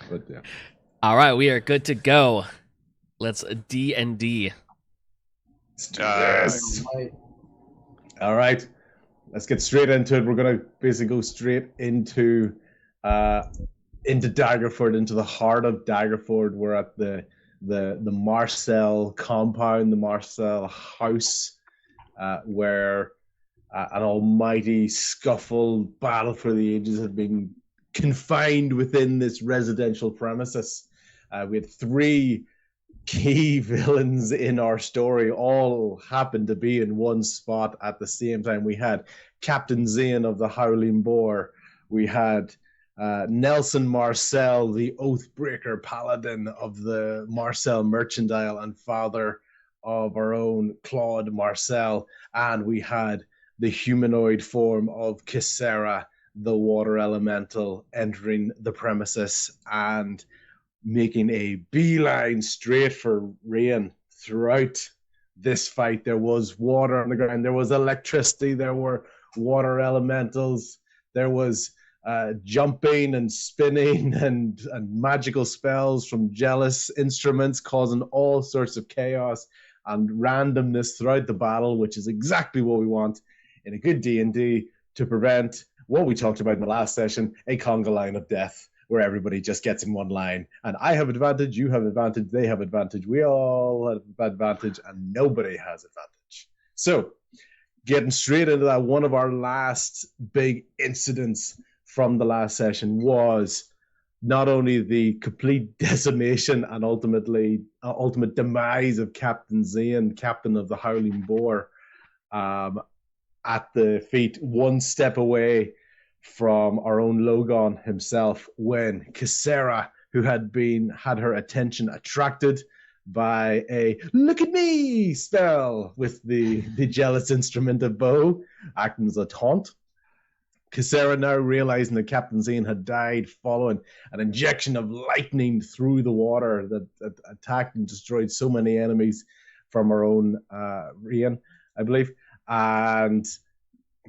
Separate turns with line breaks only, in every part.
But yeah.
All right, we are good to go. Let's D&D.
Let's do this. All right. Let's get straight into it. We're gonna basically go straight uh into Daggerford, into the heart of Daggerford. We're at the Marcel compound, the Marcel house, where an almighty scuffle, battle for the ages had been confined within this residential premises. We had three key villains in our story all happened to be in one spot at the same time. We had Captain Zian of the Howling Boar. We had Nelson Marcel, the Oathbreaker Paladin of the Marcel Merchandile and father of our own Claude Marcel. And we had the humanoid form of Casera, the water elemental, entering the premises and making a beeline straight for Rain throughout this fight. There was water on the ground, there was electricity, there were water elementals, there was jumping and spinning and magical spells from jealous instruments causing all sorts of chaos and randomness throughout the battle, which is exactly what we want in a good D&D to prevent what we talked about in the last session, a conga line of death where everybody just gets in one line. And I have advantage, you have advantage, they have advantage, we all have advantage, and nobody has advantage. So, getting straight into that, one of our last big incidents from the last session was not only the complete decimation and ultimate demise of Captain Zian, captain of the Howling Boar, at the feet, one step away from our own Logon himself, when Casera, who had her attention attracted by a "look at me" spell with the jealous instrument of bow, acting as a taunt. Casera, now realizing that Captain Zane had died following an injection of lightning through the water that attacked and destroyed so many enemies from our own Rian, I believe. And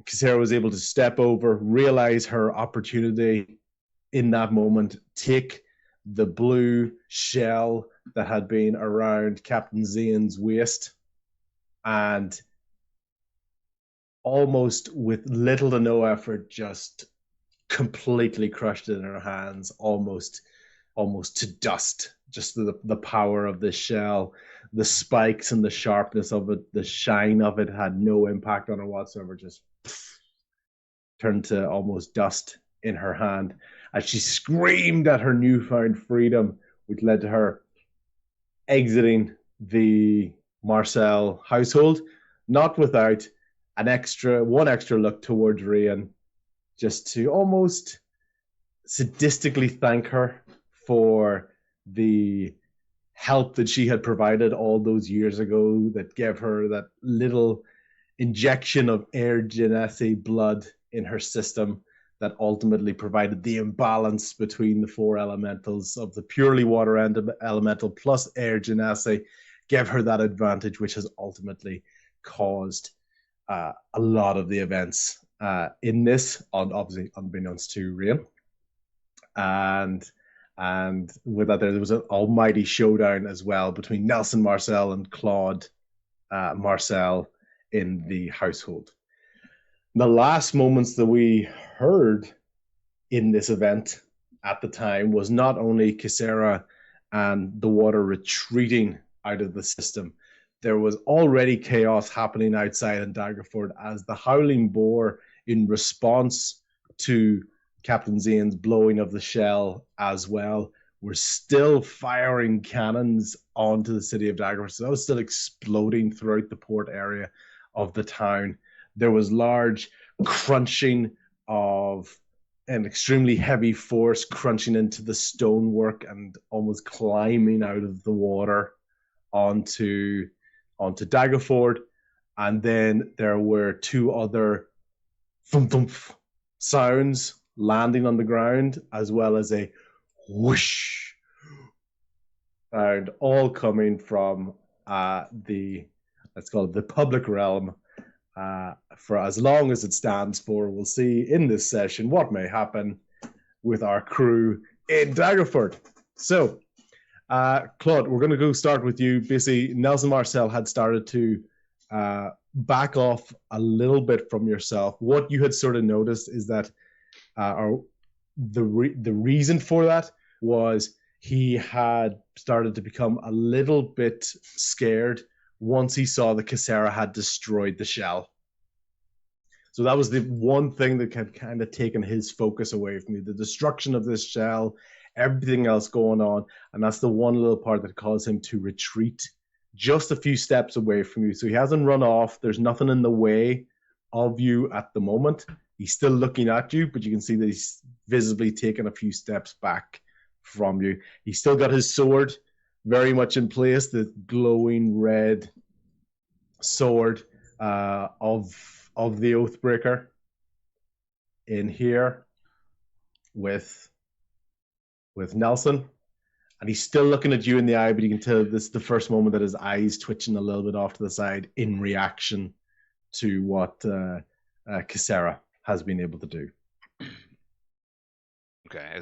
Casera was able to step over, realize her opportunity in that moment, take the blue shell that had been around Captain Zane's waist, and almost with little to no effort, just completely crushed it in her hands, almost to dust. Just the power of this shell, the spikes and the sharpness of it, the shine of it had no impact on her whatsoever. Just turned to almost dust in her hand as she screamed at her newfound freedom, which led to her exiting the Marcel household, not without one extra look towards Rian, just to almost sadistically thank her for the help that she had provided all those years ago, that gave her that little injection of air genasi blood in her system that ultimately provided the imbalance between the four elementals of the purely water elemental plus air genasi, gave her that advantage, which has ultimately caused a lot of the events in this, obviously unbeknownst to Rian. And with that, there was an almighty showdown as well between Nelson Marcel and Claude Marcel in the household. The last moments that we heard in this event at the time was not only Casera and the water retreating out of the system, there was already chaos happening outside in Daggerford as the Howling Boar, in response to Captain Zane's blowing of the shell as well, were still firing cannons onto the city of Daggerford. So that was still exploding throughout the port area of the town. There was large crunching of an extremely heavy force crunching into the stonework and almost climbing out of the water onto Daggerford. And then there were two other thump thump sounds landing on the ground, as well as a whoosh sound, all coming from let's call it the public realm. For as long as it stands for, we'll see in this session what may happen with our crew in Daggerford. So, Claude, we're going to go start with you. Basically, Nelson Marcel had started to back off a little bit from yourself. What you had sort of noticed is that, or the reason for that was he had started to become a little bit scared once he saw the Casera had destroyed the shell. So that was the one thing that had kind of taken his focus away from you, the destruction of this shell, everything else going on. And that's the one little part that caused him to retreat just a few steps away from you. So he hasn't run off. There's nothing in the way of you at the moment. He's still looking at you, but you can see that he's visibly taken a few steps back from you. He's still got his sword very much in place, the glowing red sword of the Oathbreaker in here with Nelson. And he's still looking at you in the eye, but you can tell this is the first moment that his eyes twitching a little bit off to the side in reaction to what Casera has been able to do.
Okay,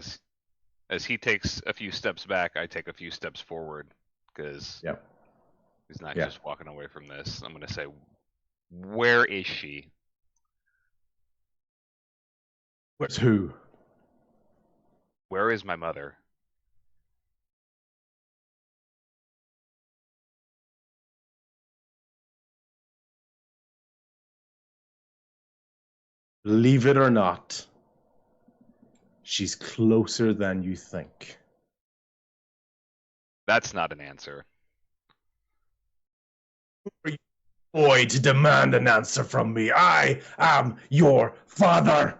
as he takes a few steps back, I take a few steps forward, because he's not just walking away from this. I'm going to say, where is she?
Where's who?
Where is my mother?
Believe it or not, she's closer than you think.
That's not an answer.
Boy, to demand an answer from me. I am your father.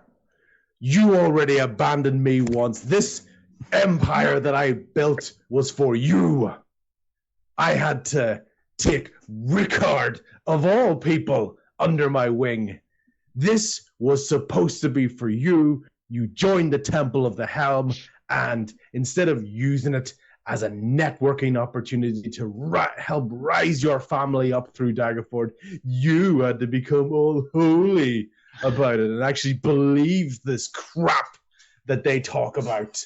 You already abandoned me once. This empire that I built was for you. I had to take Rickard, of all people, under my wing. This was supposed to be for you. You joined the Temple of the Helm, and instead of using it as a networking opportunity to help rise your family up through Daggerford, you had to become all holy about it and actually believe this crap that they talk about.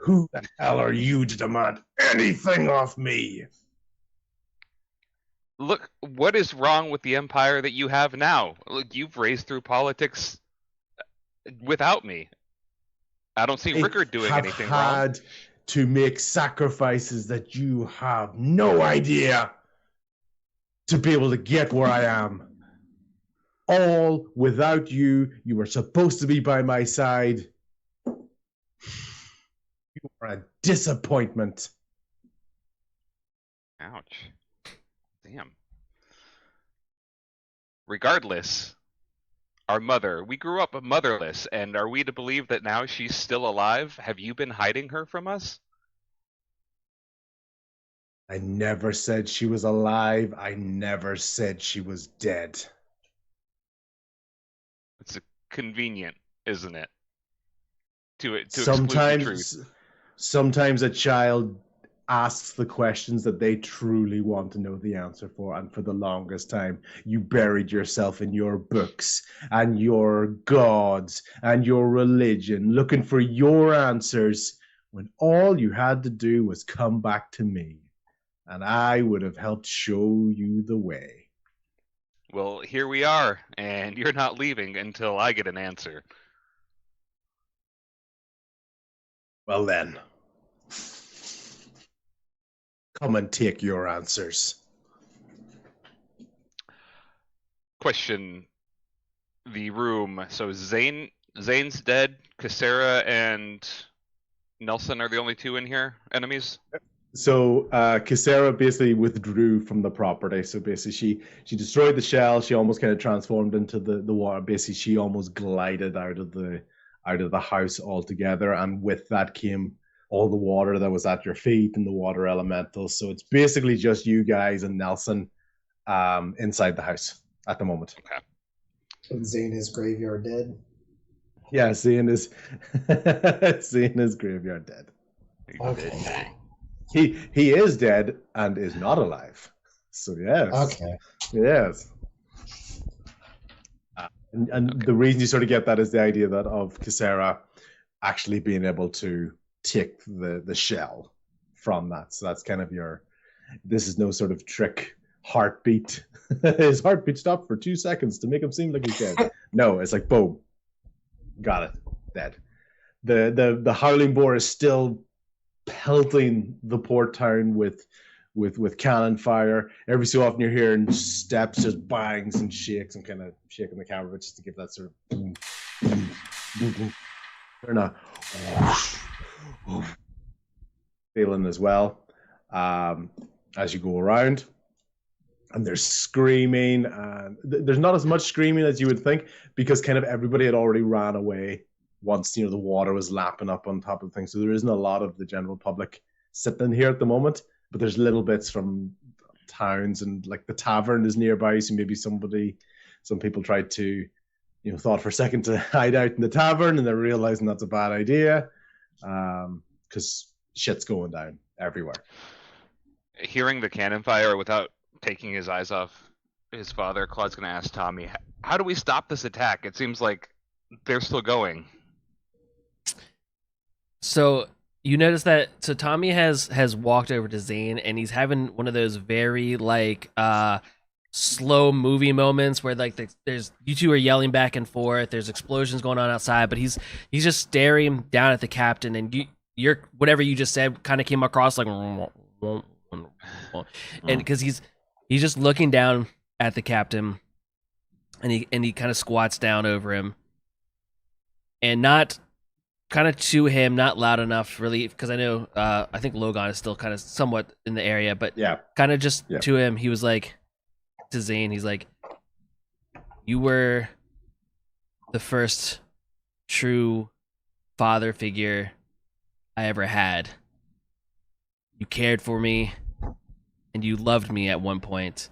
Who the hell are you to demand anything off me?
Look, what is wrong with the empire that you have now? Look, you've raised through politics without me. I don't see Rickard doing anything wrong.
Had to make sacrifices that you have no idea to be able to get where I am. All without you. You were supposed to be by my side. You are a disappointment.
Ouch. Damn. Regardless, our mother, we grew up motherless, and are we to believe that now she's still alive? Have you been hiding her from us?
I never said she was alive. I never said she was dead.
It's convenient, isn't it? To exclude the truth.
Sometimes a child asks the questions that they truly want to know the answer for, and for the longest time you buried yourself in your books and your gods and your religion looking for your answers, when all you had to do was come back to me, and I would have helped show you the way.
Well, here we are, and you're not leaving until I get an answer.
Well then, come and take your answers.
Question the room. So Zane's dead. Casera and Nelson are the only two in here, enemies?
So Casera basically withdrew from the property. So basically she destroyed the shell. She almost kind of transformed into the water. Basically she almost glided out of the house altogether. And with that came all the water that was at your feet and the water elementals. So it's basically just you guys and Nelson inside the house at the moment.
Okay.
And Zane is graveyard dead.
Yeah, Zane is graveyard dead.
Okay.
He is dead and is not alive. So yes.
Okay.
Yes. And the reason you sort of get that is the idea that of Casera actually being able to take the shell from that. So that's kind of this is no sort of trick heartbeat. His heartbeat stopped for 2 seconds to make him seem like he's dead. No, it's like boom, got it, dead. The howling boar is still pelting the port town with cannon fire. Every so often you're hearing steps, just bangs and shakes, and kind of shaking the camera just to give that sort of boom, boom, boom, boom. They're not feeling as well as you go around. And there's screaming, and there's not as much screaming as you would think, because kind of everybody had already ran away once the water was lapping up on top of things. So there isn't a lot of the general public sitting here at the moment, but there's little bits from towns, and like the tavern is nearby, so maybe some people tried to thought for a second to hide out in the tavern, and they're realizing that's a bad idea, because shit's going down everywhere.
Hearing the cannon fire without taking his eyes off his father, Claude's going to ask Tommy, how do we stop this attack? It seems like they're still going.
So you notice that Tommy has walked over to Zane, and he's having one of those very slow movie moments where there's you two are yelling back and forth, there's explosions going on outside, but he's just staring down at the captain, and you're whatever you just said kind of came across like and because he's just looking down at the captain, and he kind of squats down over him, and not kind of to him, not loud enough really, because I know I think Logan is still kind of somewhat in the area, but kind of just to him, he was like, to Zane, he's like, you were the first true father figure I ever had. You cared for me, and you loved me at one point,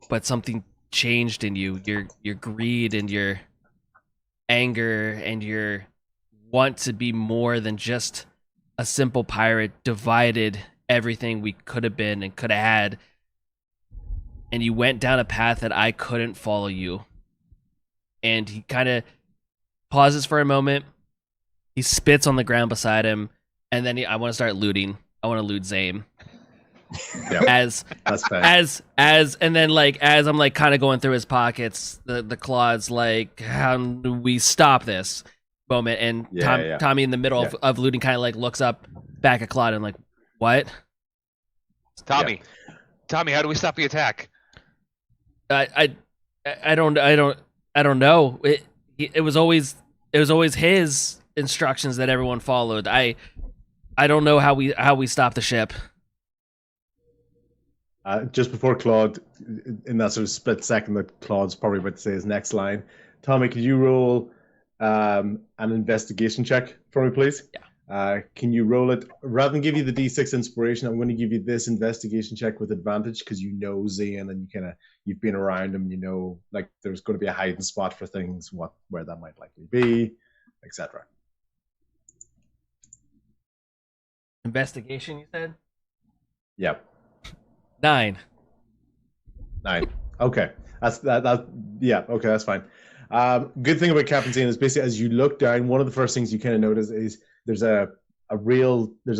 but something changed in you. Your greed and your anger and your want to be more than just a simple pirate divided everything we could have been and could have had, and you went down a path that I couldn't follow you. And he kind of pauses for a moment, he spits on the ground beside him, and then I want to start looting. I want to loot Zane.
Yep.
As and then as I'm kind of going through his pockets, the Claude's like, how do we stop this moment? And Tommy in the middle of looting kind of looks up back at Claude and what?
Tommy, how do we stop the attack?
I don't know. It was always his instructions that everyone followed. I don't know how we stop the ship.
Just before Claude, in that sort of split second that Claude's probably about to say his next line, Tommy, could you roll an investigation check for me, please?
Yeah.
Can you roll it? Rather than give you the D6 inspiration, I'm going to give you this investigation check with advantage, because you know Zane and you've been around him. There's going to be a hiding spot for things, where that might likely be, etc.
Investigation, you said?
Yep.
9.
Okay. Okay, that's fine. Good thing about Captain Zane is basically as you look down, one of the first things you kind of notice is there's a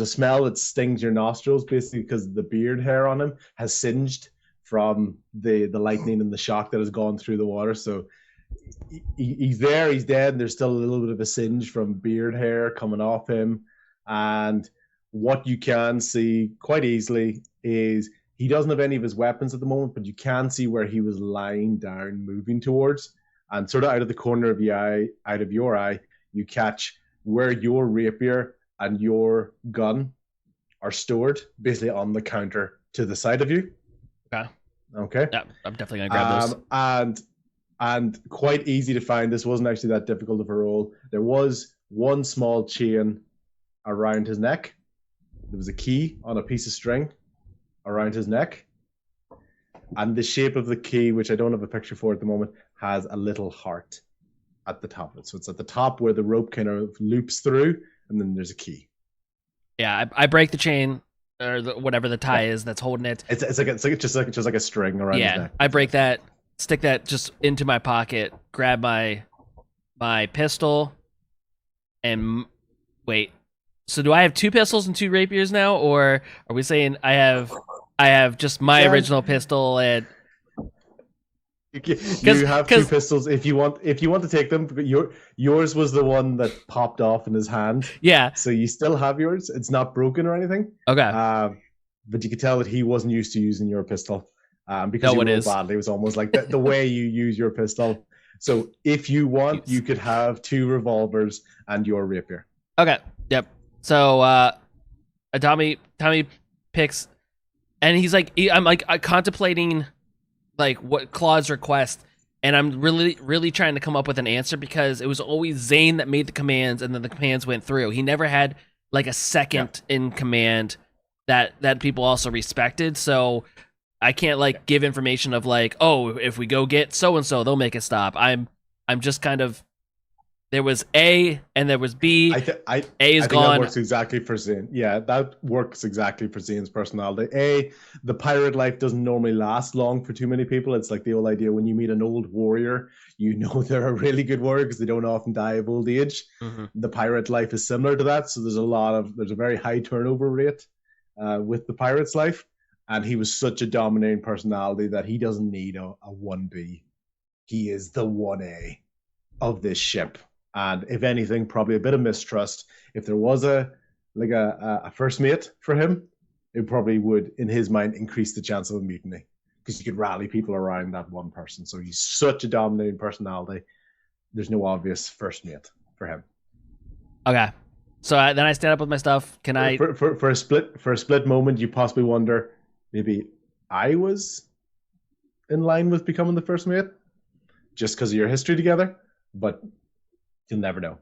smell that stings your nostrils, basically because the beard hair on him has singed from the lightning and the shock that has gone through the water. So he's there, he's dead, and there's still a little bit of a singe from beard hair coming off him. And what you can see quite easily is he doesn't have any of his weapons at the moment, but you can see where he was lying down, moving towards, and sort of out of the corner of your eye, you catch where your rapier and your gun are stored, basically on the counter to the side of you. Okay.
Yeah, I'm definitely gonna grab those.
And quite easy to find. This wasn't actually that difficult of a roll. There was one small chain around his neck. There was a key on a piece of string around his neck, and the shape of the key, which I don't have a picture for at the moment, has a little heart at the top of it. So it's at the top where the rope kind of loops through, and then there's a key.
Yeah, I break the chain or whatever the tie is that's holding it.
It's just like a string around his neck.
I break that, stick that just into my pocket, grab my pistol, and wait. So do I have 2 pistols and 2 rapiers now, or are we saying I have just my original pistol and
you have 2 pistols if you want to take them. Yours was the one that popped off in his hand.
Yeah.
So you still have yours. It's not broken or anything.
Okay.
But you could tell that he wasn't used to using your pistol. Because you rolled badly. It was almost like the way you use your pistol. So if you want, you could have 2 revolvers and your rapier.
Okay. Yep. So Tommy picks, and he's like, I'm like contemplating like what Claude's request, and I'm really trying to come up with an answer because it was always Zane that made the commands, and then the commands went through. He never had like a second in command that people also respected. So I can't like give information of like, oh, if we go get so and so, they'll make it stop. I'm just kind of. There was A and there was B. A is gone. That
works exactly for Zane. Yeah, that works exactly for Zane's personality. A, the pirate life doesn't normally last long for too many people. It's like the old idea when you meet an old warrior, you know they're a really good warrior because they don't often die of old age. Mm-hmm. The pirate life is similar to that. So there's a very high turnover rate with the pirate's life. And he was such a dominating personality that he doesn't need a 1B. He is the 1A of this ship. And if anything, probably a bit of mistrust. If there was a first mate for him, it probably would, in his mind, increase the chance of a mutiny because you could rally people around that one person. So he's such a dominating personality. There's no obvious first mate for him.
Okay, so then I stand up with my stuff. Can I
for a split moment, you possibly wonder maybe I was in line with becoming the first mate just because of your history together, but. You'll never know.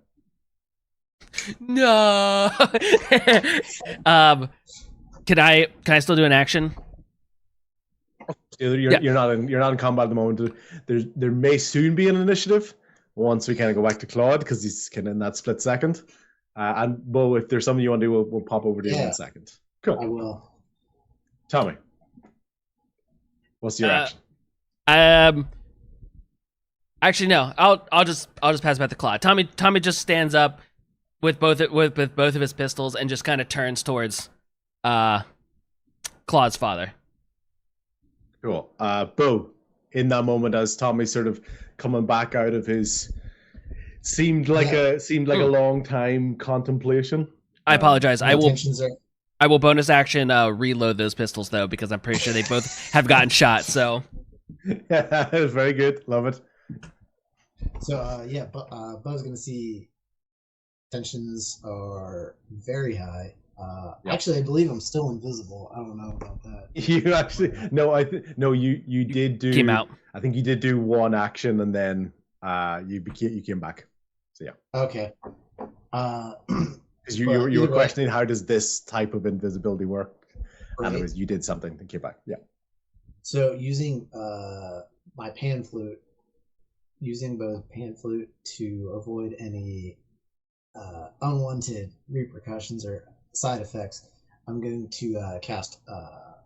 No. Can I still do an action?
You're not in combat at the moment. There may soon be an initiative once we kind of go back to Claude because he's kind of in that split second. And Bo, if there's something you want to do, we'll pop over to you in a second. Cool.
I will.
Tommy, what's your action?
Actually, no. I'll just pass back to Claude. Tommy just stands up with both of his pistols and just kind of turns towards Claude's father.
Cool. Bo, in that moment, as Tommy's sort of coming back out of his seemed like a long time contemplation.
I apologize. I will bonus action reload those pistols though because I'm pretty sure they both have gotten shot. So
yeah, very good. Love it.
So Bo's gonna see tensions are very high. Actually, I believe I'm still invisible. I don't know about that.
You actually you did do.
Came out.
I think you did do one action and then you came back. So yeah.
Okay.
Because you were questioning how does this type of invisibility work, and it was you did something and came back. Yeah.
So using my pan flute. Using both pan flute to avoid any unwanted repercussions or side effects, I'm going to cast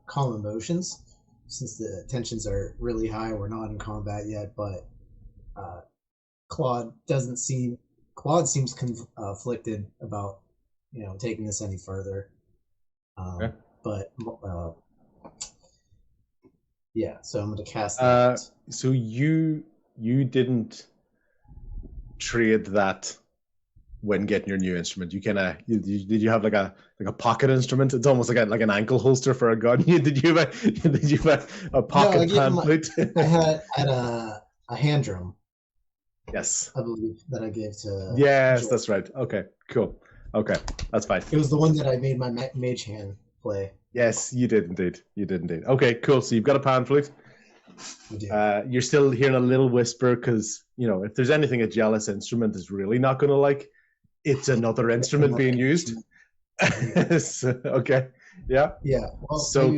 Calm Emotions. Since the tensions are really high, we're not in combat yet, but Claude seems conflicted about taking this any further.
Okay.
But yeah, so I'm going to cast that.
So you didn't trade that when getting your new instrument. You kind of did you have like a pocket instrument? It's almost like an ankle holster for a gun. Did you have a pocket pan flute?
I had a hand drum.
Yes,
I believe that I gave to.
Yes,
George.
That's right. Okay, cool. Okay, that's fine.
It was the one that I made my mage hand play.
Yes, you did indeed. Okay, cool. So you've got a pan flute. You're still hearing a little whisper because if there's anything a jealous instrument is really not going to like, it's another instrument being used. So, okay, yeah.
Well,
so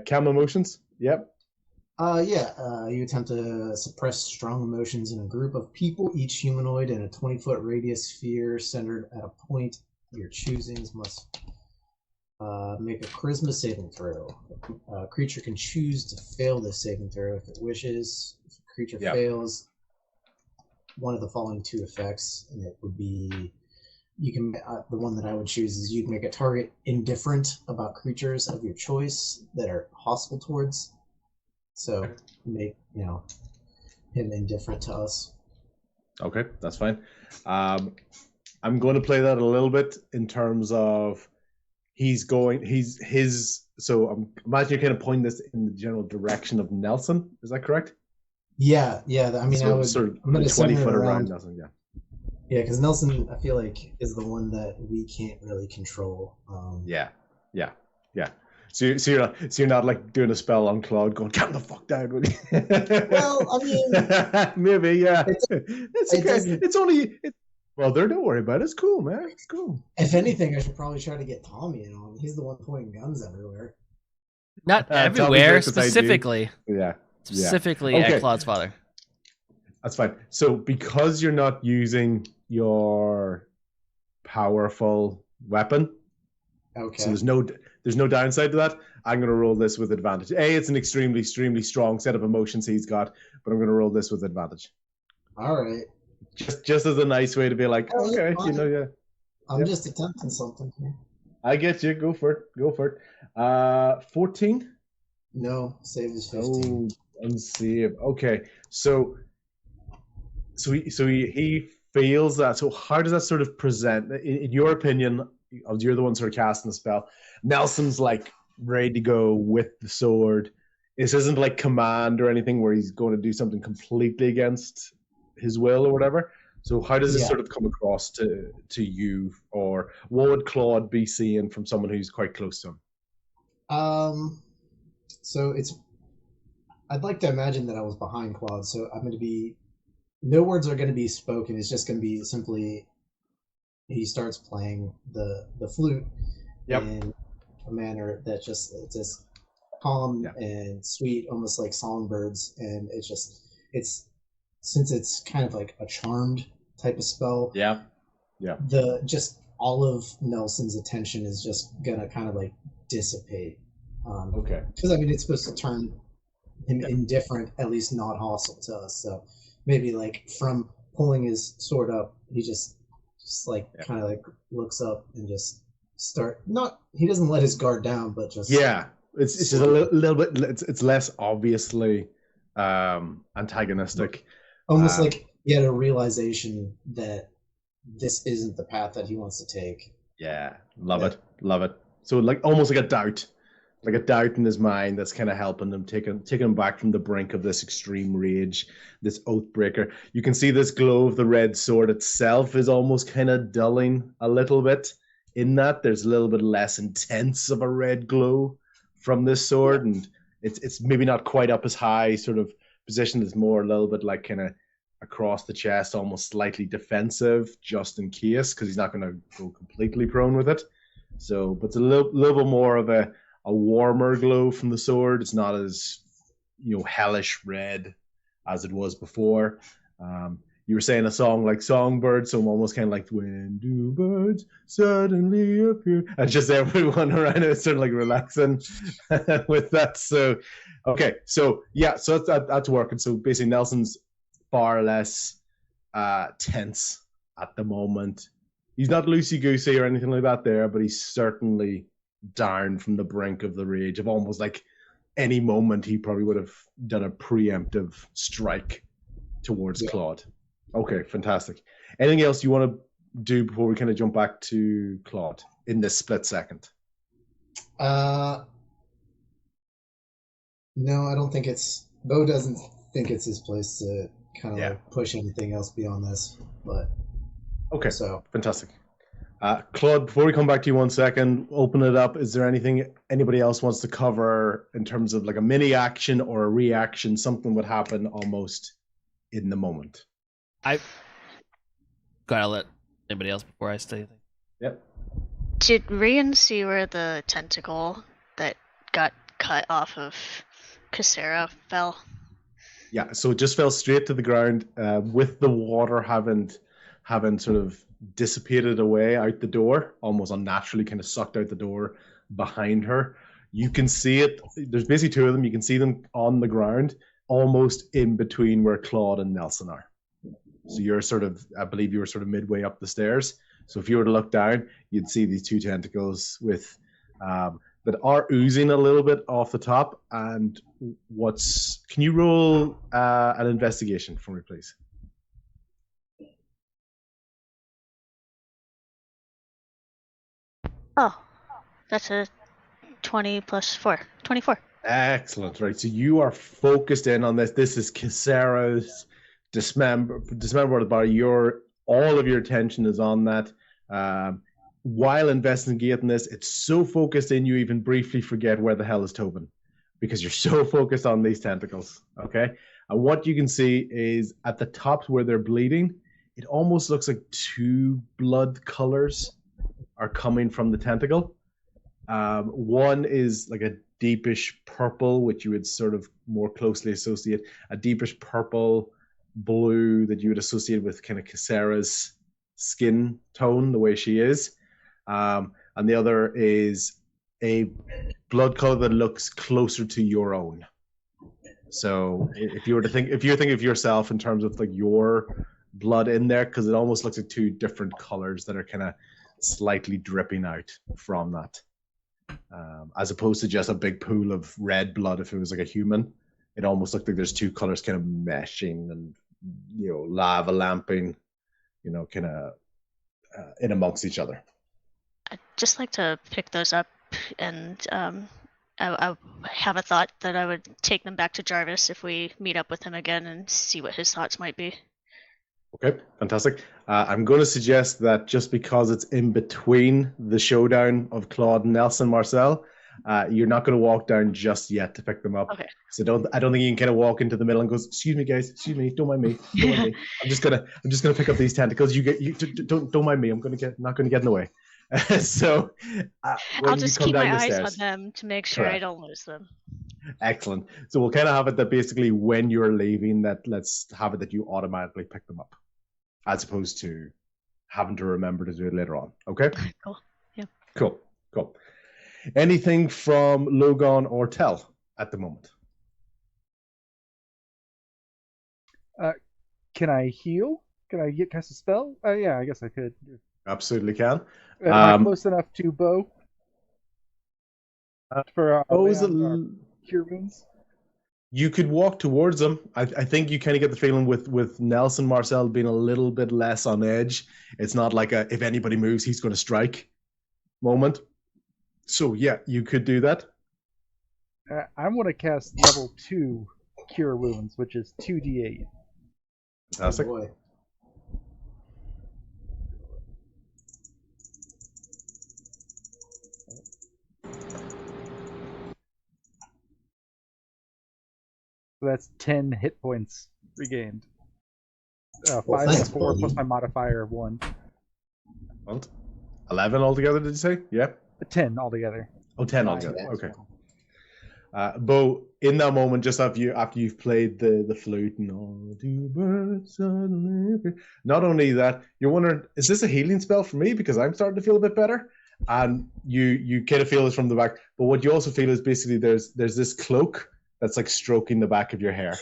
calm emotions. Yep.
You attempt to suppress strong emotions in a group of people. Each humanoid in a 20-foot radius sphere centered at a point your choosings must make a charisma saving throw. A creature can choose to fail this saving throw if it wishes. If a creature fails, one of the following two effects, and it would be you can the one that I would choose is you'd make a target indifferent about creatures of your choice that are hostile towards. So make him indifferent to us.
Okay, that's fine. I'm going to play that a little bit in terms of so I'm imagine you're kind of pointing this in the general direction of Nelson. Is that correct?
Yeah. I mean, I would
sort of
I'm going to
20
center
foot
it
around Nelson. Yeah.
Yeah, because Nelson, I feel like, is the one that we can't really control.
Yeah. So you're not like doing a spell on Claude, going, "Calm the fuck down," will you?
Well, I mean,
maybe, yeah. It's okay. It's only. Well, don't worry about it. It's cool, man. It's cool.
If anything, I should probably try to get Tommy in on. He's the one pointing guns everywhere.
Not everywhere, specifically.
Yeah.
Specifically at Claude's father.
That's fine. So because you're not using your powerful weapon,
okay.
So there's no downside to that. I'm going to roll this with advantage. It's an extremely, extremely strong set of emotions he's got, but I'm going to roll this with advantage.
All right.
Just as a nice way to be like, okay, yeah.
I'm just attempting something here.
I get you. Go for it. 14?
No, save is 15.
Oh, unsave. Okay, so he fails that. So how does that sort of present, in your opinion? You're the one sort of casting the spell. Nelson's like ready to go with the sword. This isn't like command or anything where he's going to do something completely against his will or whatever. So how does this sort of come across to you, or what would Claude be seeing from someone who's quite close to him?
So I'd like to imagine that I was behind Claude, so I'm going to be, no words are going to be spoken. It's just going to be simply he starts playing the flute in a manner that just calm and sweet, almost like songbirds, and it's since it's kind of like a charmed type of spell.
Yeah.
Just all of Nelson's attention is just gonna kind of like dissipate.
Okay.
Because I mean, it's supposed to turn him indifferent, at least not hostile to us. So maybe like from pulling his sword up, he just kind of like looks up and just he doesn't let his guard down, but just
it's just a little bit. It's less obviously antagonistic.
Almost like he had a realization that this isn't the path that he wants to take.
Yeah, love it. So like almost like a doubt in his mind that's kind of helping him, taking him back from the brink of this extreme rage, this oathbreaker. You can see this glow of the red sword itself is almost kind of dulling a little bit. In that, there's a little bit less intense of a red glow from this sword, and it's maybe not quite up as high sort of position. It's more a little bit like kind of across the chest, almost slightly defensive, just in case, because he's not going to go completely prone with it. So, but it's a little bit more of a warmer glow from the sword. It's not as hellish red as it was before. You were saying a song like Songbird, so I'm almost kind of like, when do birds suddenly appear? And just everyone around it is sort of like relaxing with that. So, okay, so that's working. So basically, Nelson's far less tense at the moment. He's not loosey-goosey or anything like that there, but he's certainly down from the brink of the rage of almost like any moment he probably would have done a preemptive strike towards Claude. Okay, fantastic. Anything else you want to do before we kind of jump back to Claude in this split second?
No, I don't think Bo doesn't think it's his place to kind of like push anything else beyond this, but
okay, so fantastic. Claude, before we come back to you 1 second, open it up. Is there anything anybody else wants to cover in terms of like a mini action or a reaction? Something would happen almost in the moment.
I gotta let anybody else before I say anything.
Yep.
Did Rian see where the tentacle that got cut off of Casera fell?
Yeah, so it just fell straight to the ground with the water having sort of dissipated away out the door, almost unnaturally kind of sucked out the door behind her. You can see it. There's basically two of them. You can see them on the ground, almost in between where Claude and Nelson are. So you're sort of, I believe you were sort of midway up the stairs. So if you were to look down, you'd see these two tentacles with that are oozing a little bit off the top. And can you roll an investigation for me, please?
Oh, that's a 20 plus 4. 24.
Excellent. Right. So you are focused in on this. This is Casera's dismembered body. All of your attention is on that. While investigating this, it's so focused in, you even briefly forget where the hell is Tobin, because you're so focused on these tentacles. Okay. And what you can see is at the top where they're bleeding, it almost looks like two blood colors are coming from the tentacle. One is like a deepish purple, which you would sort of more closely associate, a deepish purple blue that you would associate with kind of Casera's skin tone, the way she is. And the other is a blood color that looks closer to your own. So if you think of yourself in terms of like your blood in there, because it almost looks like two different colors that are kind of slightly dripping out from that. As opposed to just a big pool of red blood. If it was like a human, it almost looked like there's two colors kind of meshing and, lava lamping, kind of in amongst each other.
I'd just like to pick those up, and I have a thought that I would take them back to Jarvis if we meet up with him again and see what his thoughts might be.
Okay, fantastic. I'm going to suggest that just because it's in between the showdown of Claude and Nelson Marcel, you're not going to walk down just yet to pick them up.
Okay.
So I don't think you can kind of walk into the middle and go, "Excuse me, guys. Excuse me. Don't mind me. Don't mind me. I'm just gonna pick up these tentacles. Don't mind me. I'm not gonna get in the way." So
I'll just keep my eyes on them to make sure I don't lose them.
Excellent. So we'll kind of have it that basically when you're leaving, let's have it that you automatically pick them up, as opposed to having to remember to do it later on. Okay?
Cool. Yeah.
Cool. Anything from Logan or Tell at the moment?
Can I heal? Can I cast a spell? Yeah, I guess I could.
Absolutely can.
Am I close enough to Bo? For cure wounds?
You could walk towards them. I think you kind of get the feeling with Nelson Marcel being a little bit less on edge. It's not like a if anybody moves, he's going to strike moment. So yeah, you could do that.
I'm going to cast level 2 cure wounds, which is 2d8.
Fantastic.
Oh boy.
So that's 10 hit points regained. 5
thanks,
4
buddy.
plus my modifier of 1.
11 altogether, did you say? Yep.
10 altogether.
Oh, 10 altogether. Okay. Bo, in that moment, just after you've played the flute, not only that, you're wondering, is this a healing spell for me? Because I'm starting to feel a bit better. And you kind of feel this from the back. But what you also feel is basically there's this cloak that's like stroking the back of your hair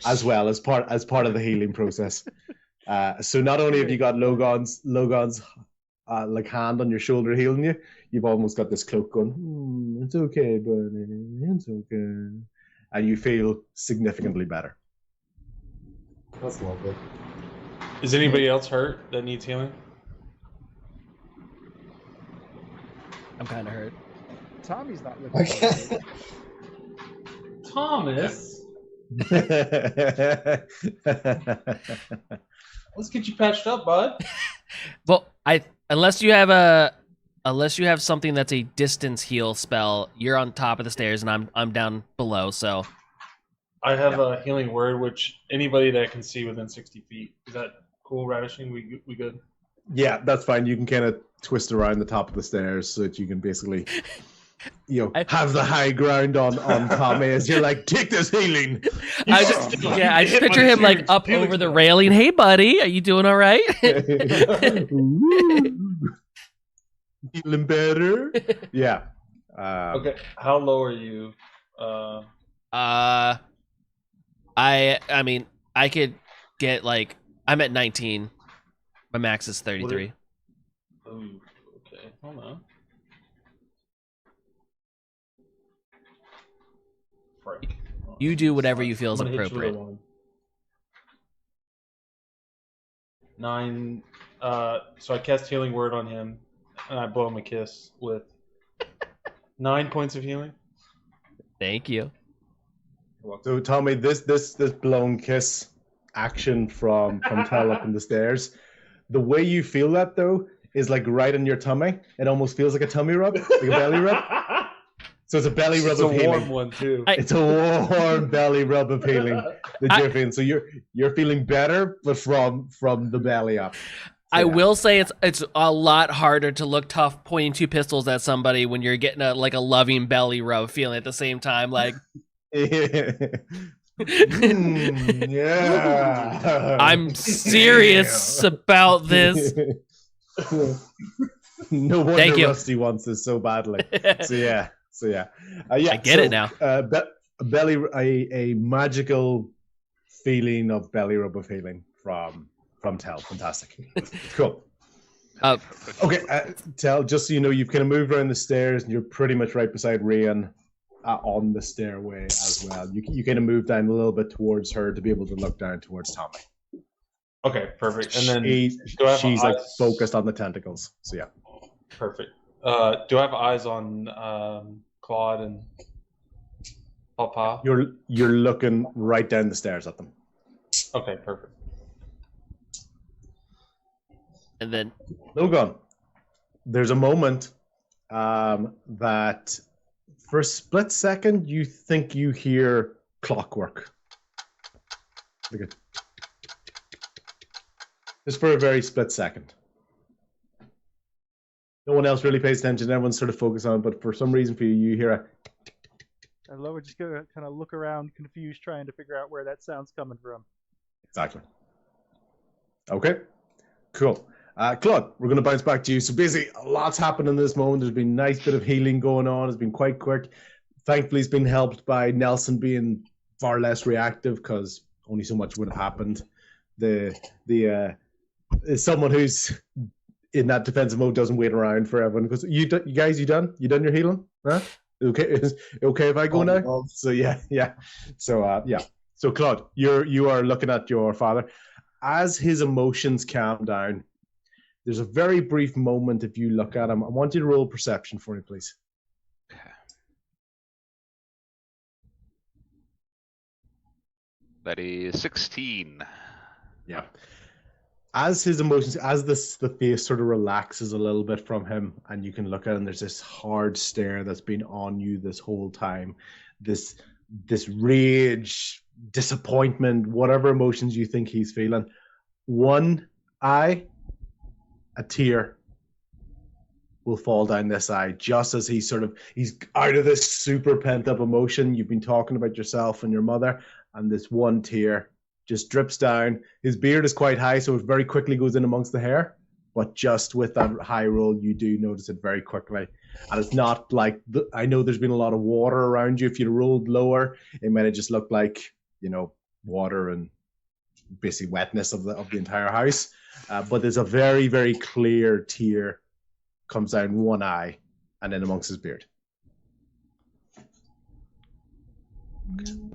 as well as part of the healing process. So not only have you got Logan's like hand on your shoulder healing you, you've almost got this cloak going, it's okay, buddy, it's okay. And you feel significantly better.
That's lovely.
Is anybody else hurt that needs healing?
I'm kind of hurt.
Tommy's not looking
Okay.
Thomas, let's get you patched up, bud.
Well, unless you have something that's a distance heal spell, you're on top of the stairs and I'm down below. So
I have a healing word, which anybody that can see within 60 feet. Is that cool, Radishing? We good?
Yeah, that's fine. You can kind of twist around the top of the stairs so that you can basically, have the high ground on Tommy as you're like, take this healing.
I just picture him like up over the railing. Hey, buddy, are you doing all right?
Feeling better? Yeah.
Okay, how low are you?
I mean, I could get like I'm at 19. My max is 33.
Oh, okay. Hold on. Frick.
You do whatever you feel is
I'm gonna hit you with a
appropriate.
1. 9. So I cast Healing Word on him, and I blow him a kiss with 9 points of healing.
Thank you.
So Tommy, this blown kiss action from Tel up in the stairs, the way you feel that though is like right in your tummy. It almost feels like a tummy rub, like a belly rub. So it's a belly rub of healing.
It's a warm one too.
It's a warm belly rub of healing that you're feeling. So you're feeling better, but from the belly up. So,
I will say it's a lot harder to look tough pointing 2 pistols at somebody when you're getting a loving belly rub feeling at the same time. Like,
yeah.
I'm serious about this.
No wonder
Thank you.
Rusty wants this so badly. So yeah.
I get it now.
A magical feeling of belly rub of healing from Tel. Fantastic. Cool. Okay, Tel, just so you know, you've kind of moved around the stairs and you're pretty much right beside Ryan on the stairway as well. You kind of move down a little bit towards her to be able to look down towards Tommy.
Okay, perfect. And then
she's like focused on the tentacles. So yeah.
Perfect. Do I have eyes on Claude and Papa?
You're looking right down the stairs at them.
Okay, perfect.
And then
Logan, there's a moment that for a split second you think you hear clockwork. Just for a very split second. No one else really pays attention. Everyone's sort of focused on it, but for some reason for you, you hear a...
And Lower just gonna kind of look around, confused, trying to figure out where that sound's coming from.
Exactly. Okay, cool. Claude, we're going to bounce back to you. So basically, a lot's happened in this moment. There's been a nice bit of healing going on. It's been quite quick. Thankfully, it's been helped by Nelson being far less reactive because only so much would have happened. Someone who's in that defensive mode doesn't wait around for everyone. Because you guys, you done your healing? Huh? Okay, okay if I go now? So yeah. So yeah. So Claude, you are looking at your father as his emotions calm down. There's a very brief moment if you look at him. I want you to roll perception for me, please.
That is 16.
Yeah. As his emotions, as the face sort of relaxes a little bit from him, and you can look at him, there's this hard stare that's been on you this whole time. This rage, disappointment, whatever emotions you think he's feeling. One eye, a tear will fall down this eye just as he's out of this super pent up emotion. You've been talking about yourself and your mother, and this one tear just drips down. His beard is quite high, so it very quickly goes in amongst the hair, but just with that high roll, you do notice it very quickly. And it's not like, I know there's been a lot of water around you. If you'd rolled lower, it might have just looked like, water and basically wetness of the entire house. But there's a very, very clear tear comes down one eye and then amongst his beard.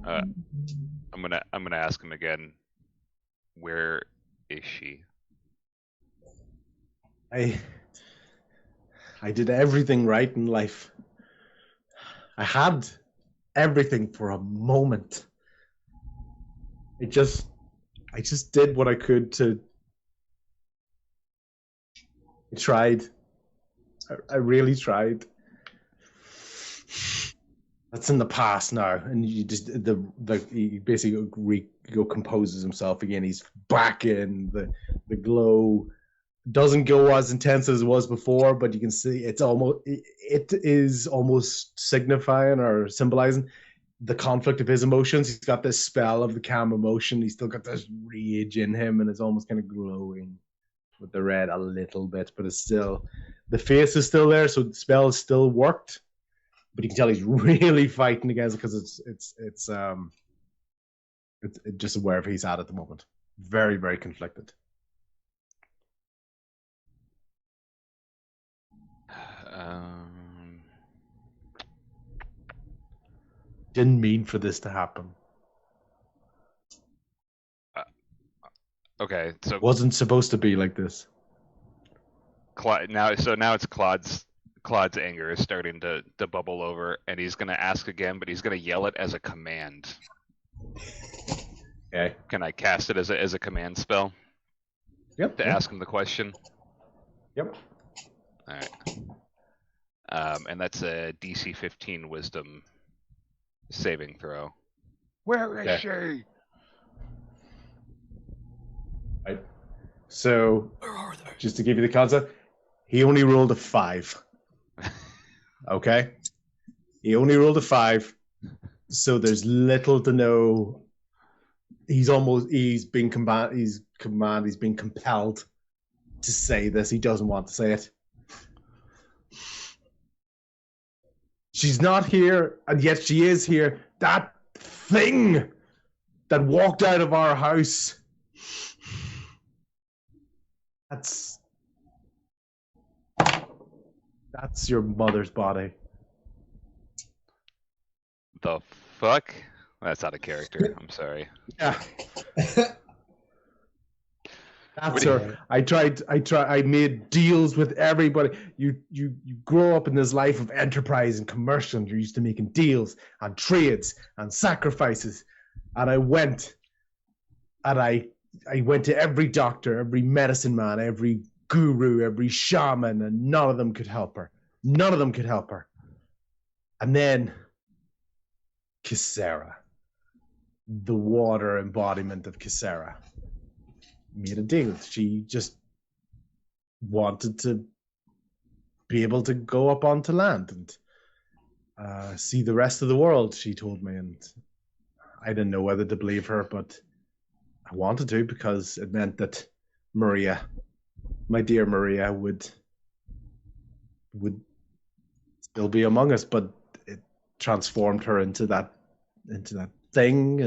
I'm gonna ask him again. Where is she?
I did everything right in life. I had everything for a moment. I just did what I could to. I tried. I really tried. That's in the past now, and you just he basically composes himself again. He's back in the glow. Doesn't go as intense as it was before, but you can see it is almost signifying or symbolizing the conflict of his emotions. He's got this spell of the calm emotion. He's still got this rage in him, and it's almost kind of glowing with the red a little bit, but it's still, the face is still there, so the spell is still worked. But you can tell he's really fighting against it because it's just wherever he's at the moment. very, very conflicted. Didn't mean for this to happen.
Okay, so
Wasn't supposed to be like this.
Now it's Claude's anger is starting to bubble over, and he's gonna ask again, but he's gonna yell it as a command.
Okay.
Can I cast it as a command spell?
Yep.
To ask him the question.
Yep.
All right. And that's a DC 15 Wisdom saving throw. Where is she?
Right. So, just to give you the concept, he only rolled a 5. Okay? He only rolled a 5, so there's little to no. He's been compelled to say this. He doesn't want to say it. She's not here, and yet she is here. That thing that walked out of our house. That's your mother's body.
The fuck? That's out of character. I'm sorry.
Yeah. That's her. I made deals with everybody. You grow up in this life of enterprise and commercial, and you're used to making deals and trades and sacrifices. And I went to every doctor, every medicine man, every guru, every shaman, and none of them could help her. None of them could help her. And then Casera, the water embodiment of Casera, made a deal. She just wanted to be able to go up onto land and see the rest of the world, she told me. And I didn't know whether to believe her, but I wanted to, because it meant that Maria, my dear Maria, would still be among us, but it transformed her into that thing,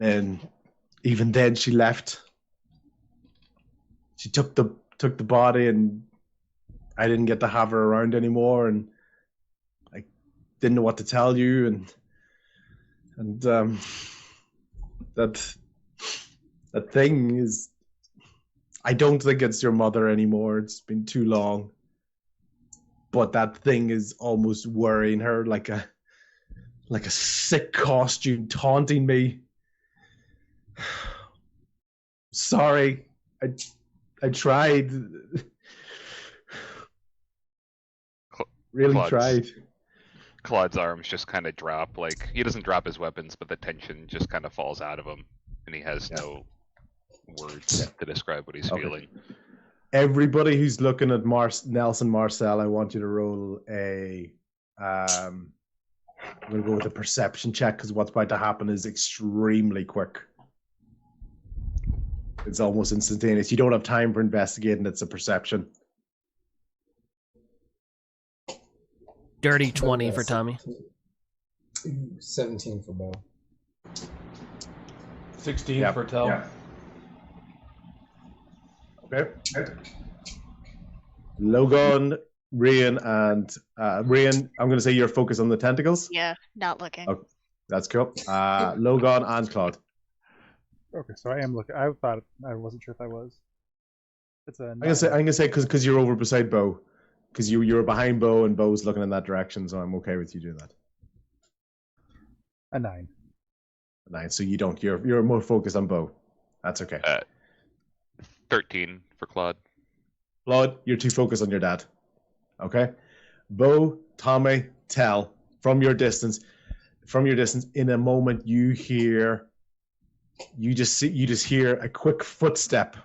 and even then she left. She took the body, and I didn't get to have her around anymore, and I didn't know what to tell you, and that thing is, I don't think it's your mother anymore. It's been too long. But that thing is almost worrying her, like a sick costume taunting me. Sorry, I tried. Really tried.
Claude's arms just kind of drop. Like, he doesn't drop his weapons, but the tension just kind of falls out of him, and he has no words to describe what he's feeling.
Everybody who's looking at Nelson Marcel, I want you to roll a. I'm going to go with a perception check, because what's about to happen is extremely quick. It's almost instantaneous. You don't have time for investigating. It's a perception.
Dirty 20 for Tommy.
17 for Bo.
16 for Tel.
Yeah. Okay. Logan, Rian, and Rian, I'm going to say you're focused on the tentacles.
Yeah, not looking.
Okay, that's cool. Logan and Claude.
Okay, so I am looking. I wasn't sure if I was. It's a.
I'm gonna say because you're over beside Bo, because you were behind Bo and Bo's looking in that direction, so I'm okay with you doing that.
A 9.
A 9. So you don't. You're more focused on Bo. That's okay.
13 for Claude.
Claude, you're too focused on your dad. Okay. Bo, Tommy, Tel, from your distance, in a moment you just hear a quick footstep,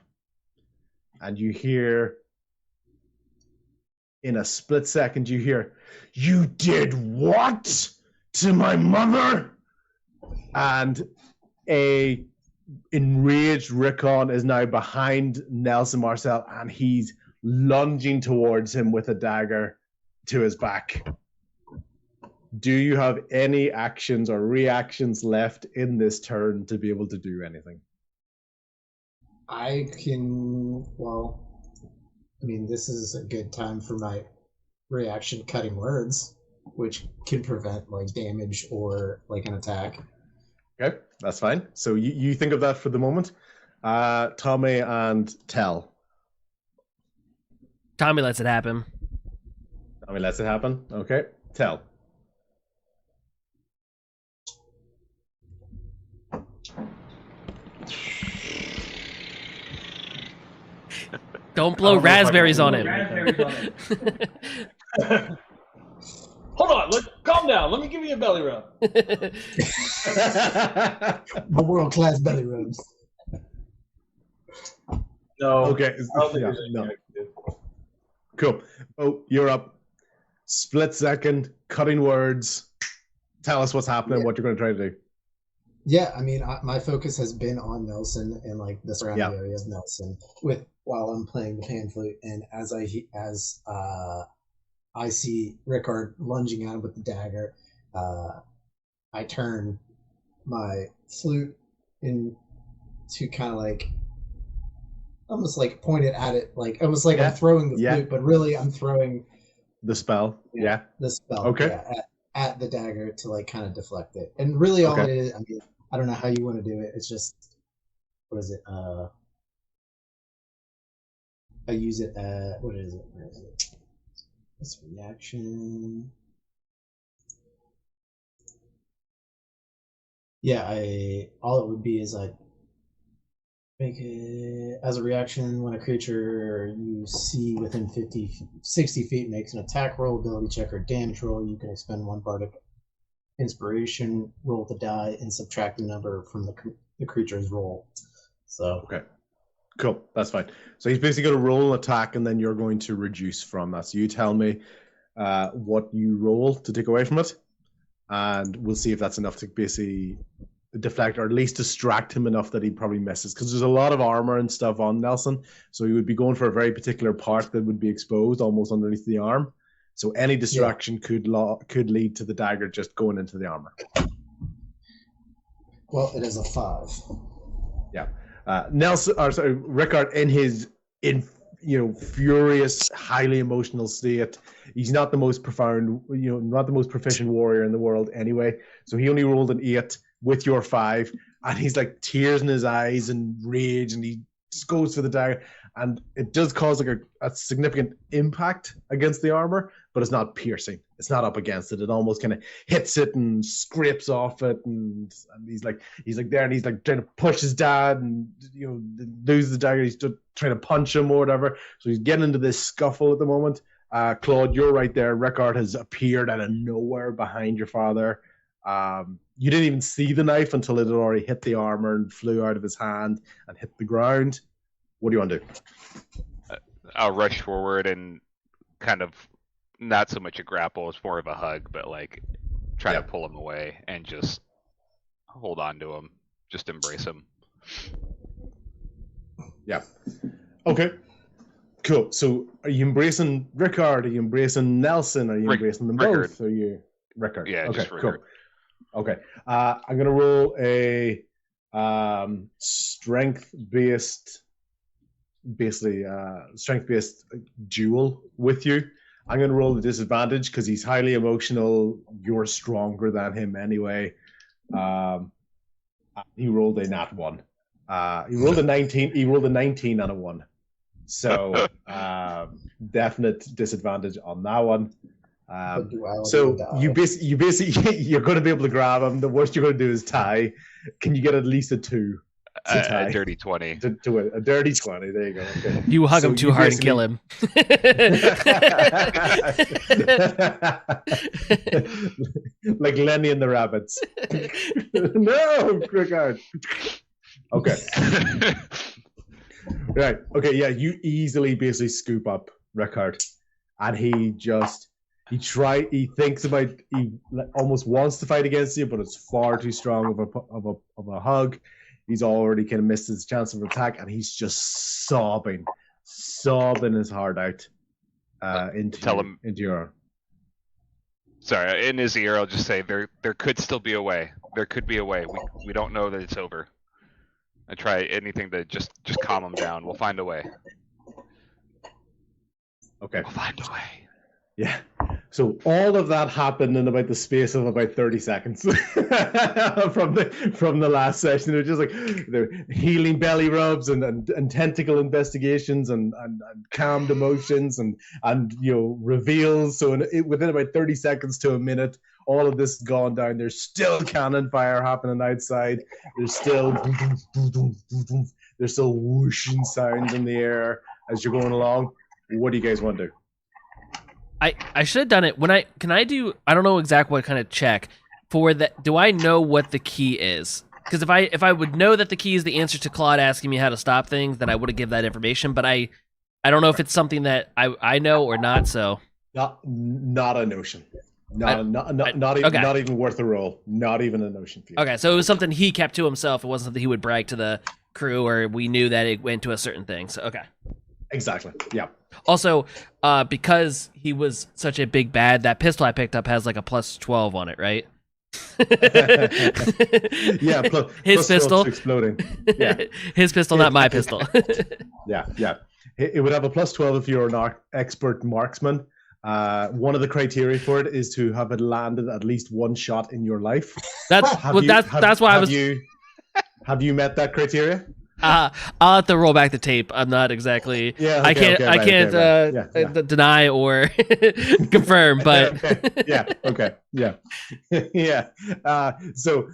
and you hear, in a split second, you hear, "You did what to my mother?" And a enraged Rickon is now behind Nelson Marcel, and he's lunging towards him with a dagger to his back. do you have any actions or reactions left in this turn to be able to do anything?
I can. Well, I mean, this is a good time for my reaction cutting words, which can prevent like damage or like an attack.
Okay, that's fine. So you think of that for the moment. Tommy and Tell.
Tommy lets it happen.
Tommy lets it happen. Okay, Tell.
Don't blow raspberries on him.
Hold on, calm down. Let me give you a belly rub.
The world-class belly rubs.
No.
Okay. Yeah, no. Cool. Oh, you're up. Split second, cutting words. Tell us what's happening, what you're going to try to do.
Yeah, I mean, my focus has been on Nelson and like the surrounding area of Nelson while I'm playing the pan flute, and as I see Rickard lunging out with the dagger, I turn my flute in to kind of like almost like point it at it, like almost like I'm throwing the flute, but really I'm throwing
the spell.
The spell.
Okay.
At the dagger to like kind of deflect it, and really all it is. I mean, I don't know how you want to do it. It's just, what is it? I use it at, what is it? Where is it? It's reaction. Yeah, all it would be is I make it as a reaction when a creature you see within 60 feet makes an attack roll, ability check, or damage roll. You can expend 1 bardic inspiration, roll the die, and subtract the number from the creature's roll. So
okay, cool, that's fine. So he's basically going to roll an attack, and then you're going to reduce from that. So you tell me what you roll to take away from it, and we'll see if that's enough to basically deflect or at least distract him enough that he probably misses. Because there's a lot of armor and stuff on Nelson, so he would be going for a very particular part that would be exposed almost underneath the arm. So any distraction could lead to the dagger just going into the armor.
Well, it is a 5.
Yeah, Rickard, in his furious, highly emotional state, he's not the most profound, not the most proficient warrior in the world anyway. So he only rolled an 8 with your 5, and he's like tears in his eyes and rage, and he just goes for the dagger, and it does cause like a significant impact against the armor, but it's not piercing. It's not up against it. It almost kind of hits it and scrapes off it, and he's like there, and he's like trying to push his dad, and loses the dagger. He's just trying to punch him or whatever. So he's getting into this scuffle at the moment. Claude, you're right there. Rickard has appeared out of nowhere behind your father. You didn't even see the knife until it had already hit the armor and flew out of his hand and hit the ground. What do you want to do?
I'll rush forward and kind of not so much a grapple, it's more of a hug, but like try to pull him away and just hold on to him, just embrace him.
Yeah. Okay. Cool. So are you embracing Rickard? Are you embracing Nelson? Are you embracing them both? Are you Rickard?
Yeah,
okay,
just Rickard.
Cool. Okay. I'm gonna roll a strength-based duel with you. I'm going to roll the disadvantage because he's highly emotional. You're stronger than him anyway. He rolled a nat 1. He rolled a 19. He rolled a 19 and a 1. So definite disadvantage on that one. So you basically you're going to be able to grab him. The worst you're going to do is tie. Can you get at least a 2?
A dirty 20.
To a dirty 20. There you go. Okay.
You hug him too hard and kill him.
Like Lenny and the rabbits. No, Rickard. Okay. Right. Okay. Yeah. You easily basically scoop up Rickard, and he almost wants to fight against you, but it's far too strong of a hug. He's already kind of missed his chance of attack, and he's just sobbing his heart out into your arm.
Sorry, in his ear, I'll just say there could still be a way. There could be a way. We don't know that it's over. I try anything to just calm him down. We'll find a way.
Okay.
We'll find a way.
Yeah. So all of that happened in about the space of about 30 seconds from the last session. It was just like the healing belly rubs and tentacle investigations and calmed emotions and reveals. So within about 30 seconds to a minute, all of this has gone down. There's still cannon fire happening outside. There's still whooshing sounds in the air as you're going along. What do you guys want to do?
I should have done it when I don't know exactly what kind of check for that. Do I know what the key is? Because if I would know that the key is the answer to Claude asking me how to stop things, then I would have given that information. But I don't know if it's something that I know or not. So
not a notion. Not even worth a roll. Not even a notion for you.
Okay, so it was something he kept to himself. It wasn't something he would brag to the crew, or we knew that it went to a certain thing. So okay.
Exactly. Yeah.
Also, because he was such a big bad, that pistol I picked up has like a plus 12 on it, right?
Yeah.
His pistol
exploding. Yeah.
His pistol, not my pistol.
Yeah. It would have a plus 12 if you're an expert marksman. One of the criteria for it is to have it landed at least one shot in your life.
That's why I was.
Have you met that criteria?
I'll have to roll back the tape. I'm not exactly.
Yeah.
Okay, I can't deny or confirm, but
yeah. Okay. Yeah. Yeah. So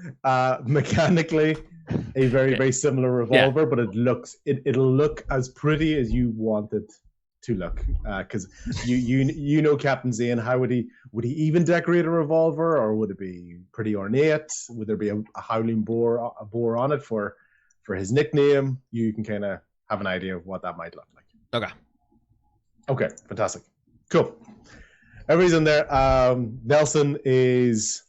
mechanically, a very similar revolver, but it'll look as pretty as you want it to look. Because you know Captain Zane. How would he even decorate a revolver, or would it be pretty ornate? Would there be a howling boar on it for his nickname? You can kind of have an idea of what that might look like. Okay, fantastic. Cool. Everybody's in there. Nelson he's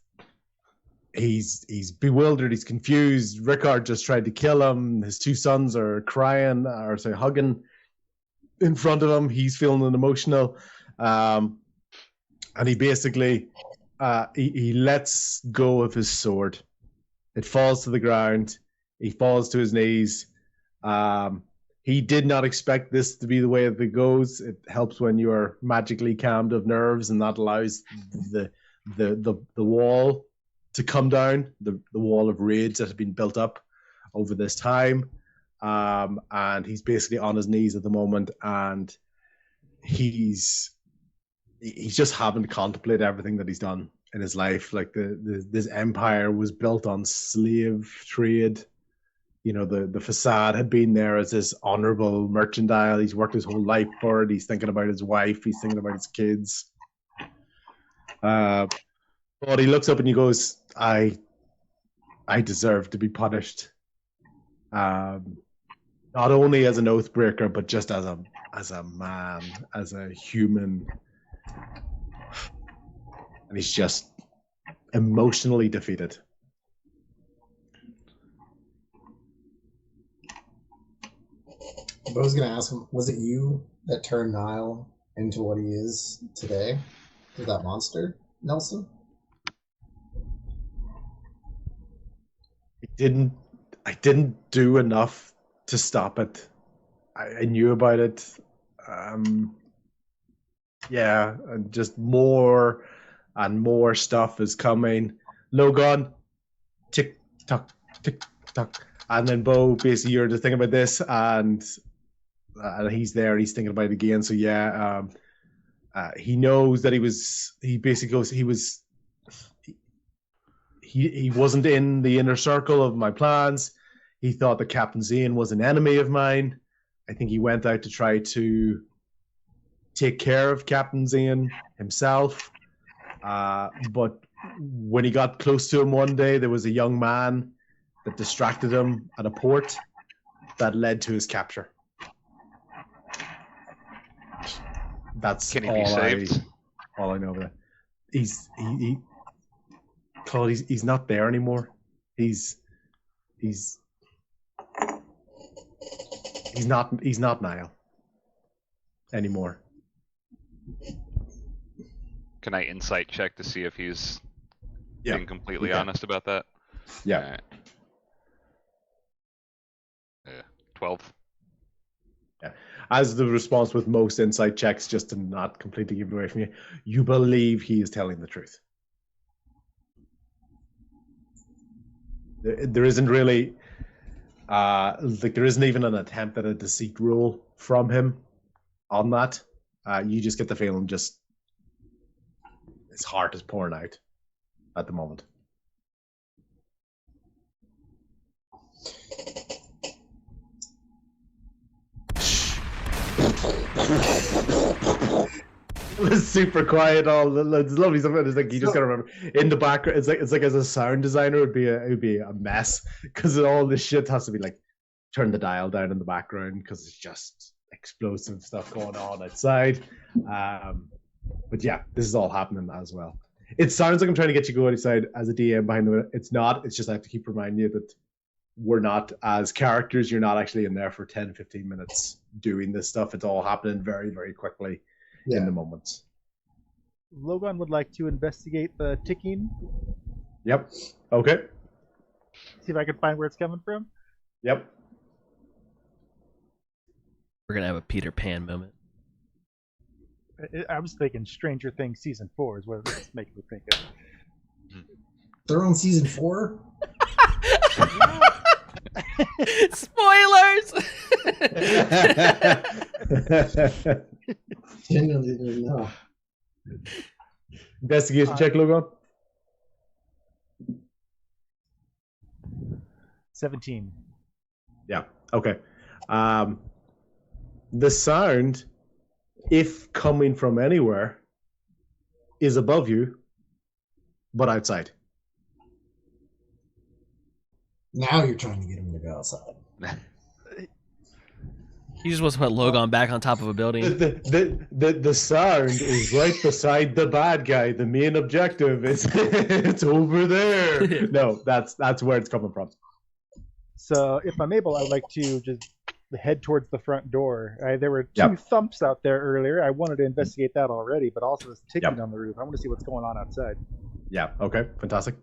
bewildered, he's confused. Rickard just tried to kill him. His two sons are crying, hugging in front of him. He's feeling emotional. And he basically he lets go of his sword. It falls to the ground. He falls to his knees. He did not expect this to be the way that it goes. It helps when you are magically calmed of nerves, and that allows the wall to come down, the wall of rage that has been built up over this time. And he's basically on his knees at the moment, and he's just having to contemplate everything that he's done in his life. Like this empire was built on slave trade. You know, the facade had been there as this honorable mercantile. He's worked his whole life for it. He's thinking about his wife. He's thinking about his kids. But he looks up and he goes, I deserve to be punished. Not only as an oath breaker, but just as a man, as a human. And he's just emotionally defeated.
I was going to ask him, was it you that turned Niall into what he is today? Was that monster, Nelson?
I didn't do enough to stop it. I knew about it. Yeah, and just more and more stuff is coming. Logan, tick tock, and then Bo, basically you're just thinking about this, and he's there. He's thinking about it again. So yeah, he knows that he basically goes. He wasn't in the inner circle of my plans. He thought that Captain Zane was an enemy of mine. I think he went out to try to take care of Captain Zane himself. But when he got close to him one day, there was a young man that distracted him at a port that led to his capture. That's
Can he be saved?
All I know of that. Claude, he's not there anymore. He's not Niall anymore.
Can I insight check to see if he's being completely
you can.
honest about that?
Yeah.
Alright. Yeah. 12.
As the response with most insight checks, just to not completely give it away from you, you believe he is telling the truth. There isn't really, there isn't even an attempt at a deceit roll from him on that. You just get the feeling just his heart is pouring out at the moment. It was super quiet. It's lovely. Something is like you just gotta remember in the background. It's like as a sound designer, it would be a mess because all this shit has to be like turn the dial down in the background because it's just explosive stuff going on outside. But yeah, this is all happening as well. It sounds like I'm trying to get you go outside as a DM behind the. It's not. It's just I have to keep reminding you that we're not as characters. You're not actually in there for 10, 15 minutes doing this stuff. It's all happening very, very quickly in the moments.
Logan would like to investigate the ticking.
Yep. Okay.
See if I can find where it's coming from.
Yep.
We're gonna have a Peter Pan moment.
I was thinking Stranger Things season 4 is what it's making me think of.
They're on season 4?
Spoilers!
Genuinely didn't know.
Investigation check, Logan.
17.
Yeah. Okay. The sound, if coming from anywhere, is above you, but outside.
Now you're trying to get him to go outside.
He just wants to put Logan back on top of a building.
The sound is right beside the bad guy. The main objective is it's over there. No, that's where it's coming from.
So if I'm able, I would like to just head towards the front door. There were two thumps out there earlier. I wanted to investigate that already, but also this ticking on the roof. I want to see what's going on outside.
Yeah. Okay. Fantastic.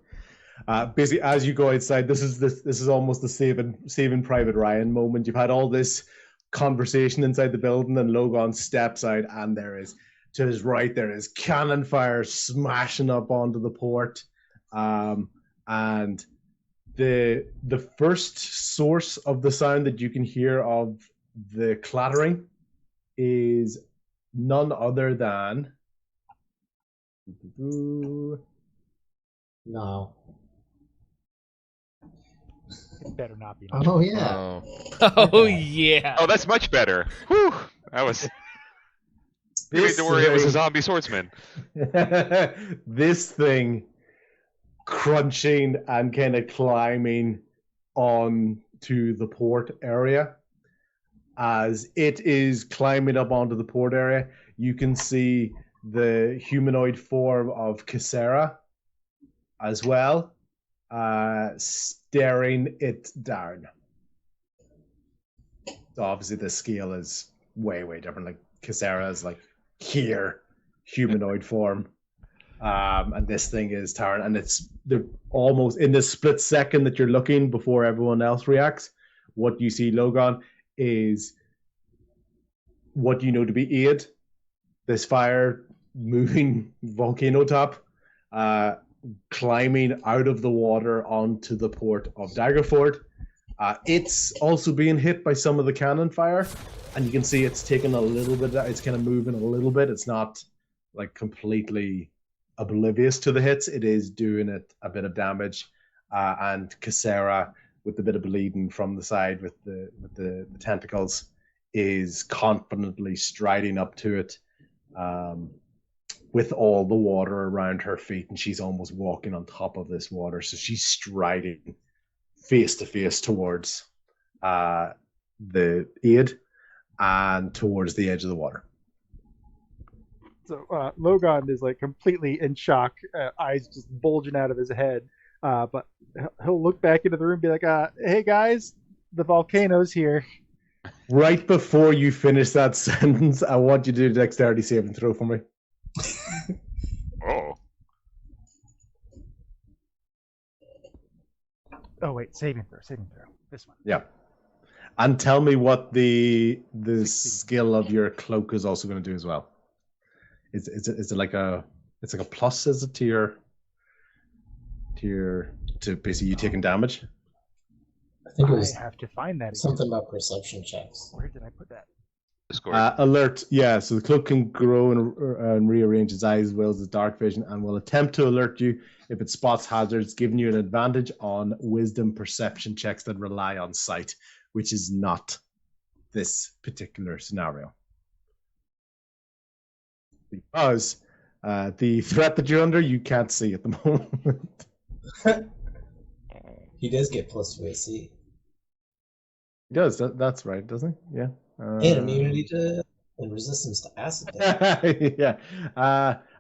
Basically, as you go outside, this is almost the saving Private Ryan moment. You've had all this conversation inside the building, and Logan steps out, and there is to his right there is cannon fire smashing up onto the port, and the first source of the sound that you can hear of the clattering is none other than
No.
It better not be.
Oh, yeah.
Oh yeah.
Oh, that's much better. Whew. That was. You need to worry. It was a zombie swordsman.
This thing crunching and kind of climbing onto the port area. As it is climbing up onto the port area, you can see the humanoid form of Casera as well, staring it down. So obviously the scale is way, way different. Like Casera is like here, humanoid form. And this thing is towering, and they're almost in this split second that you're looking before everyone else reacts. What you see, Logan, is what you know to be Aid, this fire moving volcano top, climbing out of the water onto the port of Daggerford. It's also being hit by some of the cannon fire, and you can see it's taking a little bit. It's kind of moving a little bit. It's not like completely oblivious to the hits. It is doing it a bit of damage, and Casera, with a bit of bleeding from the side with the tentacles, is confidently striding up to it, with all the water around her feet, and she's almost walking on top of this water. So she's striding face to face towards the Aid and towards the edge of the water.
So Logan is like completely in shock, eyes just bulging out of his head. But he'll look back into the room and be like, hey guys, the volcano's here.
Right before you finish that sentence, I want you to do a dexterity saving throw for me.
Oh.
Oh wait, saving throw. This one.
Yeah. And tell me what the
16.
skill of your cloak is also going to do as well. Is it like a plus? Is it to basically you taking damage?
I think it was
I have to find that.
something about perception checks.
Where did I put that?
Discord.
Alert. Yeah. So the cloak can grow and rearrange its eyes as well as its dark vision, and will attempt to alert you if it spots hazards, giving you an advantage on wisdom perception checks that rely on sight, which is not this particular scenario. Because the threat that you're under, you can't see at the moment.
He does get plus 2 AC.
He does. That's right, doesn't he? Yeah.
And immunity to and resistance to acid damage.
Yeah.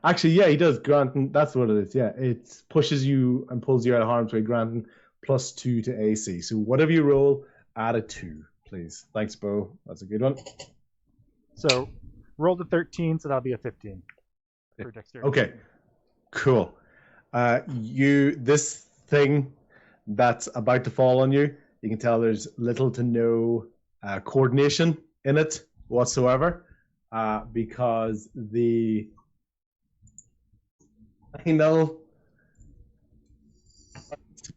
Actually, yeah, he does. Granting, that's what it is. Yeah, it pushes you and pulls you out of harm's way. Granting plus 2 to AC. So whatever you roll, add a 2, please. Thanks, Bo. That's a good one.
So rolled a 13, so that'll be a 15 for dexterity.
Okay. Cool. This thing that's about to fall on you, you can tell there's little to no coordination in it whatsoever, because the final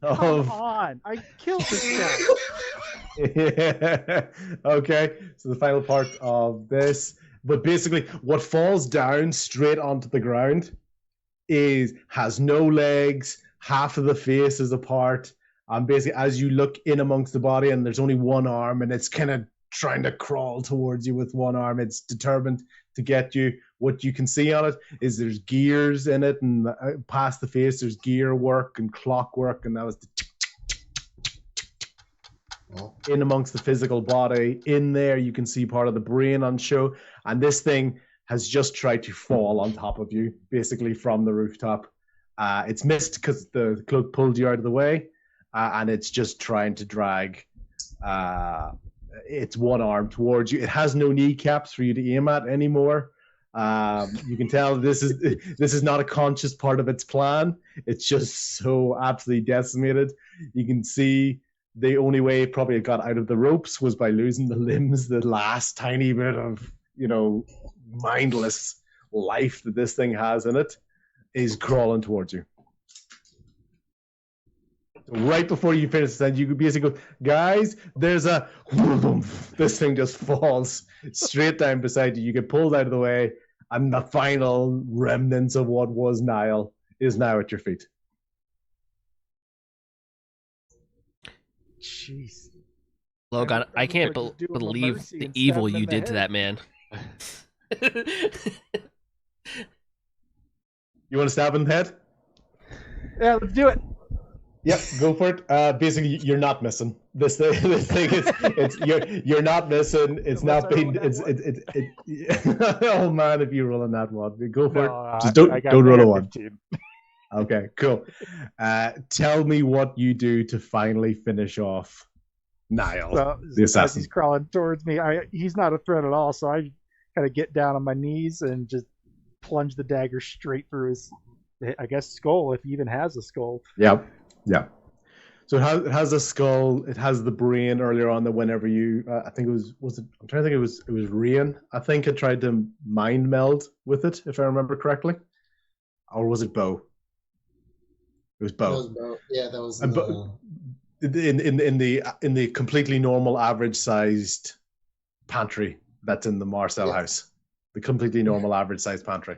Come on! I killed this guy.
Yeah. Okay, so the final part of this, but basically what falls down straight onto the ground has no legs, half of the face is apart, and basically as you look in amongst the body, and there's only one arm, and it's kind of trying to crawl towards you with one arm. It's determined to get you. What you can see on it is there's gears in it, and past the face there's gear work and clock work, and that was the in amongst the physical body. In there you can see part of the brain on show, and this thing has just tried to fall on top of you, basically from the rooftop. It's missed because the cloak pulled you out of the way, and it's just trying to drag its one arm towards you. It has no kneecaps for you to aim at anymore. You can tell this is not a conscious part of its plan. It's just so absolutely decimated. You can see the only way it probably got out of the ropes was by losing the limbs, the last tiny bit of, mindless life that this thing has in it is crawling towards you. So right before you finish that, you could basically go, guys, there's a this thing just falls straight down beside you. You get pulled out of the way, and the final remnants of what was Nile is now at your feet.
Jeez.
Logan, I can't believe the evil you did to that man.
You want to stab him in the head?
Yeah, let's do it.
Yep, go for it. Basically, you're not missing. This thing is you're not missing. It's not being. Oh man, if you roll on that one, go for it. Just don't roll a 1. Okay, cool. Tell me what you do to finally finish off Niall,
well,
the assassin.
As he's crawling towards me, he's not a threat at all, so I kind of get down on my knees and just plunge the dagger straight through his, I guess, skull, if he even has a skull.
Yeah. So it has a skull. It has the brain earlier on that whenever you, I think it was it? I'm trying to think. It was Rian. I think it tried to mind meld with it, if I remember correctly, or was it Bo? It was Bo.
That was Bo. Yeah, that was.
In the completely normal, average-sized pantry that's in the Marcel house, the completely normal, average-sized pantry,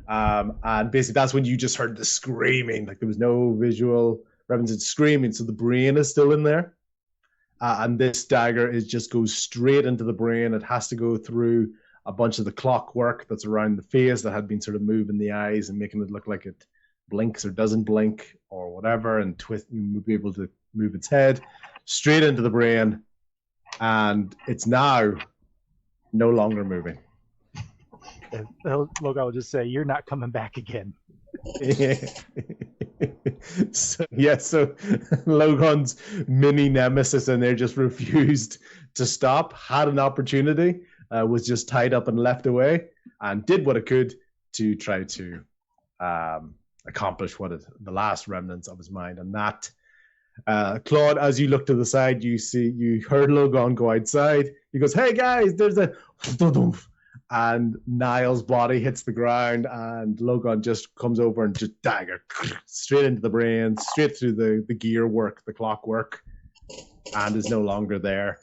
and basically that's when you just heard the screaming. Like there was no visual reference to screaming, so the brain is still in there, and this dagger just goes straight into the brain. It has to go through a bunch of the clockwork that's around the face that had been sort of moving the eyes and making it look like it blinks or doesn't blink or whatever, and twist. You be able to move its head straight into the brain, and it's now no longer moving.
Logan will just say, "You're not coming back again."
So Logan's mini nemesis in there just refused to stop, had an opportunity, was just tied up and left away, and did what it could to try to accomplish the last remnants of his mind. And that, Claude, as you look to the side, you heard Logan go outside. He goes, "Hey guys, there's a," and Niall's body hits the ground, and Logan just comes over and just dagger straight into the brain, straight through the gear work, the clockwork, and is no longer there.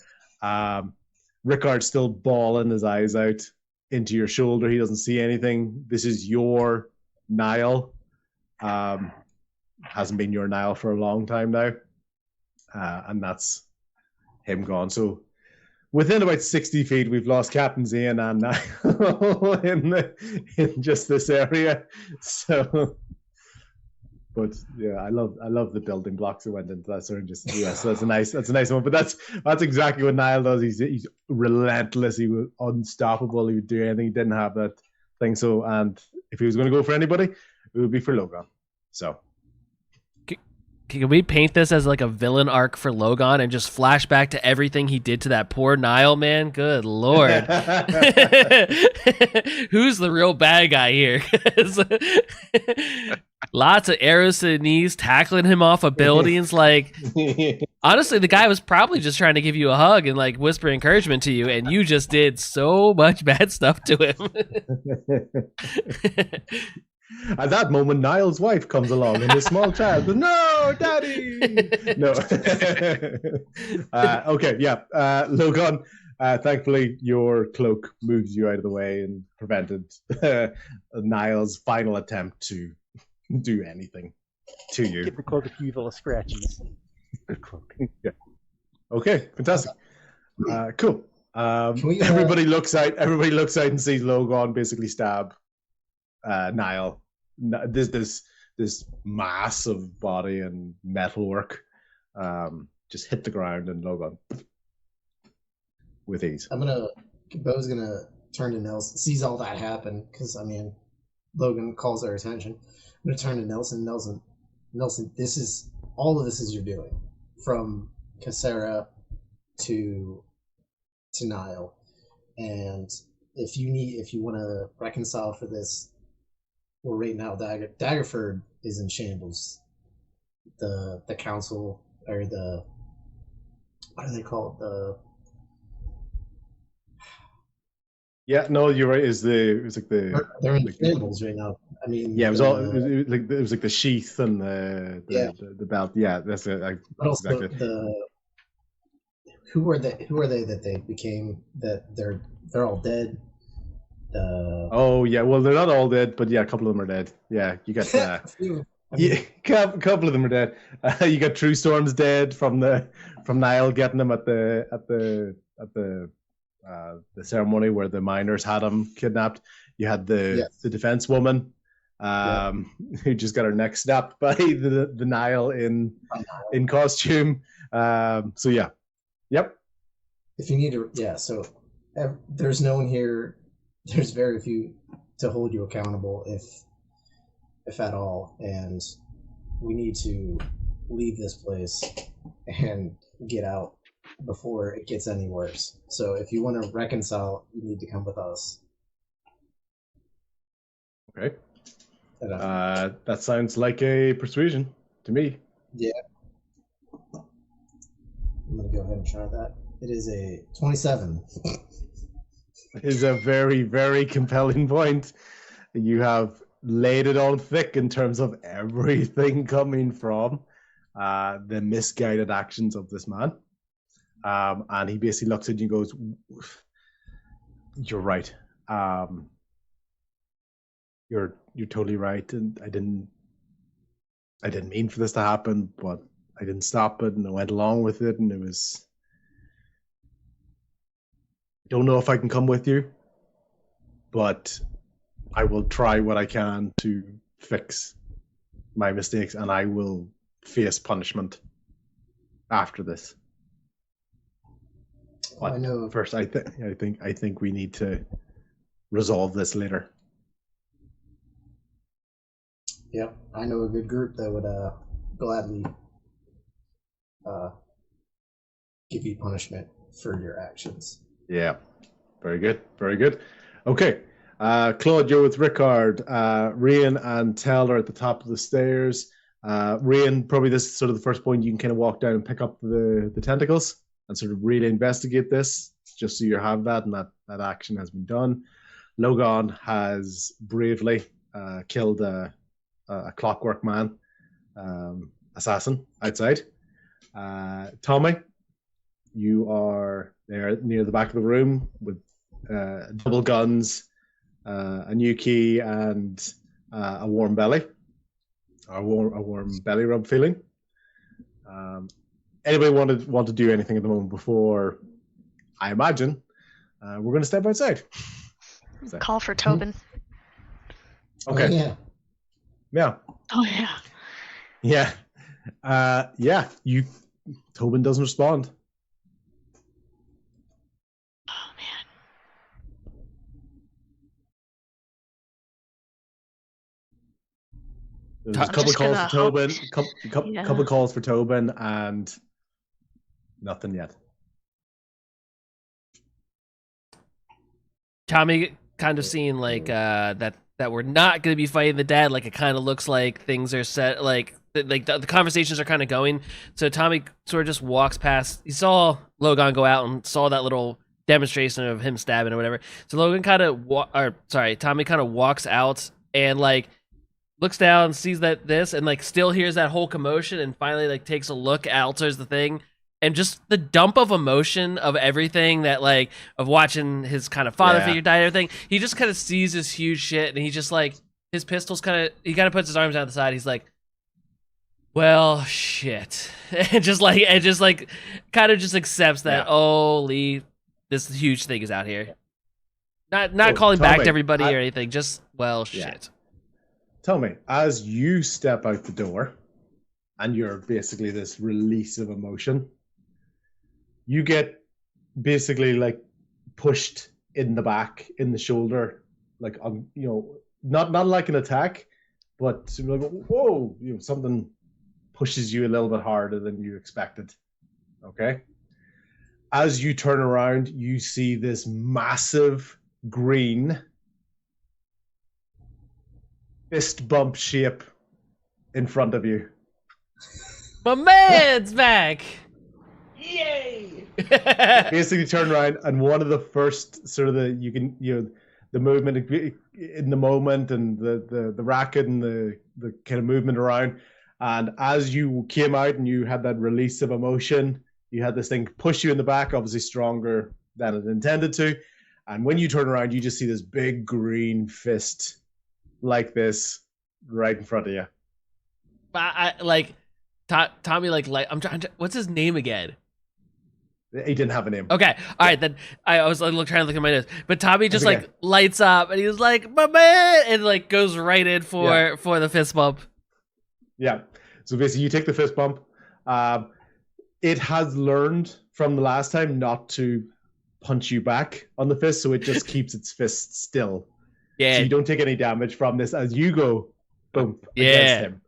Rickard's still bawling his eyes out into your shoulder. He doesn't see anything. This is your Niall. Hasn't been your Niall for a long time now. And that's him gone. So within about 60 feet, we've lost Captain Zane and Niall in just this area. So, but yeah, I love the building blocks that went into that. So so that's a nice one. But that's exactly what Niall does. He's relentless. He was unstoppable. He would do anything. He didn't have that thing. So, and if he was going to go for anybody, it would be for Logan. So.
Can we paint this as like a villain arc for Logan and just flash back to everything he did to that poor Niall, man? Good Lord. Who's the real bad guy here? Lots of arrows to the knees, tackling him off of buildings. Like, honestly, the guy was probably just trying to give you a hug and like whisper encouragement to you, and you just did so much bad stuff to him.
At that moment, Niall's wife comes along and his small child goes, "No, Daddy!" No. Okay, yeah. Logan, thankfully, your cloak moves you out of the way and prevented Niall's final attempt to do anything to you.
Give the cloak a few little scratches.
Yeah. Okay, fantastic. Cool. Everybody looks out and sees Logan basically stab Niall. This massive body and metalwork just hit the ground and Logan with ease.
Bo's gonna turn to Nelson, sees all that happen, because Logan calls our attention. I'm gonna turn to Nelson. Nelson, all of this is you're doing, from Casera to Niall, and if you want to reconcile for this. Well, right now, Daggerford is in shambles. The council, or what do they call it?
Yeah, no, you're right. They're
in shambles right now.
Yeah, it was like the sheath and the belt. Yeah, that's it.
But also exactly. Who are they that they became? That they're all dead.
Oh yeah, well they're not all dead, but yeah, a couple of them are dead. Yeah, you got yeah, a couple of them are dead. You got True Storm's dead from Niall getting him at the ceremony where the miners had him kidnapped. You had the defense woman, who just got her neck snapped by the Niall in costume. So yeah, yep.
If you need to, so there's no one here. There's very few to hold you accountable, if at all, and we need to leave this place and get out before it gets any worse. So if you want to reconcile, you need to come with us.
Okay. That sounds like a persuasion to me.
Yeah. I'm going to go ahead and try that. It is a 27.
Is a very, very compelling point. You have laid it on thick in terms of everything coming from the misguided actions of this man. And he basically looks at you and goes, "You're right. You're totally right. And I didn't mean for this to happen, but I didn't stop it and I went along with it, and it was. Don't know if I can come with you, but I will try what I can to fix my mistakes, and I will face punishment after this. But
I know.
First, I think we need to resolve this later.
Yep, I know a good group that would gladly give you punishment for your actions.
Yeah, very good, very good. Okay, Claude, you're with Rickard. Rian and Tell are at the top of the stairs. Rian, probably this is sort of the first point you can kind of walk down and pick up the tentacles and sort of really investigate this, just so you have that, and that action has been done. Logan has bravely killed a clockwork man assassin outside. Tommy, you are there near the back of the room with double guns, a new key, and a warm belly. A warm belly rub feeling. Anybody want to do anything at the moment before, I imagine, we're going to step outside.
Call for Tobin.
Okay.
Oh, yeah.
Yeah.
Oh yeah.
Yeah. Tobin doesn't respond.
Oh man.
There's a couple calls for Tobin, couple calls for Tobin, and nothing yet.
Tommy kind of seeing like that we're not going to be fighting the dad. Like it kind of looks like things are set. Like the conversations are kind of going. So Tommy sort of just walks past. He saw Logan go out and saw that little demonstration of him stabbing or whatever. So Tommy kind of walks out and like looks down, sees this, and like still hears that whole commotion, and finally like takes a look, alters the thing, and just the dump of emotion of everything that like of watching his kind of father figure die and everything. He just kind of sees this huge shit, and he just like his pistols he kind of puts his arms down the side. He's like, well, shit, and just kind of just accepts that holy, this huge thing is out here. Not calling back to everybody or anything. Just shit.
Tell me, as you step out the door, and you're basically this release of emotion, you get basically like pushed in the back, in the shoulder, like on, not like an attack, but like, whoa, something pushes you a little bit harder than you expected. Okay. As you turn around, you see this massive green fist bump shape in front of you.
My man's back!
Yay! Basically turn around, and one of the first sort of the movement in the moment, and the racket and the kind of movement around, and as you came out and you had that release of emotion, you had this thing push you in the back, obviously stronger than it intended to, and when you turn around, you just see this big green fist like this right in front of you.
I like Tommy I'm trying to, what's his name again?
He didn't have a name.
Okay, all right, then I was trying to look at my notes, but Tommy just like lights up and he was like, my man, and like goes right in for the fist bump.
Yeah, so basically you take the fist bump. It has learned from the last time not to punch you back on the fist, so it just keeps its fist still. Yeah. So you don't take any damage from this as you go boom against him.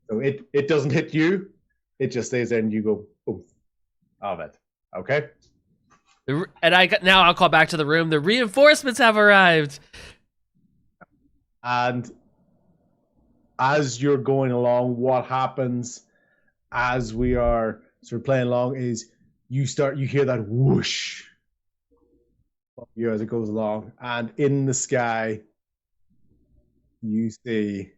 So it doesn't hit you, it just stays there and you go boom of it. Okay.
And I'll call back to the room. The reinforcements have arrived.
And as you're going along, what happens as we are sort of playing along is you hear that whoosh as it goes along, and in the sky you see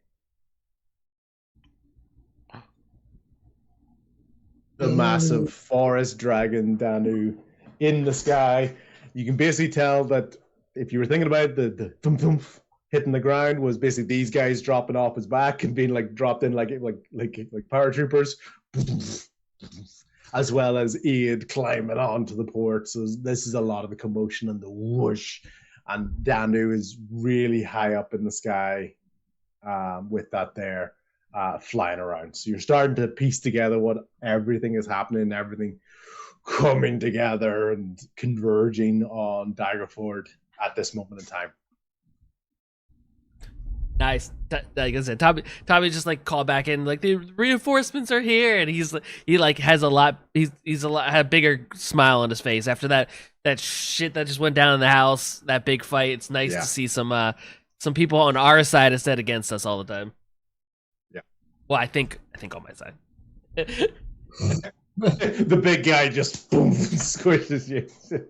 the massive forest dragon Danu in the sky. You can basically tell that if you were thinking about the thump thump hitting the ground was basically these guys dropping off his back and being like dropped in like paratroopers, as well as Aid climbing onto the port. So this is a lot of the commotion and the whoosh. And Danu is really high up in the sky with that there flying around. So you're starting to piece together what everything is happening, everything coming together and converging on Daggerford at this moment in time.
Nice. Like I said, Tommy just like called back in like the reinforcements are here, and he like has a lot. He's had a bigger smile on his face after that shit that just went down in the house. That big fight. It's nice to see some people on our side instead against us all the time.
Yeah.
Well, I think on my side.
The big guy just boom squishes you.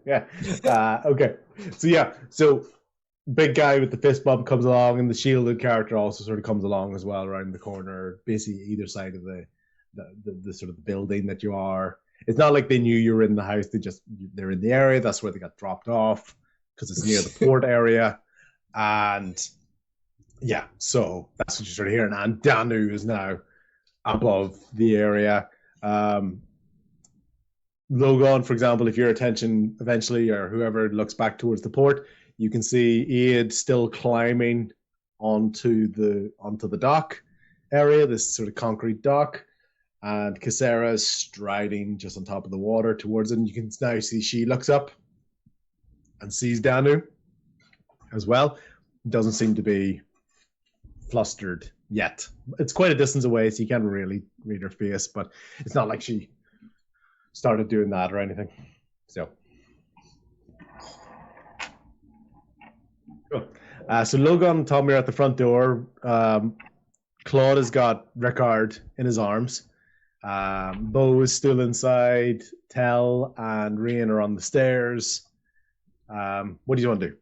Yeah. Okay. So big guy with the fist bump comes along, and the shielded character also sort of comes along as well around the corner, basically either side of the sort of the building that you are. It's not like they knew you were in the house. They're in the area. That's where they got dropped off because it's near the port area. And yeah, so that's what you're sort of hearing. And Danu is now above the area. Logon, for example, if your attention eventually or whoever looks back towards the port, you can see Aid still climbing onto the dock area, this sort of concrete dock, and Casera is striding just on top of the water towards it. And you can now see she looks up and sees Danu as well. Doesn't seem to be flustered yet. It's quite a distance away, so you can't really read her face, but it's not like she started doing that or anything. So cool. So Logan and Tommy are at the front door. Claude has got Rickard in his arms. Bo is still inside. Tell and Rian are on the stairs. What do you want to do?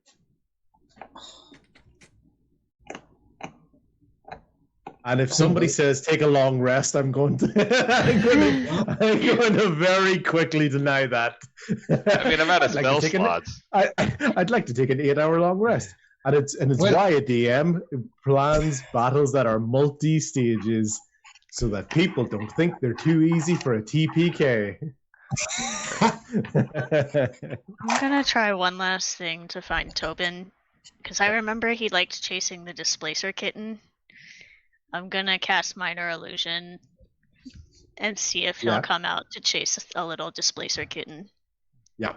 And if somebody says take a long rest, I'm going to very quickly deny that.
I mean, I'm out of spell slots.
I'd like to take an 8-hour long rest, and it's why a DM plans battles that are multi-stages, so that people don't think they're too easy for a TPK.
I'm gonna try one last thing to find Tobin, because I remember he liked chasing the Displacer Kitten. I'm gonna cast Minor Illusion and see if he'll come out to chase a little Displacer Kitten.
Yeah.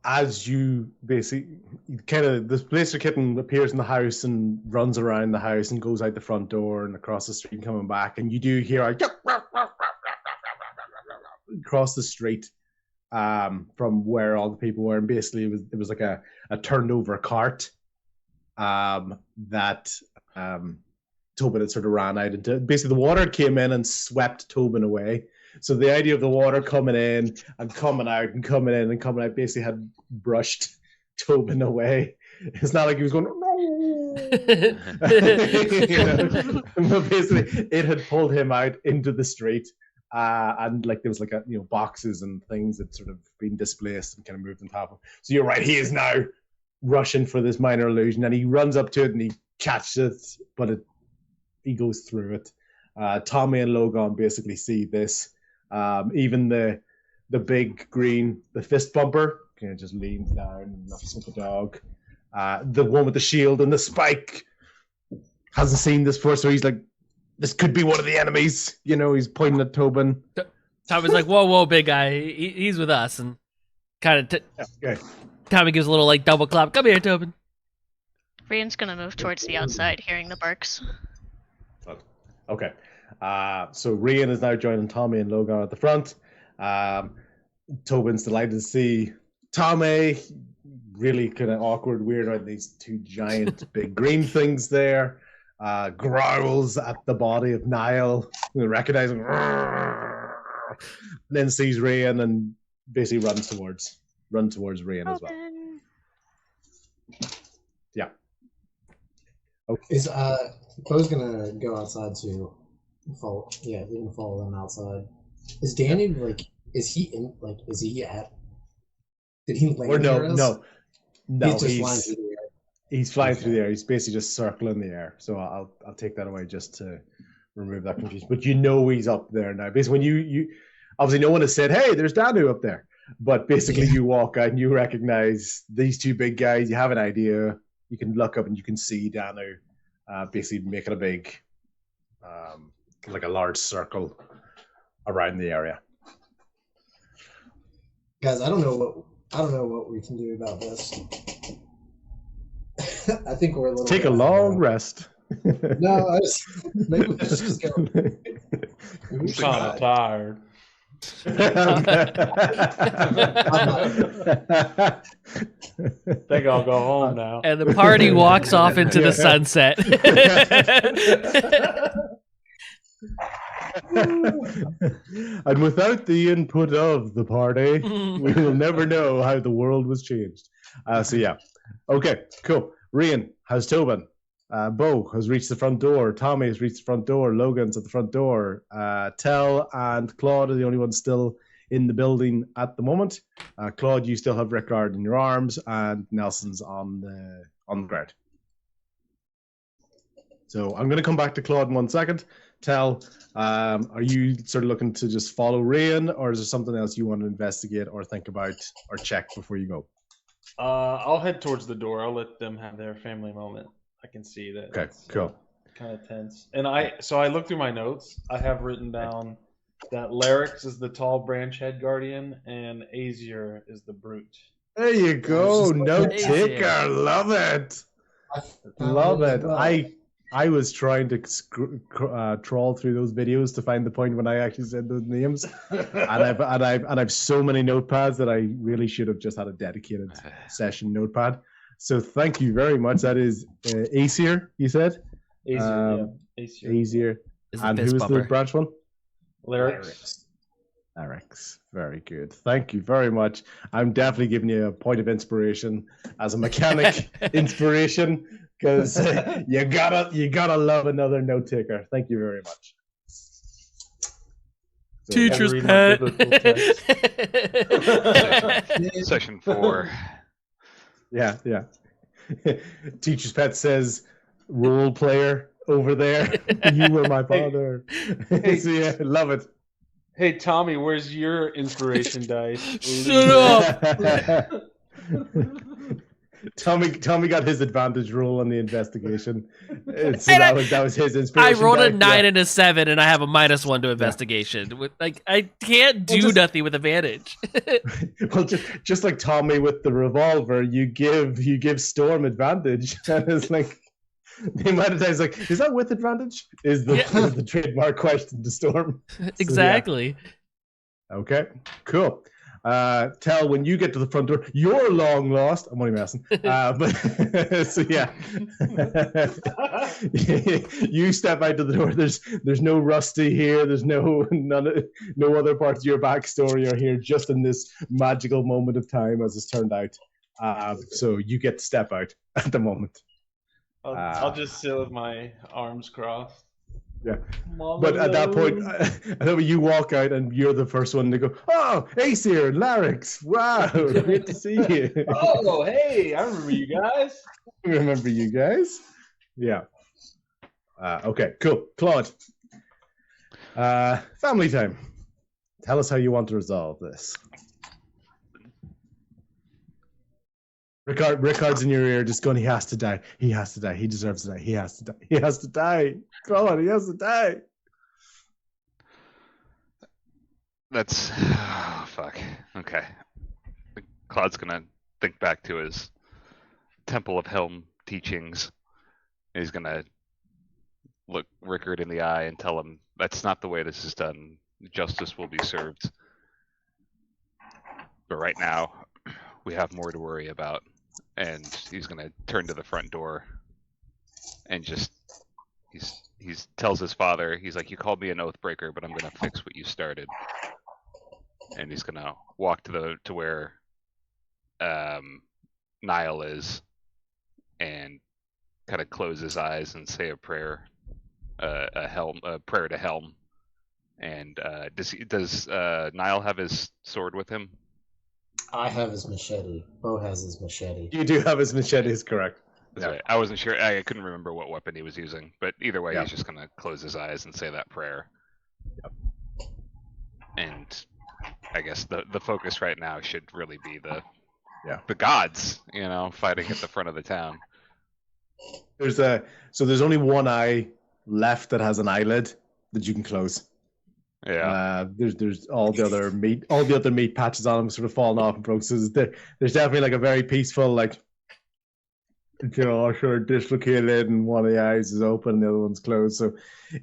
As you basically kind of, the Displacer Kitten appears in the house and runs around the house and goes out the front door and across the street and coming back, and you do hear across the street from where all the people were, and basically it was like a turned over cart that Tobin had sort of ran out into. Basically, the water came in and swept Tobin away. So the idea of the water coming in and coming out and coming in and coming out basically had brushed Tobin away. It's not like he was going, no. But basically, it had pulled him out into the street. And like there was like boxes and things that sort of been displaced and kind of moved on top of him. So you're right, he is now rushing for this Minor Illusion, and he runs up to it and he catches it, but he goes through it. Tommy and Logan basically see this. Even the big green, the fist bumper, kind of just leans down and knocks up the dog. The one with the shield and the spike hasn't seen this before, so he's like, this could be one of the enemies. He's pointing at Tobin.
Tommy's like, whoa, big guy. He's with us. And kind of Tommy gives a little like double clap. Come here, Tobin.
Rian's going to move towards the outside, hearing the barks.
Okay. So Rian is now joining Tommy and Logan at the front. Tobin's delighted to see Tommy. Really kind of awkward, weird about these two giant big green things there. Growls at the body of Niall, recognizing, then sees Rian and basically runs towards Rian as well. Yeah.
Okay. Is Bo's gonna go outside to follow? Yeah, he's gonna follow them outside. Is Danny is he at? Did he land
No.
He's just flying through the air.
He's flying through the air. He's basically just circling the air. So I'll take that away just to remove that confusion. But he's up there now. Basically, when you obviously no one has said, "Hey, there's Danu up there," but basically you walk out and you recognize these two big guys. You have an idea. You can look up and you can see Danu basically making a big, like a large circle around the area.
Guys, I don't know what we can do about this. I think we're a little.
Take a long rest.
No, maybe we should just go.
I'm kind of tired. Think I'll go home now.
And the party walks off into the sunset.
And without the input of the party, we will never know how the world was changed. So yeah. Okay, cool. Rian, how's Tobin? Bo has reached the front door. Tommy has reached the front door. Logan's at the front door. Tell and Claude are the only ones still in the building at the moment. Claude, you still have Rickard in your arms, and Nelson's on the ground. So I'm going to come back to Claude in 1 second. Tell, are you sort of looking to just follow Rian, or is there something else you want to investigate or think about or check before you go?
I'll head towards the door. I'll let them have their family moment. I can see that.
Okay, cool.
Kind of tense. And I looked through my notes. I have written down that Larix is the tall branch head guardian and Azier is the brute.
There you go. No
Azier.
ticker. Love it. Love it. I was trying to trawl through those videos to find the point when I actually said those names, and I've so many notepads that I really should have just had a dedicated session notepad. So thank you very much. That is Azier, you said?
Azier, yeah.
Azier. And who was the branch one?
Larix.
Larix. Very good. Thank you very much. I'm definitely giving you a point of inspiration as a mechanic. Inspiration, because you gotta love another note taker. Thank you very much. So,
Teacher's pet.
Session 4.
Yeah. Teacher's pet says, role player over there. You were my father. So, yeah, love it.
Hey, Tommy, where's your inspiration dice?
Shut up!
Tommy got his advantage roll on the investigation. So that was his inspiration.
I rolled a 9 and a 7, and I have a -1 to investigation. Like I can't do nothing with advantage.
Well, just like Tommy with the revolver, you give Storm advantage, and it's like the amount of times like, is that with advantage? Is the trademark question to Storm?
Exactly.
So, yeah. Okay, cool. Tell, when you get to the front door, you're long lost. I'm only messing. But so yeah, you step out to the door. There's no Rusty here. There's no other parts of your backstory are here. Just in this magical moment of time, as it's turned out. So you get to step out at the moment.
I'll just sit with my arms crossed.
Yeah, but at that point, I know you walk out and you're the first one to go, oh, Azier, Larix, wow, great to see you.
Oh, hey, I remember you guys.
Remember you guys? Yeah. Okay, cool. Claude, family time. Tell us how you want to resolve this. Rickard's in your ear, just going, he has to die. He has to die. He deserves to die. He has to die. He has to die. Come on, he has to die.
That's fuck. Okay. Claude's gonna think back to his Temple of Helm teachings. He's gonna look Rickard in the eye and tell him that's not the way this is done. Justice will be served. But right now, we have more to worry about. And he's gonna turn to the front door and just he's tells his father, he's like, you called me an oath breaker, but I'm gonna fix what you started. And he's gonna walk to where Niall is and kind of close his eyes and say a prayer, a prayer to Helm. And does Niall have his sword with him?
I have his machete. Bo has his machete.
You do have his machete, is correct.
That's right. I wasn't sure. I couldn't remember what weapon he was using. But either way,
Yeah.
he's just going to close his eyes and say that prayer.
Yep.
And I guess the focus right now should really be the
Yeah.
gods, fighting at the front of the town.
There's only one eye left that has an eyelid that you can close.
Yeah.
There's all the other meat patches on them sort of falling off and broke. So there's definitely like a very peaceful, like jaw sort of dislocated and one of the eyes is open and the other one's closed. So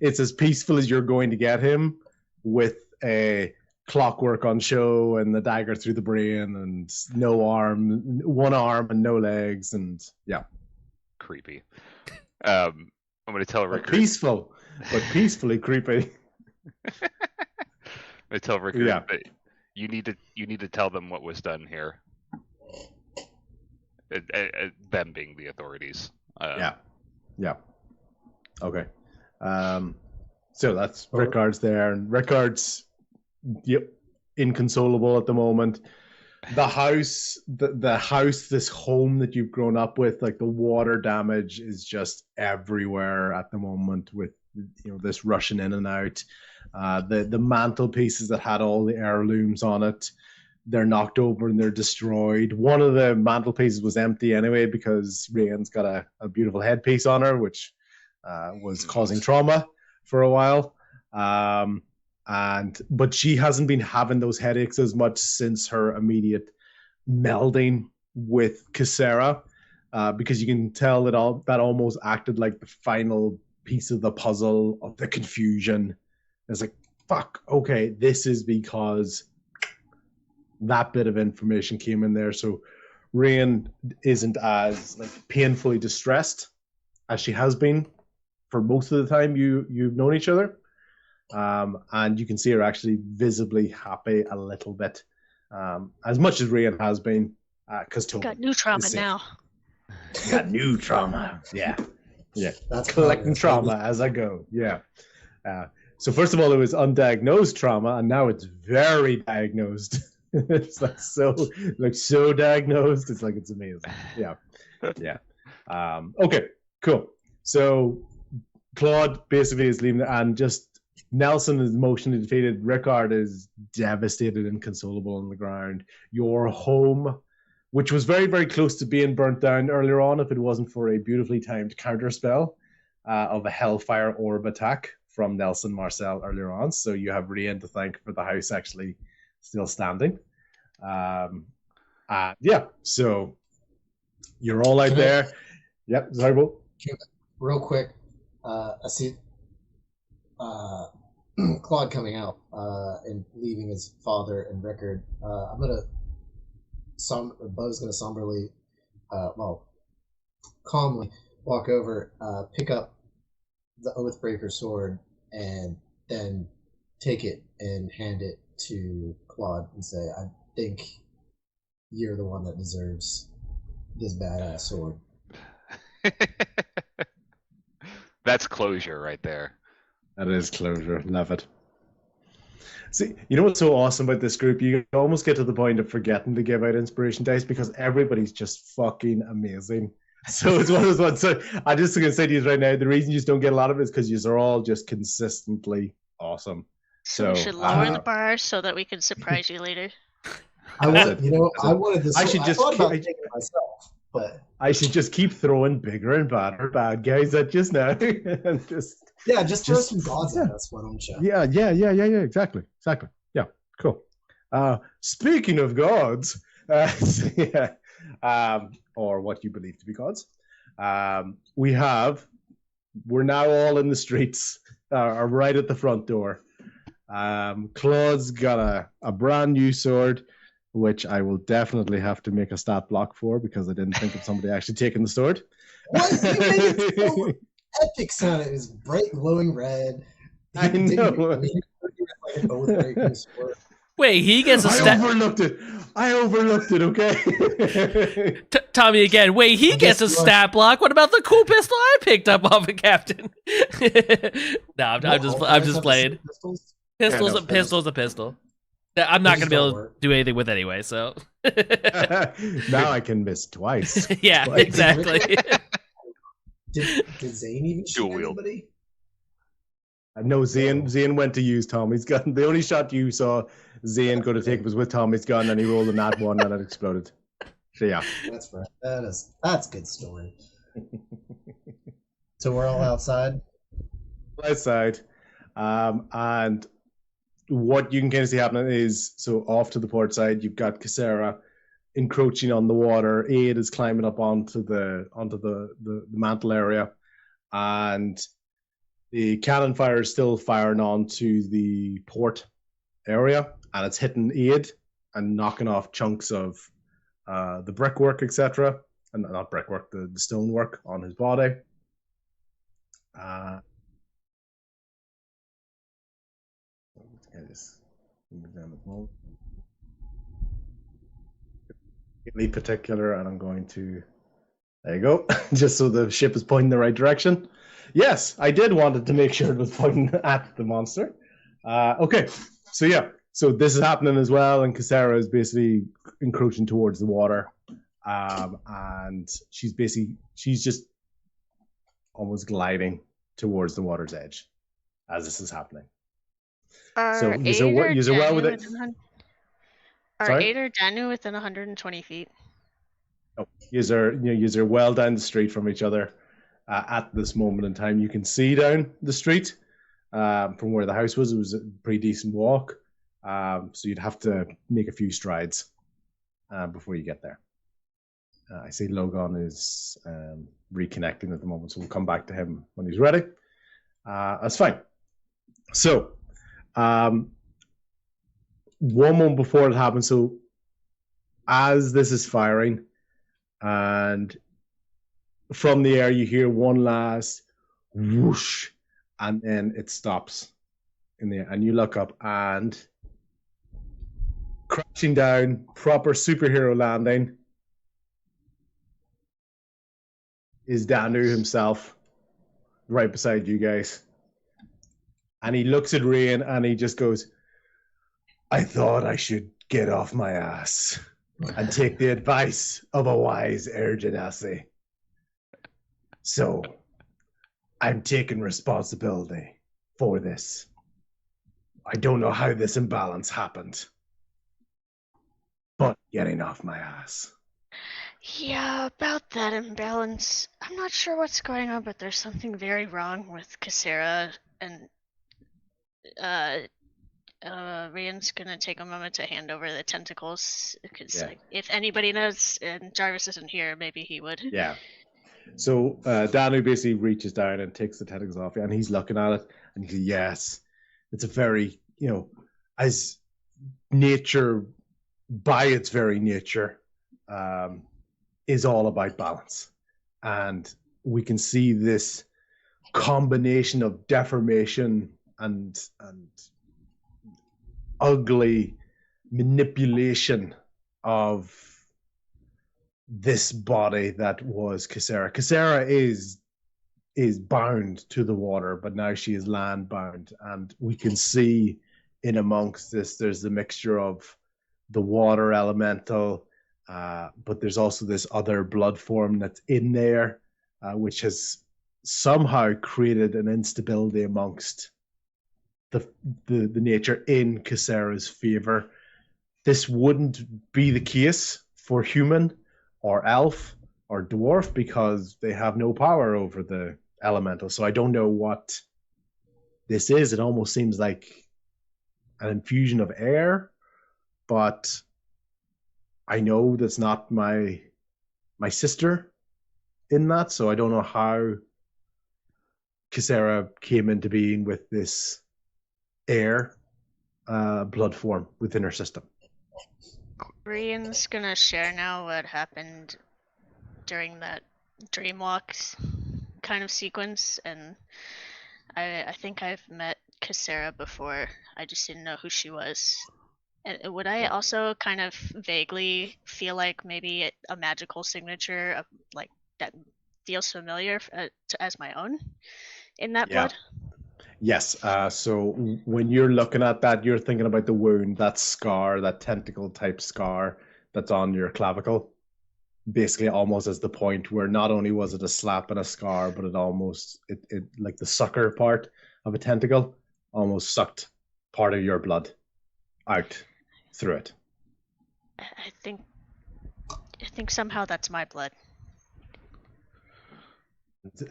it's as peaceful as you're going to get him with a clockwork on show and the dagger through the brain and one arm and no legs and yeah.
Creepy. I'm going to tell Rickard.
Peaceful, but peacefully creepy.
I'm going to tell Rickard that you need to tell them what was done here. Them being the authorities.
Yeah. Okay. So that's Rickard's there, and Rickard's inconsolable at the moment. The house, this home that you've grown up with, like the water damage is just everywhere at the moment. With this rushing in and out, the mantelpieces that had all the heirlooms on it, they're knocked over and they're destroyed. One of the mantelpieces was empty anyway because Rayan's got a beautiful headpiece on her, which was causing trauma for a while. But she hasn't been having those headaches as much since her immediate melding with Casera, because you can tell that that almost acted like the final piece of the puzzle of the confusion. It's like, fuck, okay, this is because that bit of information came in there. So Rayan isn't as painfully distressed as she has been for most of the time you've known each other. And you can see her actually visibly happy a little bit, as much as Rayan has been, because Tobin
got new trauma now.
Got new trauma, yeah. That's collecting trauma as I go, yeah. So first of all, it was undiagnosed trauma, and now it's very diagnosed. It's so diagnosed. It's it's amazing. Yeah. Okay, cool. So Claude basically is leaving, and just Nelson is emotionally defeated. Rickard is devastated and inconsolable on the ground. Your home, which was very, very close to being burnt down earlier on, if it wasn't for a beautifully timed counterspell of a Hellfire Orb attack from Nelson Marcel earlier on. So you have Rayan to thank for the house actually still standing. So you're all out there. Yep, sorry, Bo.
Real quick, I see Claude coming out and leaving his father and Rickard. Bo's gonna somberly, calmly walk over, pick up the Oathbreaker sword, and then take it and hand it to Claude and say, I think you're the one that deserves this badass sword.
That's closure right there.
That is closure. Love it. See, you know what's so awesome about this group? You almost get to the point of forgetting to give out inspiration dice because everybody's just fucking amazing. So it's one of those ones. So I'm just going to say to you right now, the reason you just don't get a lot of it is because you're all just consistently awesome.
So we should lower the bar so that we can surprise you later.
I wanted this.
I should just
myself, but
I should just keep throwing bigger and badder bad guys at just now, and just
throw some gods at us. Why don't you?
Yeah. Exactly. Yeah, cool. Speaking of gods, or what you believe to be gods, we're now all in the streets, are right at the front door. Claude's got a brand new sword, which I will definitely have to make a stat block for because I didn't think of somebody actually taking the sword.
What? You made it so epic sound. It was bright glowing red.
I know.
Wait, he gets a stat.
I overlooked it, okay?
Tommy again. Wait, he gets a stat block. What about the cool pistol I picked up off of Captain? No, I'm just playing. Pistol's a pistol. I'm not going to be able to do anything with anyway, so.
Now I can miss twice.
Yeah,
twice.
Exactly.
Did Zane even shoot anybody?
No, Zane went to use Tommy's gun. The only shot you saw Zane go to take was with Tommy's gun, and he rolled a nat 1 and it exploded. So yeah.
That's right. That's a good story. So we're all outside?
Outside. And what you can kind of see happening is, so off to the port side, you've got Casera encroaching on the water. Aid is climbing up onto the mantle area, and the cannon fire is still firing onto the port area, and it's hitting Aid and knocking off chunks of the brickwork, etc. And not brickwork, the stonework on his body. Really particular, and I'm going to. There you go. Just so the ship is pointing the right direction. Yes, I did wanted to make sure it was pointing at the monster. Okay, so yeah, so this is happening as well, and Casera is basically encroaching towards the water, and she's just almost gliding towards the water's edge as this is happening. So use well with it.
Are Aid or Danu within 120 feet?
Oh, use are well down the street from each other at this moment in time. You can see down the street from where the house was. It was a pretty decent walk, so you'd have to make a few strides before you get there. I see Logan is reconnecting at the moment, so we'll come back to him when he's ready. That's fine. So, one moment before it happens, so as this is firing, and from the air you hear one last whoosh, and then it stops in the air, and you look up, and crashing down, proper superhero landing, is Danu himself, right beside you guys. And he looks at Rain and he just goes, I thought I should get off my ass and take the advice of a wise Air Genasi. So, I'm taking responsibility for this. I don't know how this imbalance happened, but getting off my ass.
Yeah, about that imbalance, I'm not sure what's going on, but there's something very wrong with Casera, and Rian's gonna take a moment to hand over the tentacles, because if anybody knows, and Jarvis isn't here, maybe he would.
Yeah. So Danu basically reaches down and takes the tentacles off, and he's looking at it, and he says, yes, it's a very, as nature, by its very nature, is all about balance. And we can see this combination of deformation and ugly manipulation of this body that was Casera. Casera is bound to the water, but now she is land bound, and we can see in amongst this there's the mixture of the water elemental, but there's also this other blood form that's in there, which has somehow created an instability amongst the nature in Casera's favor. This wouldn't be the case for human or elf or dwarf because they have no power over the elemental. So I don't know what this is. It almost seems like an infusion of air, but I know that's not my sister in that, so I don't know how Casera came into being with this air blood form within her system.
Rian's gonna share now what happened during that dreamwalks kind of sequence, and I think I've met Casera before. I just didn't know who she was. And would I also kind of vaguely feel like maybe a magical signature of like that feels familiar as my own in that blood?
Yes. So when you're looking at that, you're thinking about the wound, that scar, that tentacle type scar that's on your clavicle. Basically, almost as the point where not only was it a slap and a scar, but it almost it like the sucker part of a tentacle almost sucked part of your blood out through it.
I think somehow that's my blood.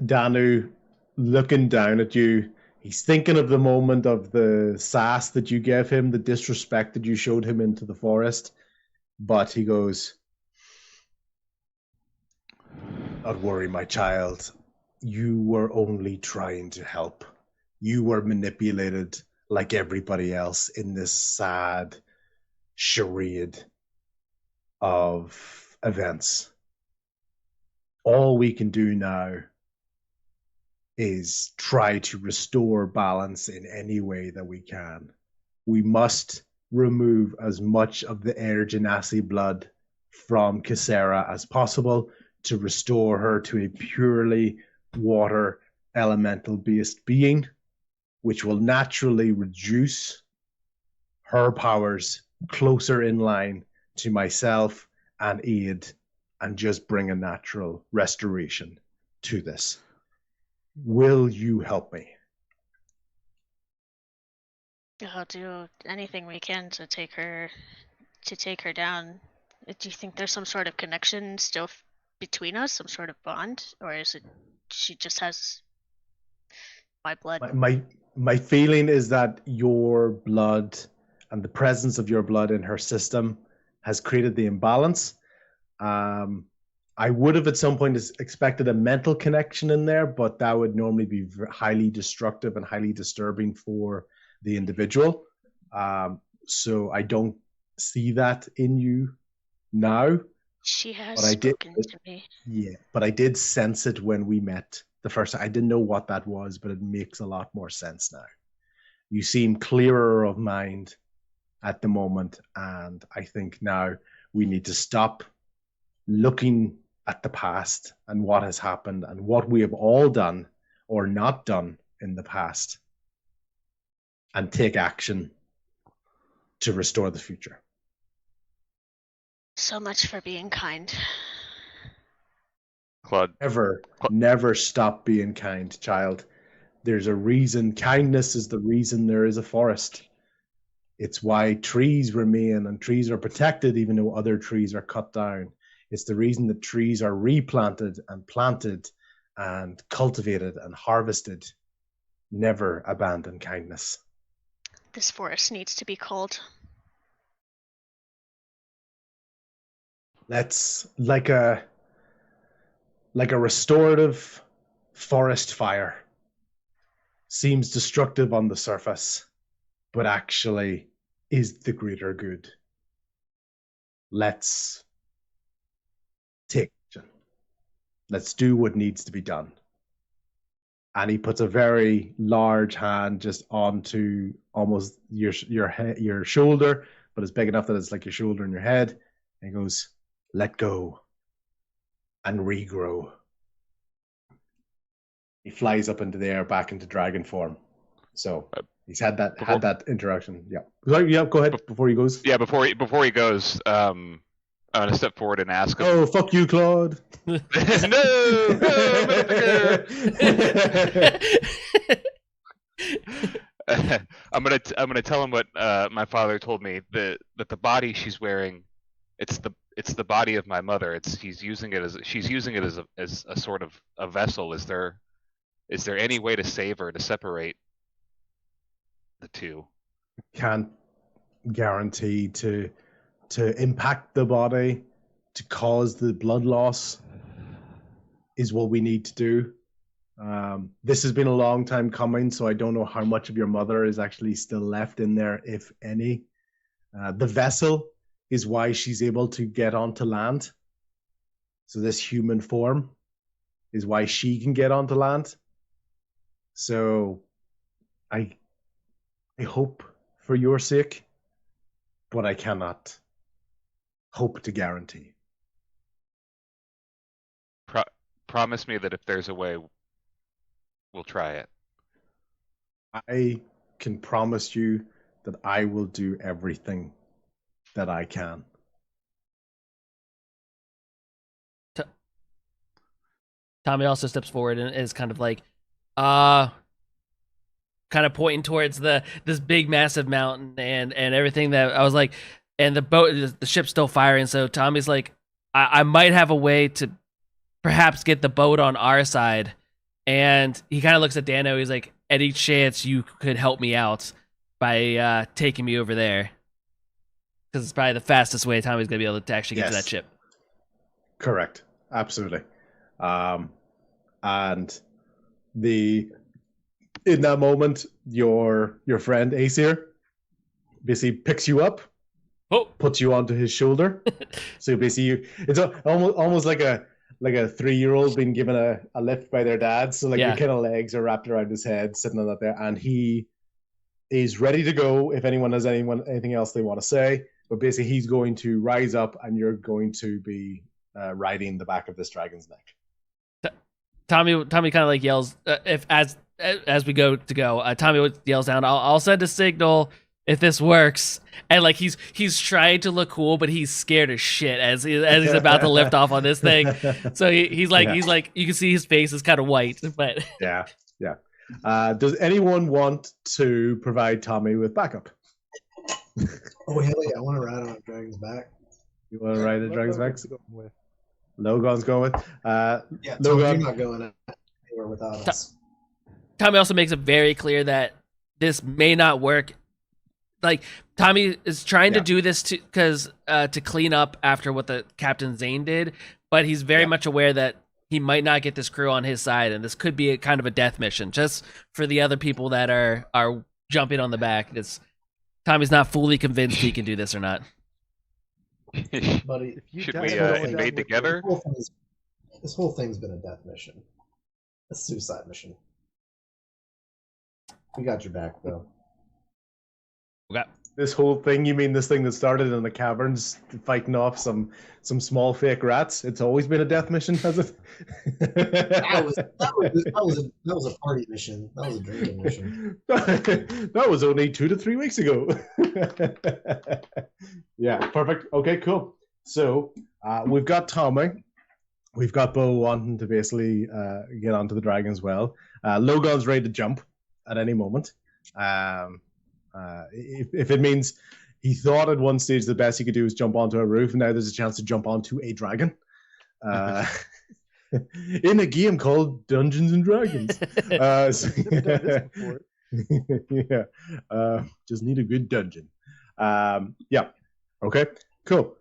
Danu looking down at you, he's thinking of the moment of the sass that you gave him, the disrespect that you showed him into the forest, but he goes, Don't worry, my child. You were only trying to help. You were manipulated like everybody else in this sad charade of events. All we can do now is try to restore balance in any way that we can. We must remove as much of the Air Genasi blood from Casera as possible to restore her to a purely water elemental based being, which will naturally reduce her powers closer in line to myself and Aid, and just bring a natural restoration to this. Will you help me?
I'll do anything we can to take her down. Do you think there's some sort of connection still between us, some sort of bond, or is it she just has my blood?
My feeling is that your blood and the presence of your blood in her system has created the imbalance. I would have at some point expected a mental connection in there, but that would normally be highly destructive and highly disturbing for the individual. So I don't see that in you now.
She has spoken to me.
Yeah, but I did sense it when we met the first time. I didn't know what that was, but it makes a lot more sense now. You seem clearer of mind at the moment, and I think now we need to stop looking at the past and what has happened and what we have all done or not done in the past, and take action to restore the future.
So much for being kind.
Claude.
Never stop being kind, child. There's a reason. Kindness is the reason there is a forest. It's why trees remain and trees are protected even though other trees are cut down. It's the reason that trees are replanted and planted and cultivated and harvested. Never abandon kindness.
This forest needs to be culled.
That's like a restorative forest fire. Seems destructive on the surface, but actually is the greater good. Let's take action. Let's do what needs to be done. And he puts a very large hand just onto almost your shoulder, but it's big enough that it's like your shoulder and your head. And he goes, "Let go and regrow." He flies up into the air, back into dragon form. So he's had that interaction. Yeah. Yeah. Go ahead before he goes.
Yeah. Before he goes, I'm gonna step forward and ask him.
Oh, fuck you, Claude.
No. I'm gonna tell him what my father told me, that the body she's wearing, it's the body of my mother. She's using it as a sort of a vessel. Is there any way to save her, to separate the two?
Can't guarantee to impact the body, to cause the blood loss is what we need to do. This has been a long time coming, so I don't know how much of your mother is actually still left in there, if any. The vessel is why she's able to get onto land. So this human form is why she can get onto land. So I hope for your sake, but I cannot hope to guarantee.
Promise me that if there's a way, we'll try it.
I can promise you that I will do everything that I can.
Tommy also steps forward and is kind of like, kind of pointing towards this big massive mountain and everything that I was like, and the ship's still firing. So Tommy's like, I might have a way to perhaps get the boat on our side. And he kind of looks at Dano. He's like, any chance you could help me out by taking me over there? Because it's probably the fastest way Tommy's going to be able to actually get to that ship.
Correct. Absolutely. And in that moment, your friend Aesir basically picks you up, puts you onto his shoulder. So basically, it's almost like a 3-year-old being given a lift by their dad. So like your kind of legs are wrapped around his head, sitting on that there, and he is ready to go if anyone has anything else they want to say. But basically, he's going to rise up, and you're going to be riding the back of this dragon's neck.
Tommy kind of like yells as we go. Tommy yells down, "I'll send a signal if this works." And like he's trying to look cool, but he's scared as shit as he's about to lift off on this thing. So he's like you can see his face is kind of white. But
yeah. Does anyone want to provide Tommy with backup?
Oh hell yeah! I want to ride on a dragon's back.
You want to ride a dragon's back? Logan's going with.
Yeah, Logan's not going anywhere without us.
Tommy also makes it very clear that this may not work. Like Tommy is trying to do this to clean up after what the Captain Zane did, but he's very much aware that he might not get this crew on his side, and this could be a kind of a death mission just for the other people that are jumping on the back. Tommy's not fully convinced he can do this or not.
Buddy,
should we invade together?
This whole thing's been a death mission, a suicide mission. We got your back, though.
Okay.
This whole thing, you mean this thing that started in the caverns fighting off some small fake rats? It's always been a death mission, has it?
that was a party mission. That was a drinking mission.
That was only 2 to 3 weeks ago. Yeah, perfect. Okay, cool. So we've got Tommy. We've got Bo wanting to basically get onto the dragon as well. Logan's ready to jump at any moment. If it means he thought at one stage the best he could do was jump onto a roof, and now there's a chance to jump onto a dragon in a game called Dungeons and Dragons. Just need a good dungeon. Okay, cool.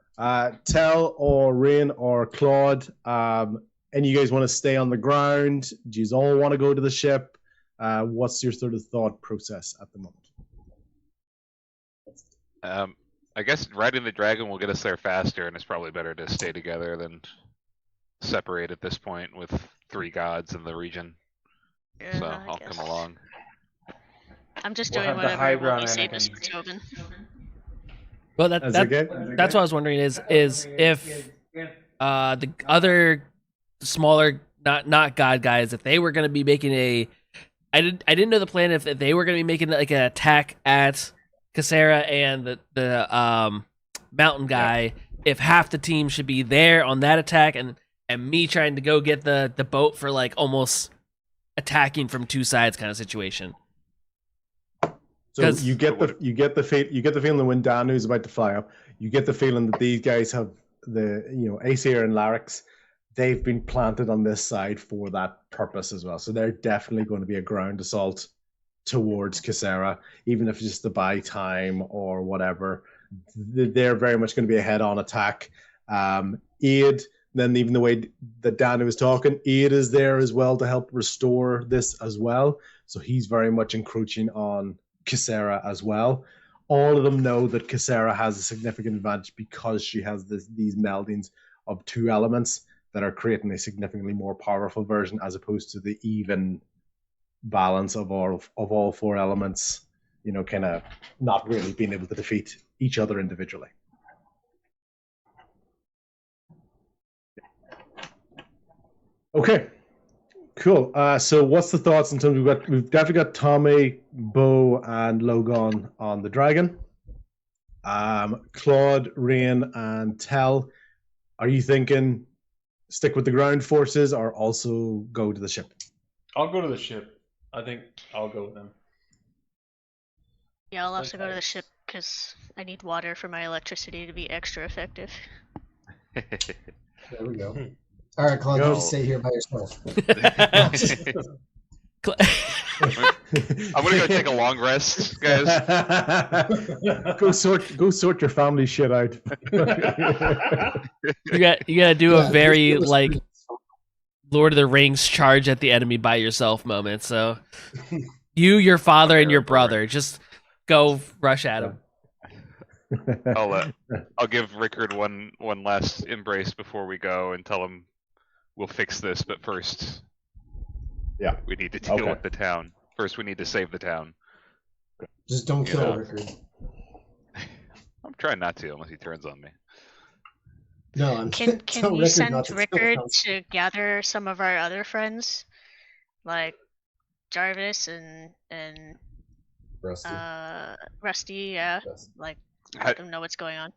Tell or Rain or Claude, and you guys want to stay on the ground? Do you all want to go to the ship? What's your sort of thought process at the moment?
I guess riding the dragon will get us there faster, and it's probably better to stay together than separate at this point with 3 gods in the region.
Yeah,
so I'll come along.
I'm just doing whatever I want to save us for Tobin.
Well, that's what I was wondering is if the other smaller not god guys, if they were going to be making I didn't know the plan if they were going to be making like an attack at Casera and the mountain guy, if half the team should be there on that attack and me trying to go get the boat for like almost attacking from 2 sides kind of situation.
So you get the feeling that when Danu is about to fly up, you get the feeling that these guys have Aesir and Larix, they've been planted on this side for that purpose as well. So they're definitely going to be a ground assault towards Casera, even if it's just to buy time or whatever. They're very much going to be a head-on attack. Aid, then even the way that Danu was talking, Aid is there as well to help restore this as well. So he's very much encroaching on Casera as well. All of them know that Casera has a significant advantage because she has these meldings of 2 elements that are creating a significantly more powerful version, as opposed to the even balance of all 4 elements, kind of not really being able to defeat each other individually. Okay, cool. So what's the thoughts in terms of we've definitely got Tommy, Bo, and Logan on the dragon. Claude, Rain, and Tell, are you thinking stick with the ground forces or also go to the ship?
I'll go to the ship. I think I'll go with them.
Yeah, I'll also go to the ship because I need water for my electricity to be extra effective.
There we go. All right, Claude, you just stay here by yourself.
I'm gonna go take a long rest, guys.
Go sort your family shit out.
You gotta do a very like Lord of the Rings charge at the enemy by yourself moment. So you, your father, and your brother just go rush at him.
I'll give Rickard one last embrace before we go and tell him we'll fix this, but first, we need to deal with the town. First, we need to save the town.
Just don't kill Rickard.
I'm trying not to unless he turns on me.
No,
Can you send Rickard to gather some of our other friends, like Jarvis and Rusty? Yeah, like let them know what's going on.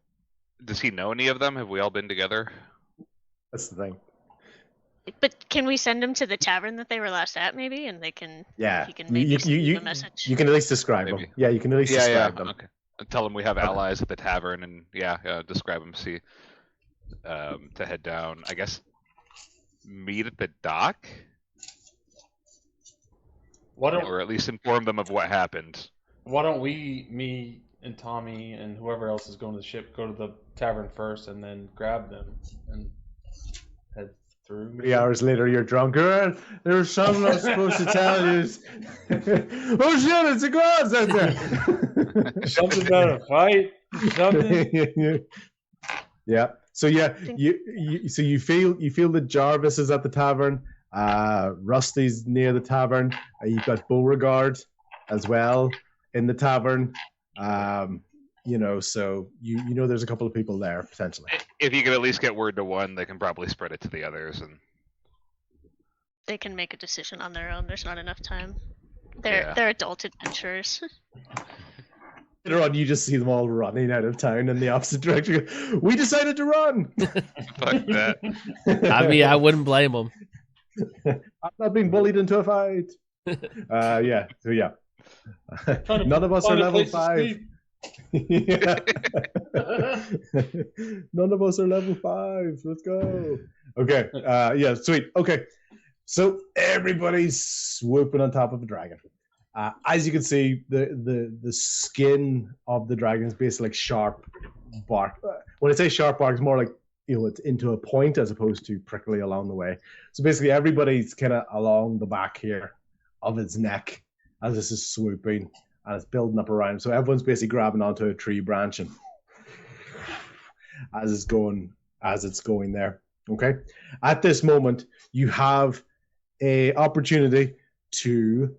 Does he know any of them? Have we all been together?
That's the thing.
But can we send them to the tavern that they were last at, maybe, and they can?
Yeah,
he can maybe send a message.
You can at least describe them. Yeah, you can at least describe them.
Okay. Tell them we have allies at the tavern, and describe them. See, to head down. I guess meet at the dock. Or at least inform them of what happened.
Why don't me and Tommy and whoever else is going to the ship, go to the tavern first, and then grab them and head through?
3 hours later, you're drunker. There's something I'm supposed to tell you. Oh shit! It's a glass out there.
Something about a fight. Something.
Yeah. So you feel that Jarvis is at the tavern. Rusty's near the tavern. You've got Beauregard as well in the tavern. So you know there's a couple of people there potentially.
If you could at least get word to one, they can probably spread it to the others, and
they can make a decision on their own. There's not enough time. They're adult adventurers.
Later on, you just see them all running out of town in the opposite direction. We decided to run.
Fuck that.
I mean, I wouldn't blame them.
I'm not being bullied into a fight. Yeah. So yeah. None of us are level 5. Yeah. None of us are level 5. Let's go. Okay. Yeah. Sweet. Okay. So everybody's swooping on top of a dragon. As you can see, the skin of the dragon is basically like sharp bark. When I say sharp bark, it's more like it's into a point as opposed to prickly along the way. So basically, everybody's kind of along the back here of its neck as this is swooping and it's building up around. So everyone's basically grabbing onto a tree branch and as it's going there. Okay. At this moment, you have a opportunity to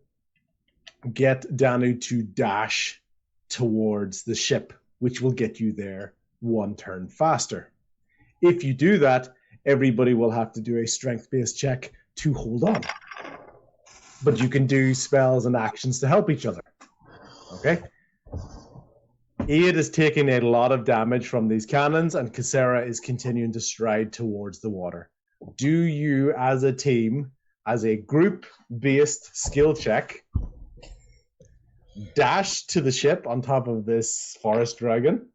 get Danu to dash towards the ship, which will get you there 1 turn faster. If you do that, everybody will have to do a strength-based check to hold on. But you can do spells and actions to help each other. Okay? Aid is taking a lot of damage from these cannons, and Casera is continuing to stride towards the water. Do you, as a team, as a group-based skill check, dash to the ship on top of this forest dragon,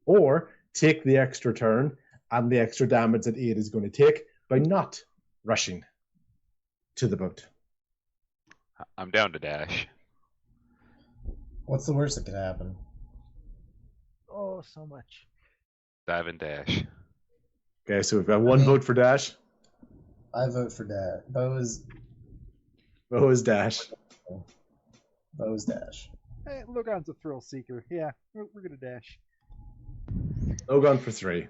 or take the extra turn and the extra damage that Aid is going to take by not rushing to the boat?
I'm down to dash.
What's the worst that could happen?
Oh, so much.
Dive and dash.
Okay, so we've got 1 vote for dash.
I vote for dash. Bo is
dash.
Bo's dash.
Hey, Logan's a thrill seeker. Yeah, we're gonna dash.
Logan for 3.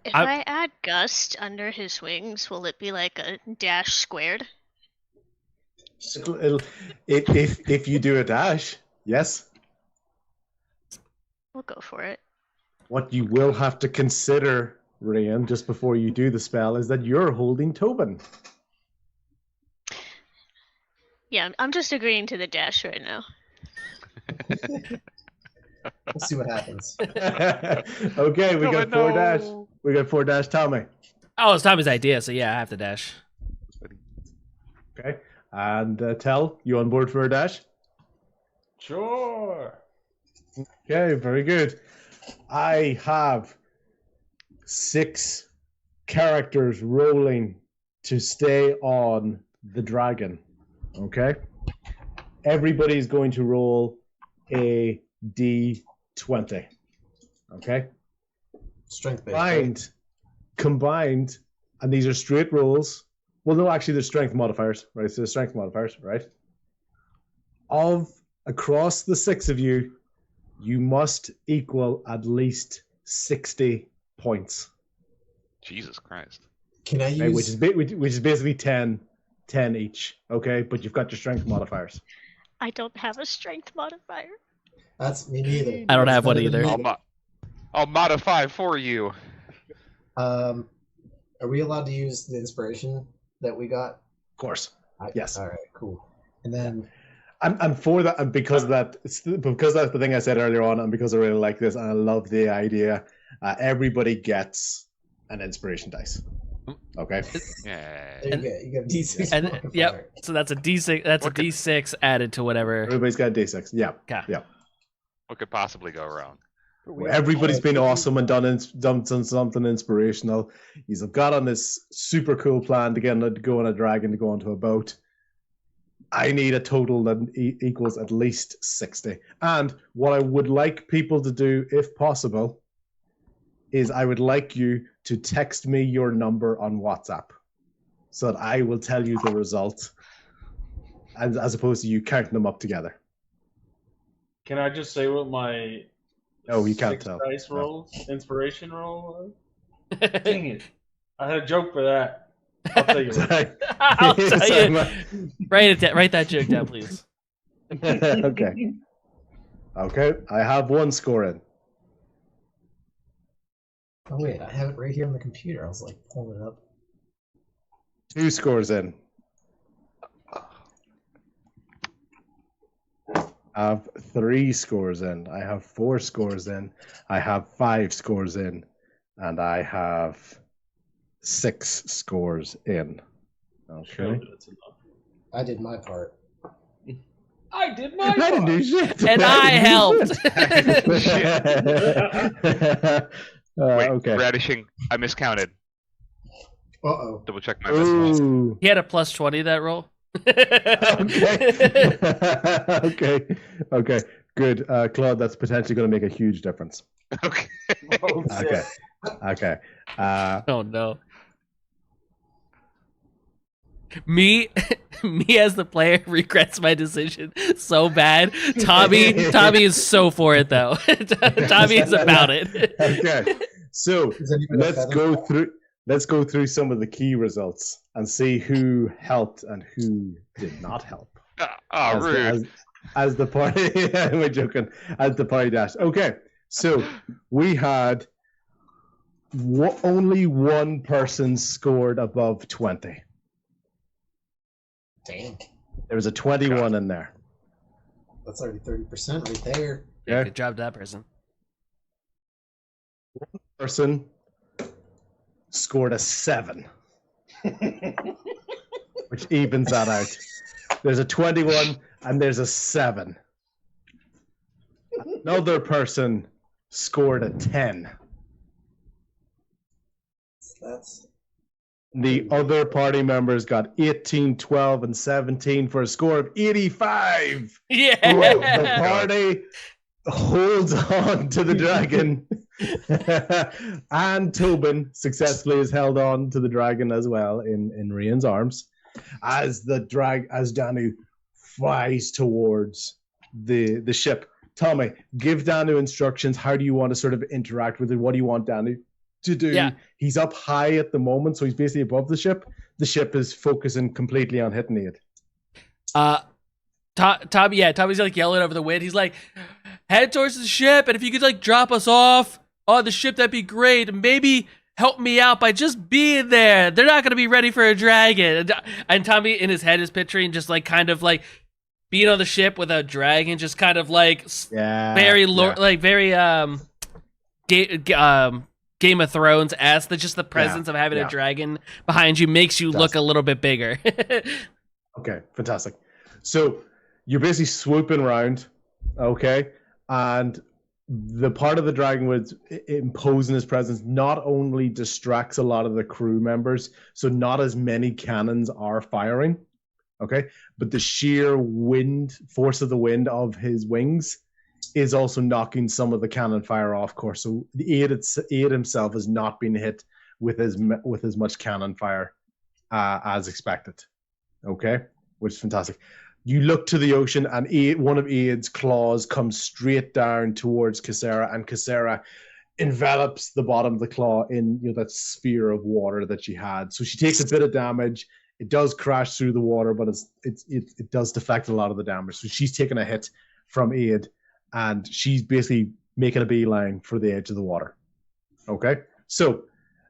If I add Gust under his wings, will it be like a dash squared?
If you do a dash, yes.
We'll go for it.
What you will have to consider, Ryan, just before you do the spell, is that you're holding Tobin.
Yeah, I'm just agreeing to the dash right now.
We'll see what happens.
Okay, we got 4 dash. We got 4 dash. Tommy.
Oh, it's Tommy's idea, so yeah, I have to dash.
Okay, and Tell, you on board for a dash?
Sure.
Okay, very good. I have 6 characters rolling to stay on the dragon. Okay? Everybody's going to roll a D20. Okay?
Strength based.
Combined, and these are straight rolls, Well, no, actually, there's strength modifiers, right? So there's strength modifiers, right? Across the 6 of you, you must equal at least 60 points.
Jesus Christ.
Can I use?
Right, which is basically 10 each. Okay, but you've got your strength modifiers.
I don't have a strength modifier.
That's me neither.
I don't have one
Better than
either.
me.
I'll modify for you.
Are we allowed to use the inspiration that we got?
Of course. Yes.
All right. Cool. And then.
And for that, and because that's the thing I said earlier on, and because I really like this, and I love the idea, everybody gets an inspiration dice. Okay.
Yeah.
There you go. You got a D6.
And
modifier.
yep, so that's a D6. That's a D6 added to whatever.
Everybody's got a D6. Yeah.
Okay.
Yeah.
What could possibly go wrong?
Everybody's been awesome and done something inspirational. He's got on this super cool plan to go on a dragon, to go onto a boat. I need a total that equals at least 60. And what I would like people to do, if possible, is I would like you to text me your number on WhatsApp so that I will tell you the result, as opposed to you counting them up together.
Can I just say what my
No, you can't
6
tell.
dice roll, inspiration roll was? Dang it. I had a joke for that. I'll tell you what.
I'll tell you. Write that joke down, please.
Okay. Okay, I have 1 score in.
Oh wait, I have it right here on the computer. I was like pulling it up.
2 scores in. I have 3 scores in. I have 4 scores in. I have 5 scores in. And I have 6 scores in. Okay.
That's enough.
I did my part.
I did my
I didn't do
part.
shit.
And I helped.
Wait,
okay.
Radishing. I miscounted.
Uh-oh.
Double check my decimals.
Ooh.
He had a plus 20 that roll.
Okay. Okay. Good. Claude, that's potentially going to make a huge difference.
Okay.
Oh,
Okay. Okay.
Oh no. Me as the player regrets my decision so bad. Tommy is so for it though. Tommy is about it.
Okay. So
Is anyone
let's
better?
go through some of the key results and see who helped and who did not help.
Rude.
As the party, we're joking. As the party dashed. Okay, so we had only 1 person scored above 20.
Dang.
There was a 21 in there.
That's already 30% right there.
Yeah.
Good job to that person.
Person scored a 7, which evens that out. There's a 21 and there's a 7. Another person scored a 10.
That's
The other party members got 18, 12, and 17 for a score of 85. The
Yeah.
party holds on to the dragon. And Tobin successfully has held on to the dragon as well in Rian's arms as Danu flies towards the ship. Tommy, give Danu instructions. How do you want to sort of interact with it? What do you want Danu to do?
Yeah.
He's up high at the moment, so he's basically above the ship. The ship is focusing completely on hitting it.
Tommy's like yelling over the wind. He's like, head towards the ship, and if you could like drop us off on the ship, that'd be great. And maybe help me out by just being there. They're not gonna be ready for a dragon. And Tommy in his head is picturing just like kind of like being on the ship with a dragon, just kind of like very Game of Thrones as just the presence of having a dragon behind you makes you look a little bit bigger.
Okay, fantastic. So you're basically swooping around, okay, and the part of the dragon with imposing his presence not only distracts a lot of the crew members, so not as many cannons are firing, okay, but the sheer force of the wind of his wings is also knocking some of the cannon fire off course. So the Aid himself has not been hit with as much cannon fire as expected. Okay, which is fantastic. You look to the ocean, and one of Aid's claws comes straight down towards Casera, and Casera envelops the bottom of the claw in that sphere of water that she had. So she takes a bit of damage. It does crash through the water, but it does deflect a lot of the damage. So she's taking a hit from Aid, and she's basically making a beeline for the edge of the water. Okay, so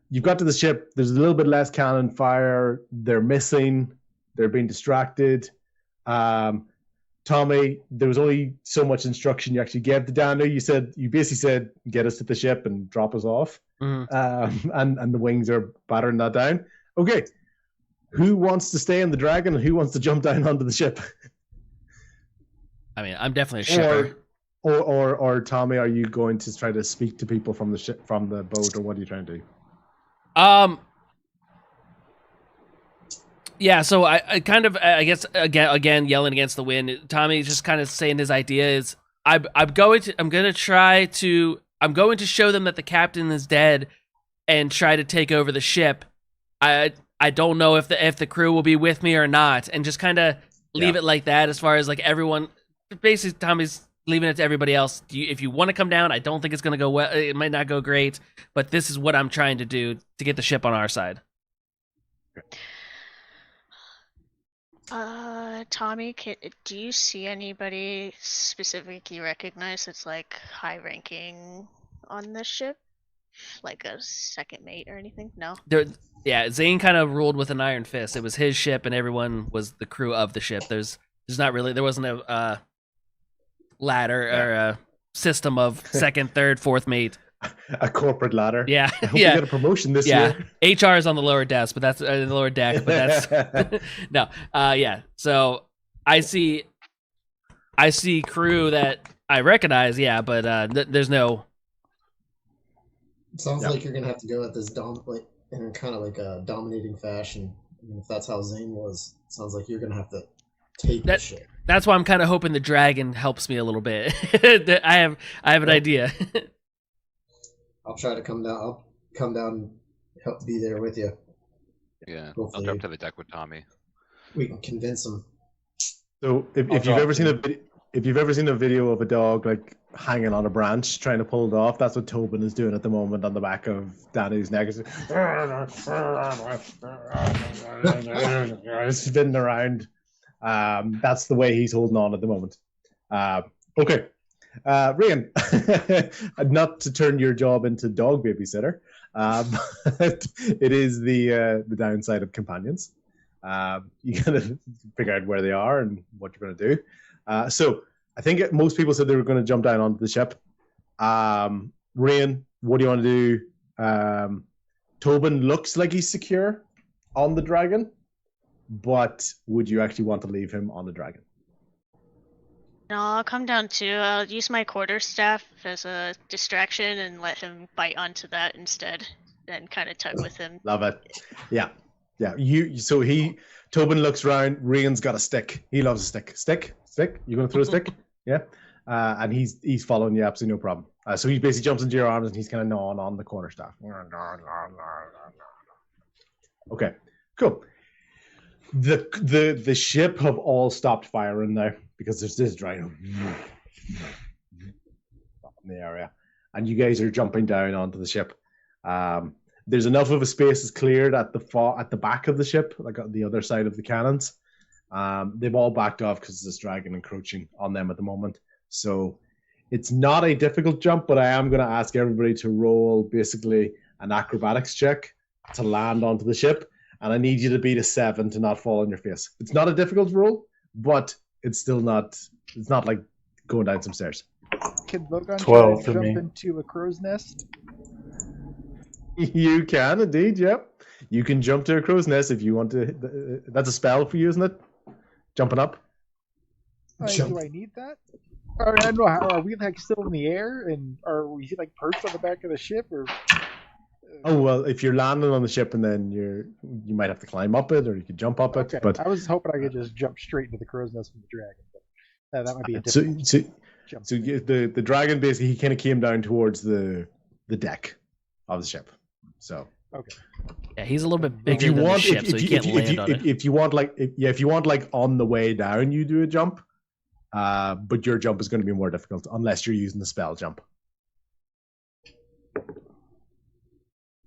you've got to the ship. There's a little bit less cannon fire. They're missing. They're being distracted. Tommy, there was only so much instruction you actually gave to Danu. You basically said, get us to the ship and drop us off. Mm-hmm. And the wings are battering that down. Okay. Who wants to stay in the Dragon and who wants to jump down onto the ship?
I mean, I'm definitely a shipper.
Or Tommy, are you going to try to speak to people from the ship, from the boat, or what are you trying to do?
Yeah, so I kind of, I guess, again yelling against the wind. Tommy's just kind of saying his idea is, I'm going to show them that the captain is dead, and try to take over the ship. I don't know if the crew will be with me or not, and just kind of leave it like that. As far as like everyone, basically Tommy's leaving it to everybody else. If you want to come down, I don't think it's going to go well. It might not go great, but this is what I'm trying to do to get the ship on our side.
Tommy, do you see anybody specific you recognize that's like high ranking on this ship? Like a second mate or anything? No?
Zane kind of ruled with an iron fist. It was his ship and everyone was the crew of the ship. There wasn't a ladder or a system of second, third, fourth mate.
A corporate ladder.
Yeah,
I hope you get a promotion this year.
HR is on the lower desk, but that's the lower deck. But that's no. So I see crew that I recognize. Yeah, but there's no.
It sounds like you're gonna have to go at this in kind of like a dominating fashion. I mean, if that's how Zane was, it sounds like you're gonna have to take the shit.
That's why I'm kind of hoping the dragon helps me a little bit. I have an idea.
I'll try to come down. I'll come down and help be there with you.
Yeah, hopefully I'll jump to the deck with Tommy.
We can convince him.
So if you've ever seen a video of a dog like hanging on a branch trying to pull it off, that's what Tobin is doing at the moment on the back of Danny's neck. It's spinning around. That's the way he's holding on at the moment. Okay. Ryan, not to turn your job into dog babysitter, it is the downside of companions. You gotta figure out where they are and what you're gonna do. So I think most people said they were going to jump down onto the ship. Ryan, what do you want to do? Tobin looks like he's secure on the dragon, but would you actually want to leave him on the dragon?
No, I'll come down too. I'll use my quarterstaff as a distraction and let him bite onto that instead, and kind of tug with him.
Love it. Yeah. Tobin looks around. Ryan's got a stick. He loves a stick. Stick. You gonna throw a stick? Yeah. And he's following you, absolutely no problem. So he basically jumps into your arms and he's kind of gnawing on the quarterstaff. Okay. Cool. The ship have all stopped firing now because there's this dragon in the area, and you guys are jumping down onto the ship. There's enough of a space is cleared at the back of the ship, like on the other side of the cannons. They've all backed off because there's this dragon encroaching on them at the moment. So it's not a difficult jump, but I am going to ask everybody to roll basically an acrobatics check to land onto the ship. And I need you to beat a 7 to not fall on your face. It's not a difficult roll, but it's still not. It's not like going down some stairs.
Can Logan
12
jump
for me.
into a crow's nest?
You can indeed, yep. You can jump to a crow's nest if you want to. That's a spell for you, isn't it? Jumping up.
Do I need that? Or, I don't know. Are we like still in the air, and are we like perched on the back of the ship, or?
Oh well, if you're landing on the ship and then you might have to climb up it, or you could jump up it.
Okay.
But
I was hoping I could just jump straight into the crow's nest from the dragon. But that might be a difficult jump.
So the dragon basically he kind of came down towards the deck of the ship. So
Okay.
Yeah, he's a little bit
If
bigger
you
than
want,
the ship, so he can't land on it.
if you want, if you want, like on the way down, you do a jump. But your jump is going to be more difficult unless you're using the spell jump.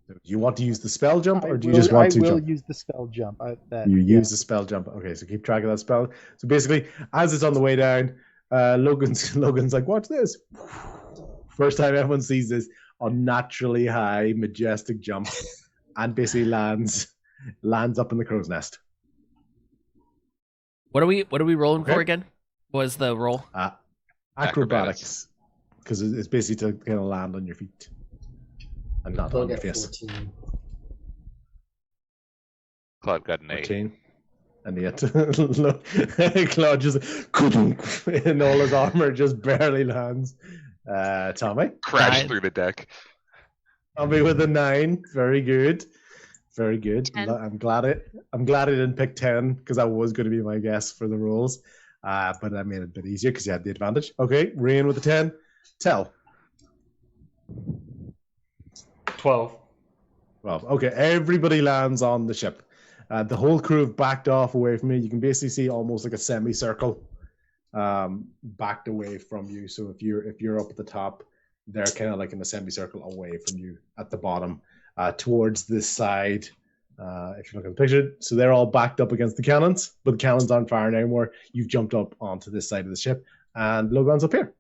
Do you want to use the spell jump, or do you just want to jump?
I will use the spell jump.
Use the spell jump. Okay, so keep track of that spell. So basically, as it's on the way down, Logan's like, watch this. First time everyone sees this unnaturally high, majestic jump, and basically lands up in the crow's nest.
What are we rolling for again? What was the roll?
Acrobatics. Because it's basically to kind of land on your feet. And not on your face.
14.
Claude got an 8.
14. And yet, Claude just in all his armor just barely lands. Tommy?
Crashed
9.
through the deck.
Tommy with a 9. Very good. Very good.
10.
I'm glad I didn't pick 10 because that was going to be my guess for the rules. But I made it a bit easier because you had the advantage. Okay, Rain with the 10. Tell.
12.
Well, okay, everybody lands on the ship. The whole crew have backed off away from you. You can basically see almost like a semicircle backed away from you. So if you're up at the top, they're kind of like in a semicircle away from you at the bottom, towards this side. If you look at the picture, so they're all backed up against the cannons, but the cannons aren't firing anymore. You've jumped up onto this side of the ship, and Logan's up here.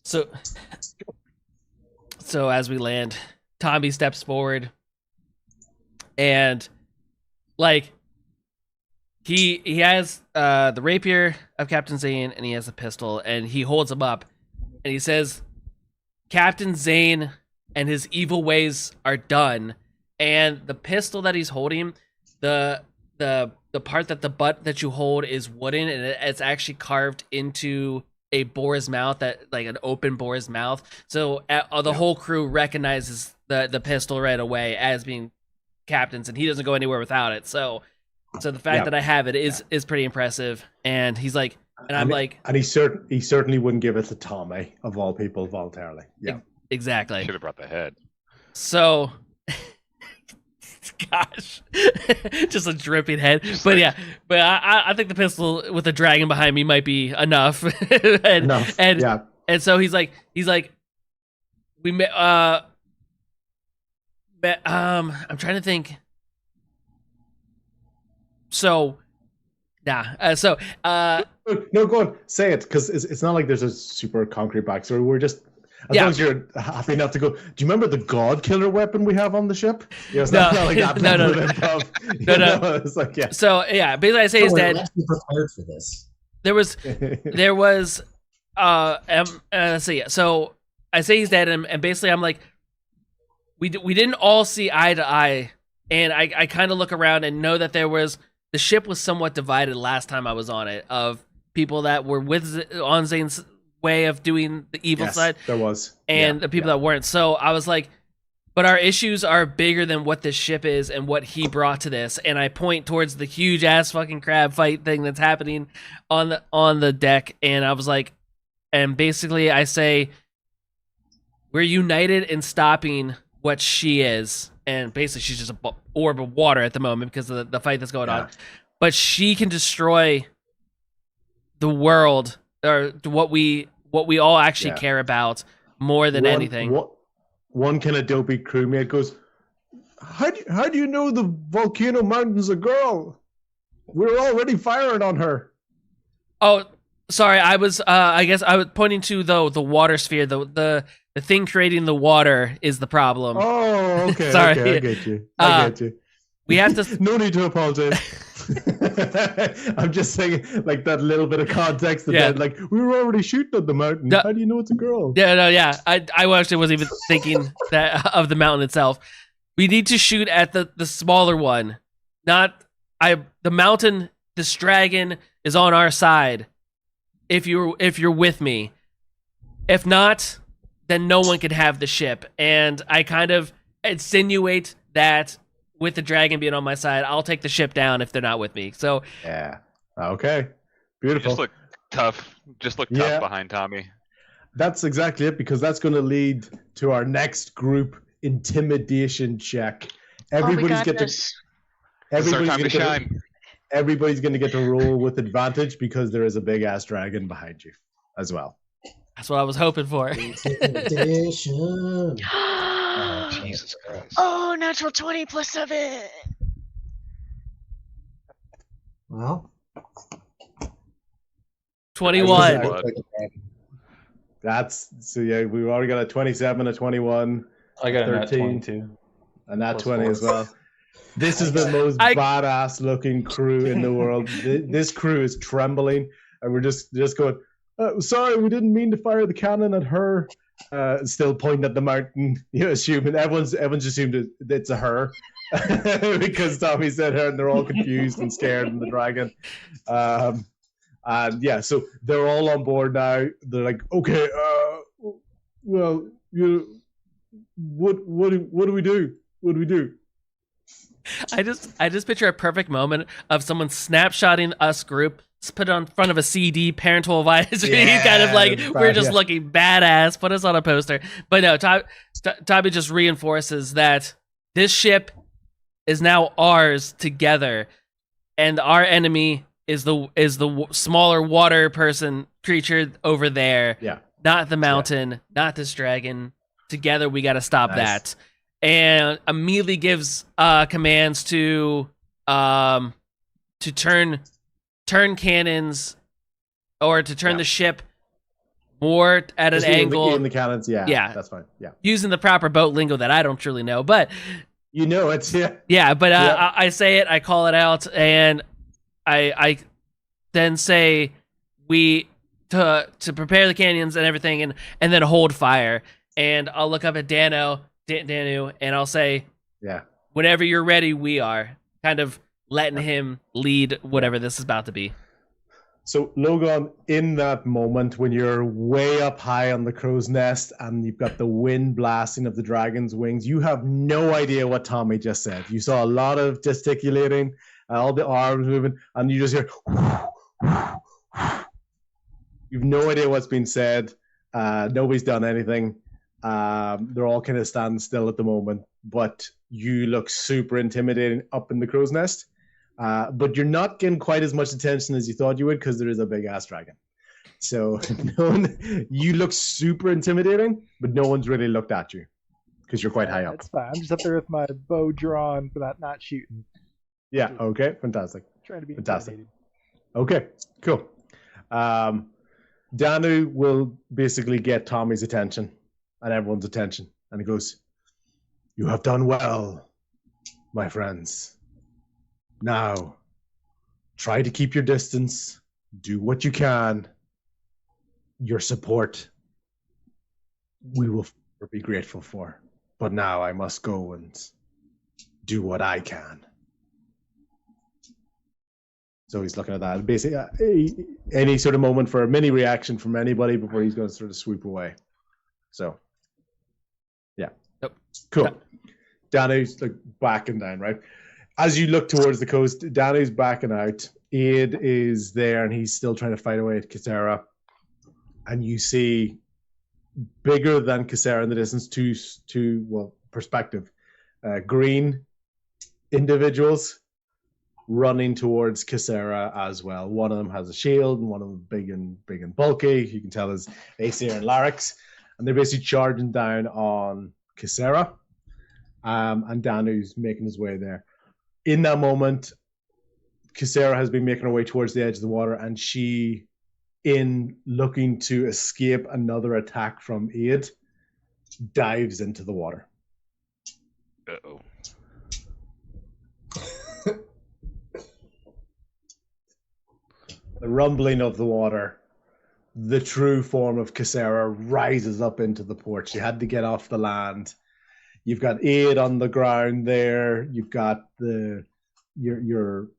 So as we land, Tommy steps forward, and like he has the rapier of Captain Zane, and he has a pistol, and he holds him up, and he says, "Captain Zane and his evil ways are done." And the pistol that he's holding, the part that the butt that you hold is wooden, and it's actually carved into a boar's mouth, that like an open boar's mouth. So the whole crew recognizes the pistol right away as being Captain's, and he doesn't go anywhere without it. So the fact that I have it is pretty impressive. And he's like, and
he certainly wouldn't give it to Tommy of all people voluntarily. Yeah,
exactly.
Should have brought the head.
So, gosh, just a dripping head. But yeah, but I think the pistol with the dragon behind me might be enough. And so he's like, I'm trying to think. So,
no, go on, say it, because it's not like there's a super concrete backstory. We're just, as long as you're happy enough to go. Do you remember the God Killer weapon we have on the ship? Yeah, it's not like that.
No.
It's like, yeah.
So yeah, basically I say he's dead.
I'm actually prepared for this.
There was let's see. So I say he's dead, and basically I'm like, we didn't all see eye to eye, and I kind of look around and know that the ship was somewhat divided last time I was on it, of people that were on Zane's way of doing the evil side.
There was.
And the people that weren't. So I was like, but our issues are bigger than what this ship is and what he brought to this. And I point towards the huge ass fucking crab fight thing that's happening on the deck. And I was like, and basically I say, we're united in stopping what she is. And basically she's just a orb of water at the moment because of the fight that's going on. But she can destroy the world, or what we all actually care about more than anything.
One kind of dopey crewmate goes, how do you know the Volcano Mountain's a girl? We're already firing on her.
Oh, sorry. I was I guess I was pointing to the water sphere. The thing creating the water is the problem.
Oh, okay.
Sorry.
Okay, I get you.
We have to.
No need to apologize. I'm just saying, like, that little bit of context. That like, we were already shooting at the mountain. How do you know it's a girl?
Yeah. I actually wasn't even thinking that of the mountain itself. We need to shoot at the smaller one, not the mountain. This dragon is on our side. If you're with me, if not, then no one can have the ship. And I kind of insinuate that with the dragon being on my side, I'll take the ship down if they're not with me. So
yeah, okay, beautiful.
Just look tough behind Tommy.
That's exactly it, because that's going to lead to our next group intimidation check.
We
Everybody's
got
get to.
this.
It's our
Everybody's
time
gonna
to
get
shine.
everybody's going to get to roll with advantage because there is a big ass dragon behind you as well.
That's what I was hoping for.
Intimidation.
Jesus Christ.
Oh, natural 20 plus 7.
Well,
21.
Blood.
That's so yeah. We've already got a 27, a 21,
I got a nat
13.
22.
and that
Plus
20
4.
as well. This is the most badass looking crew in the world. This crew is trembling, and we're just going, sorry, we didn't mean to fire the cannon at her. Still pointing at the mountain, assuming everyone's assumed it's a her because Tommy said her, and they're all confused and scared in the dragon. And yeah, so they're all on board now. They're like, okay, well, what do we do? What do we do?
I just picture a perfect moment of someone snapshotting us group, put it on front of a CD, parental advisory, kind of like we're just looking badass. Put us on a poster. But no, Tommy just reinforces that this ship is now ours together, and our enemy is the smaller water creature over there.
Yeah,
not the mountain, not this dragon. Together, we got to stop that. And immediately gives commands to turn cannons, or to turn the ship more at an angle.
In the cannons, yeah, that's fine. Yeah,
using the proper boat lingo that I don't truly know, but
it's
yeah. But I say it, I call it out, and I then say we to prepare the cannons and everything, and then hold fire. And I'll look up at Danu, and I'll say, whenever you're ready, we are. Kind of letting him lead whatever this is about to be.
So, Logan, in that moment when you're way up high on the crow's nest and you've got the wind blasting of the dragon's wings, you have no idea what Tommy just said. You saw a lot of gesticulating, all the arms moving, and you just hear, you've no idea what's been said. Nobody's done anything. They're all kind of standing still at the moment, but you look super intimidating up in the crow's nest. But you're not getting quite as much attention as you thought you would because there is a big ass dragon. So you look super intimidating, but no one's really looked at you because you're quite high up.
That's fine. I'm just up there with my bow drawn, but not shooting.
Yeah. Okay. Fantastic.
Trying to be
fantastic.
intimidating.
Okay. Cool. Danu will basically get Tommy's attention and everyone's attention, and he goes, "You have done well, my friends. Now, try to keep your distance. Do what you can. Your support, we will be grateful for. But now I must go and do what I can." So he's looking at that. Basically, any sort of moment for a mini reaction from anybody before he's going to sort of swoop away. So, yeah.
Yep.
Cool. Danu's like backing down, right? As you look towards the coast, Danu's backing out. Aid is there, and he's still trying to fight away at Casera. And you see bigger than Casera in the distance, two perspective, green individuals running towards Casera as well. One of them has a shield, and one of them big and bulky. You can tell is Aesir and Larix, and they're basically charging down on Casera. And Danu's making his way there. In that moment, Casera has been making her way towards the edge of the water, and she, in looking to escape another attack from Aid, dives into the water.
Uh-oh.
The rumbling of the water, the true form of Casera rises up into the port. She had to get off the land. You've got Aid on the ground there. You've got your Aesir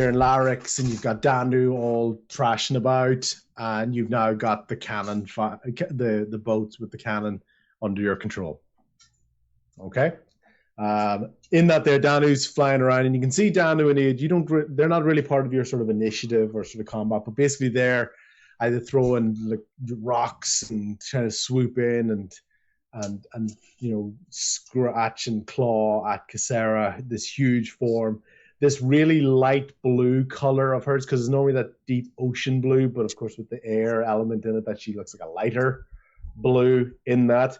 and Larix, and you've got Danu all trashing about, and you've now got the cannon, the boats with the cannon under your control. Okay. In that there, Danu's flying around, and you can see Danu and Aid. They're not really part of your sort of initiative or sort of combat, but basically they're either throwing like rocks and trying to swoop in and and scratch and claw at Casera, this huge form, this really light blue color of hers, because it's normally that deep ocean blue, but of course with the air element in it, that she looks like a lighter blue in that.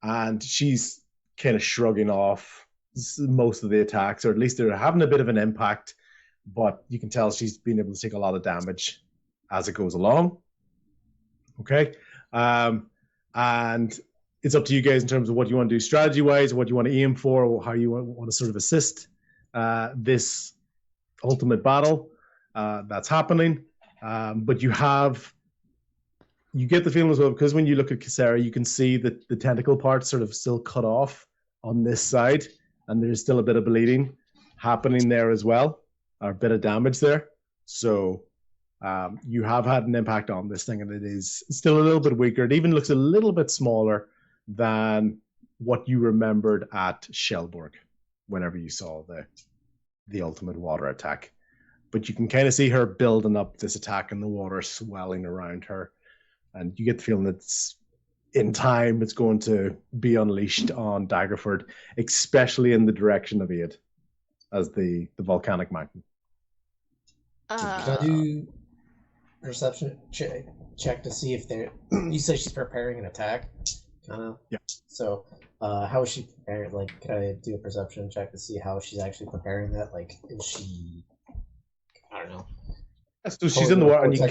And she's kind of shrugging off most of the attacks, or at least they're having a bit of an impact, but you can tell she's been able to take a lot of damage as it goes along. Okay. And it's up to you guys in terms of what you want to do strategy-wise, what you want to aim for, or how you want to sort of assist this ultimate battle that's happening. But you get the feeling as well, because when you look at Casera, you can see that the tentacle part sort of still cut off on this side, and there's still a bit of bleeding happening there as well, or a bit of damage there. So you have had an impact on this thing, and it is still a little bit weaker. It even looks a little bit smaller than what you remembered at Shellborg whenever you saw the ultimate water attack. But you can kind of see her building up this attack and the water swelling around her. And you get the feeling that in time it's going to be unleashed on Daggerford, especially in the direction of Aid as the volcanic mountain.
Can I do perception check to see if they're... You said she's preparing an attack, kind of?
Yeah.
So, how is she preparing? Like, can I do a perception check to see how she's actually preparing that? Like, is she... I don't know.
So she's in the water, and so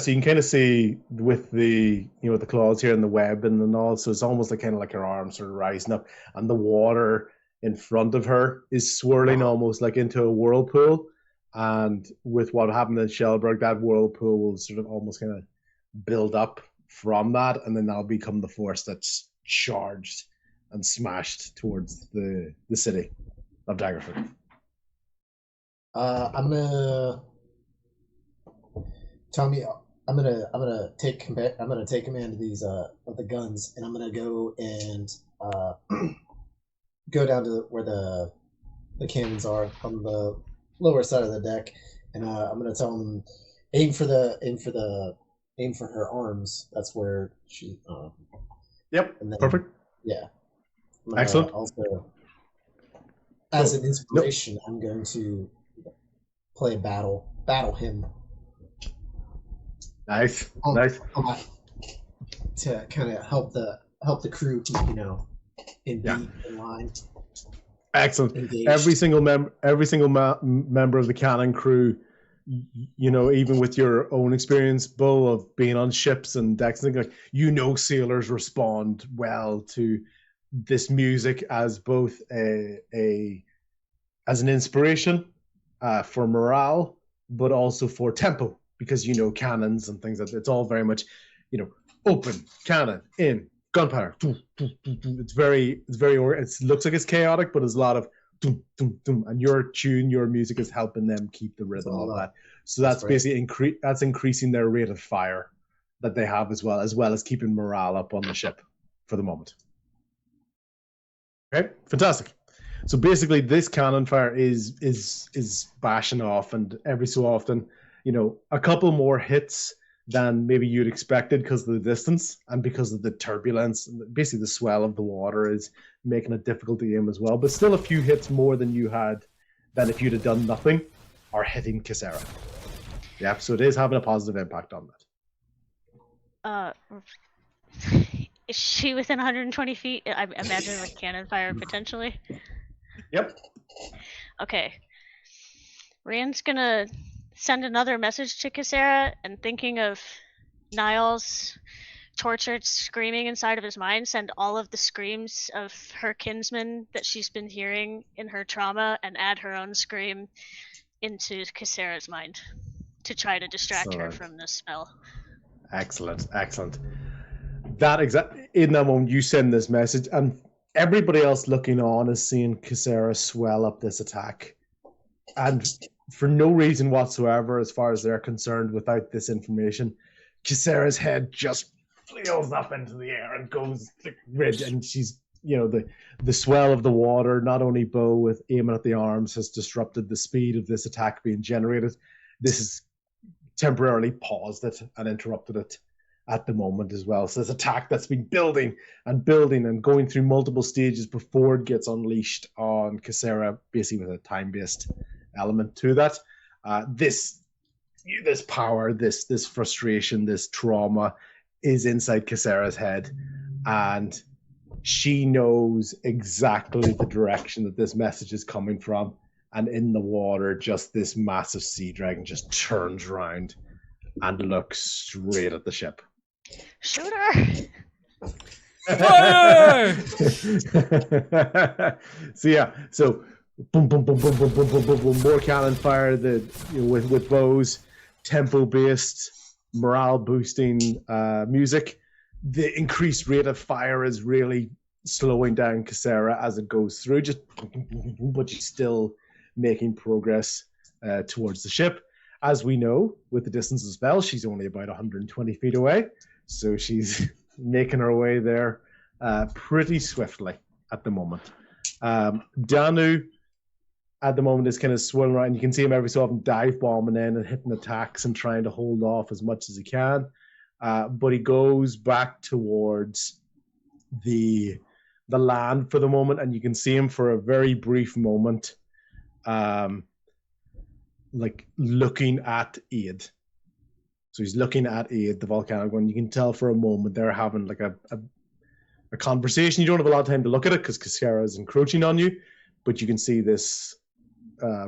you can kind of see with the the claws here and the web and all. So it's almost like kind of like her arms are rising up, and the water in front of her is swirling almost like into a whirlpool. And with what happened in Shellberg, that whirlpool will sort of almost kind of build up from that, and then that'll become the force that's charged and smashed towards the city of Daggerford.
I'm gonna take command of these of the guns, and I'm gonna go and go down to where the cannons are on the lower side of the deck, and I'm gonna tell them aim for her arms. That's where she.
Yep. And then, perfect.
Yeah.
Excellent.
Also, as an inspiration, I'm going to play a battle hymn.
Nice.
To kind of help the crew keep in line.
Excellent.
Engaged.
Every single member of the cannon crew, even with your own experience, Bo, of being on ships and decks, and things like, sailors respond well to this music as both as an inspiration for morale, but also for tempo, because cannons and things like that. It's all very much, open cannon in. Gunpowder. It looks like it's chaotic, but there's a lot of doom, doom, doom, and your music is helping them keep the rhythm of that. So that's basically that's increasing their rate of fire that they have as well as keeping morale up on the ship for the moment. Okay, fantastic. So basically, this cannon fire is bashing off, and every so often, a couple more hits than maybe you'd expected because of the distance and because of the turbulence. Basically, the swell of the water is making it difficult to aim as well. But still a few hits more than if you'd have done nothing, are hitting Casera. Yeah, so it is having a positive impact on
that. Is she within 120 feet? I imagine with cannon fire, potentially.
Yep.
Okay. Rand's gonna send another message to Casera, and thinking of Niall's tortured screaming inside of his mind, send all of the screams of her kinsmen that she's been hearing in her trauma and add her own scream into Casera's mind to try to distract her from this spell.
Excellent. In that moment you send this message, and everybody else looking on is seeing Casera swell up this attack, and for no reason whatsoever, as far as they're concerned, without this information, Casera's head just flails up into the air and goes red, and she's, the swell of the water, not only Bo with aiming at the arms, has disrupted the speed of this attack being generated. This has temporarily paused it and interrupted it. at the moment as well. So this attack that's been building and building and going through multiple stages before it gets unleashed on Casera, basically with a time-based element to that. This power, this frustration, this trauma is inside Casera's head, and she knows exactly the direction that this message is coming from. And in the water, just this massive sea dragon just turns around and looks straight at the ship.
Shoot her!
Fire!
So boom, boom, boom, boom, boom, boom, boom, boom, boom, more cannon fire with bows, tempo-based, morale-boosting music. The increased rate of fire is really slowing down Casera as it goes through, but she's still making progress towards the ship. As we know, with the distance as well, she's only about 120 feet away, so she's making her way there pretty swiftly at the moment. Danu, at the moment, is kind of swirling around. You can see him every so often dive bombing in and hitting attacks and trying to hold off as much as he can. But he goes back towards the land for the moment, and you can see him for a very brief moment, like looking at Aid. So he's looking at Aid, the volcanic one. You can tell for a moment they're having like a conversation. You don't have a lot of time to look at it because Casera is encroaching on you, but you can see this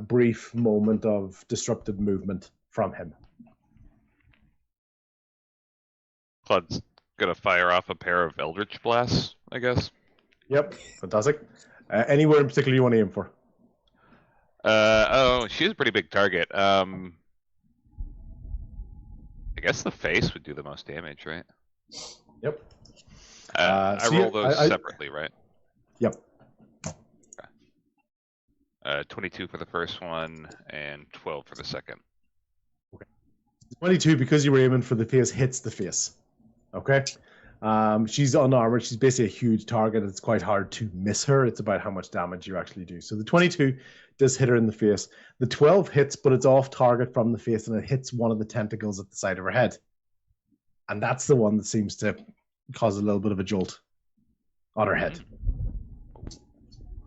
brief moment of disruptive movement from him.
Claude's gonna fire off a pair of Eldritch Blasts, I guess.
Yep, fantastic. Anywhere in particular you want to aim for?
She's a pretty big target. I guess the face would do the most damage, right?
Yep.
I roll those separately, right?
Yep.
Okay. 22 for the first one and 12 for the second.
Okay. 22, because you were aiming for the face, hits the face. Okay. She's unarmored. She's basically a huge target. It's quite hard to miss her. It's about how much damage you actually do. So the 22 does hit her in the face. The 12 hits, but it's off target from the face, and it hits one of the tentacles at the side of her head. And that's the one that seems to cause a little bit of a jolt on her head.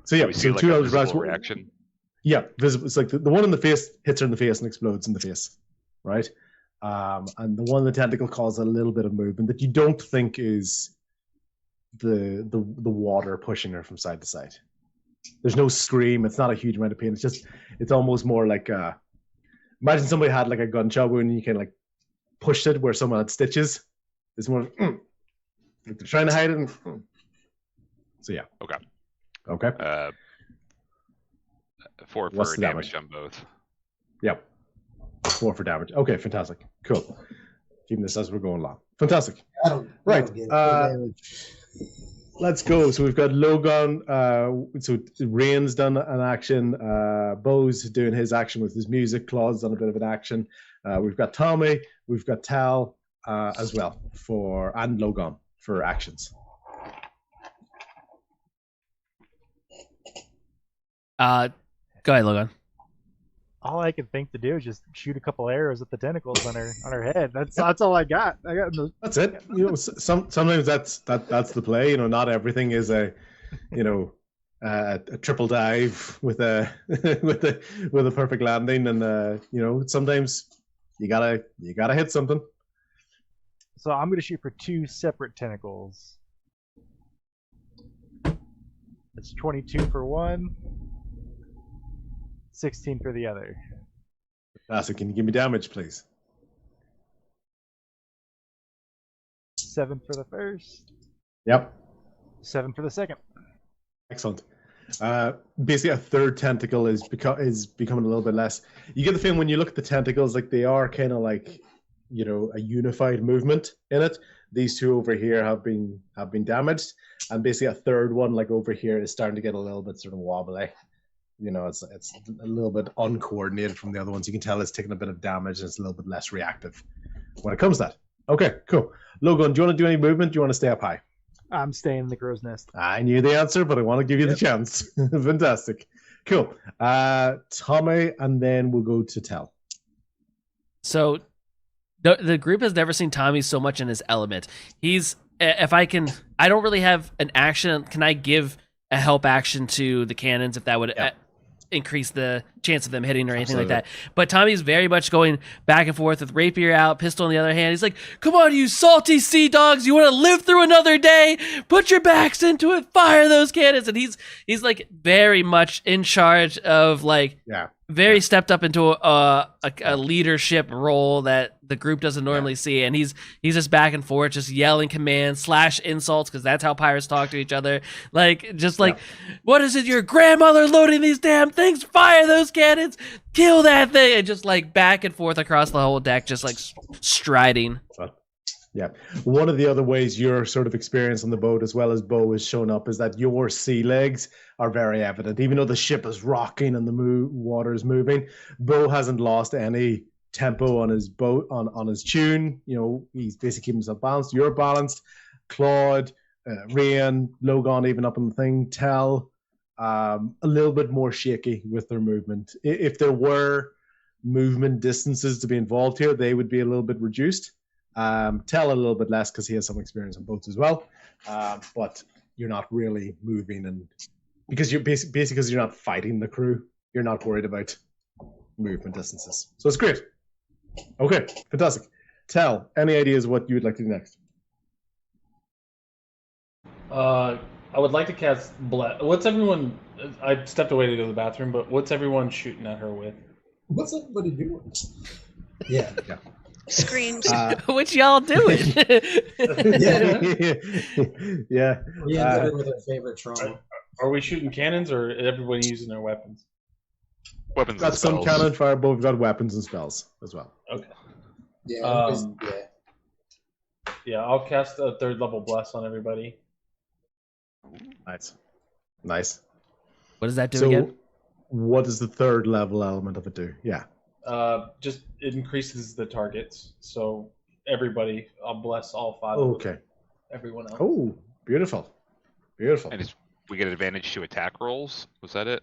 So yeah, so
like
two
a
visible
reaction.
Yeah, visible. It's like the one in the face hits her in the face and explodes in the face, right? And the one in the tentacle causes a little bit of movement that you don't think is the water pushing her from side to side. There's no scream. It's not a huge amount of pain. It's almost more like imagine somebody had like a gunshot wound and you can like push it where someone had stitches. It's more like they're trying to hide it. So yeah. Okay.
4
What's
for
the
damage on both.
Yep. 4 for damage. Okay, fantastic. Cool. Keeping this as we're going along. Fantastic. Right. Let's go. So we've got Logan. So Rain's done an action. Bo's doing his action with his music. Claude's done a bit of an action. We've got Tommy. We've got Tal as well and Logan for actions.
Go ahead, Logan.
All I can think to do is just shoot a couple arrows at the tentacles on her head. That's all I got.
That's it. You know, sometimes that's the play. You know, not everything is a triple dive with a with a perfect landing, and sometimes you gotta hit something.
So I'm gonna shoot for 2 separate tentacles. That's 22 for one. 16 for the other.
Fantastic. Can you give me damage, please?
7 for the first.
Yep.
7 for the second.
Excellent. Basically, a third tentacle is becoming a little bit less. You get the feeling when you look at the tentacles, like they are kind of like, a unified movement in it. These two over here have been damaged, and basically a third one, like over here, is starting to get a little bit sort of wobbly. It's a little bit uncoordinated from the other ones. You can tell it's taking a bit of damage and it's a little bit less reactive when it comes to that. Okay, cool. Logan, do you want to do any movement? Do you want to stay up high?
I'm staying in the crow's nest.
I knew the answer, but I want to give you the chance. Fantastic. Cool. Tommy, and then we'll go to Tal.
So The group has never seen Tommy so much in his element. I don't really have an action. Can I give a help action to the cannons if that would increase the chance of them hitting or anything like that? But Tommy's very much going back and forth with rapier out, pistol in the other hand. He's like, come on, you salty sea dogs, you want to live through another day? Put your backs into it, fire those cannons. And he's like very much in charge of like very stepped up into a leadership role that the group doesn't normally see, and he's just back and forth, just yelling commands / insults, because that's how pirates talk to each other. Like, just like, what is it? Your grandmother loading these damn things? Fire those cannons! Kill that thing! And just like back and forth across the whole deck, just like striding.
Yeah. One of the other ways your sort of experience on the boat, as well as Bo, is shown up is that your sea legs are very evident. Even though the ship is rocking and the water is moving, Bo hasn't lost any tempo on his boat, on his tune. You know, he's basically keeping himself balanced. You're balanced. Claude, Rian, Logan, even up on the thing, Tell, a little bit more shaky with their movement. If there were movement distances to be involved here, they would be a little bit reduced. Tell a little bit less because he has some experience on boats as well, but you're not really moving, and because you're basically because you're not fighting the crew, you're not worried about movement distances, so it's great. Okay, fantastic. Tell, any ideas what you would like to do next?
I would like to cast What's everyone? I stepped away to go to the bathroom, but what's everyone shooting at her with?
What's everybody doing? Yeah.
Screams.
What y'all doing?
Yeah.
With their favorite trauma.
Are we shooting cannons, or everybody using their weapons?
Weapons.
Got some cannon fire, but we've got weapons and spells as well.
Okay.
Yeah.
Yeah, I'll cast a 3rd level bless on everybody.
Nice.
What does that do again?
What does the 3rd level element of it do? Yeah.
Just it increases the targets. So everybody, I'll bless all 5.
Okay.
Everyone else.
Oh, beautiful.
And we get advantage to attack rolls. Was that it?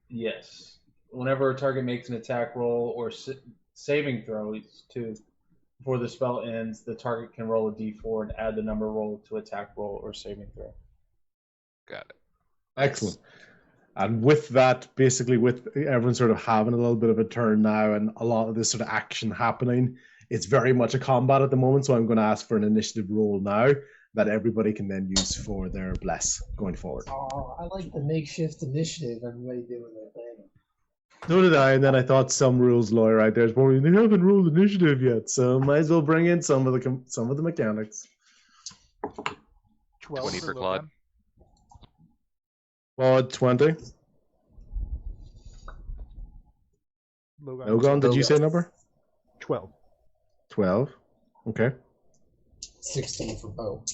Yes. Whenever a target makes an attack roll or saving throw, before the spell ends, the target can roll a d4 and add the number rolled to attack roll or saving throw.
Got it.
Excellent. And with that, basically with everyone sort of having a little bit of a turn now and a lot of this sort of action happening, it's very much a combat at the moment, so I'm going to ask for an initiative roll now that everybody can then use for their bless going forward.
Oh, I like the makeshift initiative everybody did with their thing.
So did I, and then I thought some rules lawyer out there is probably, they haven't rolled initiative yet, so might as well bring in some of the mechanics.
20 for Claude.
Claude, 20. Logan, did you say a number?
12.
12. Okay.
16 for Bo.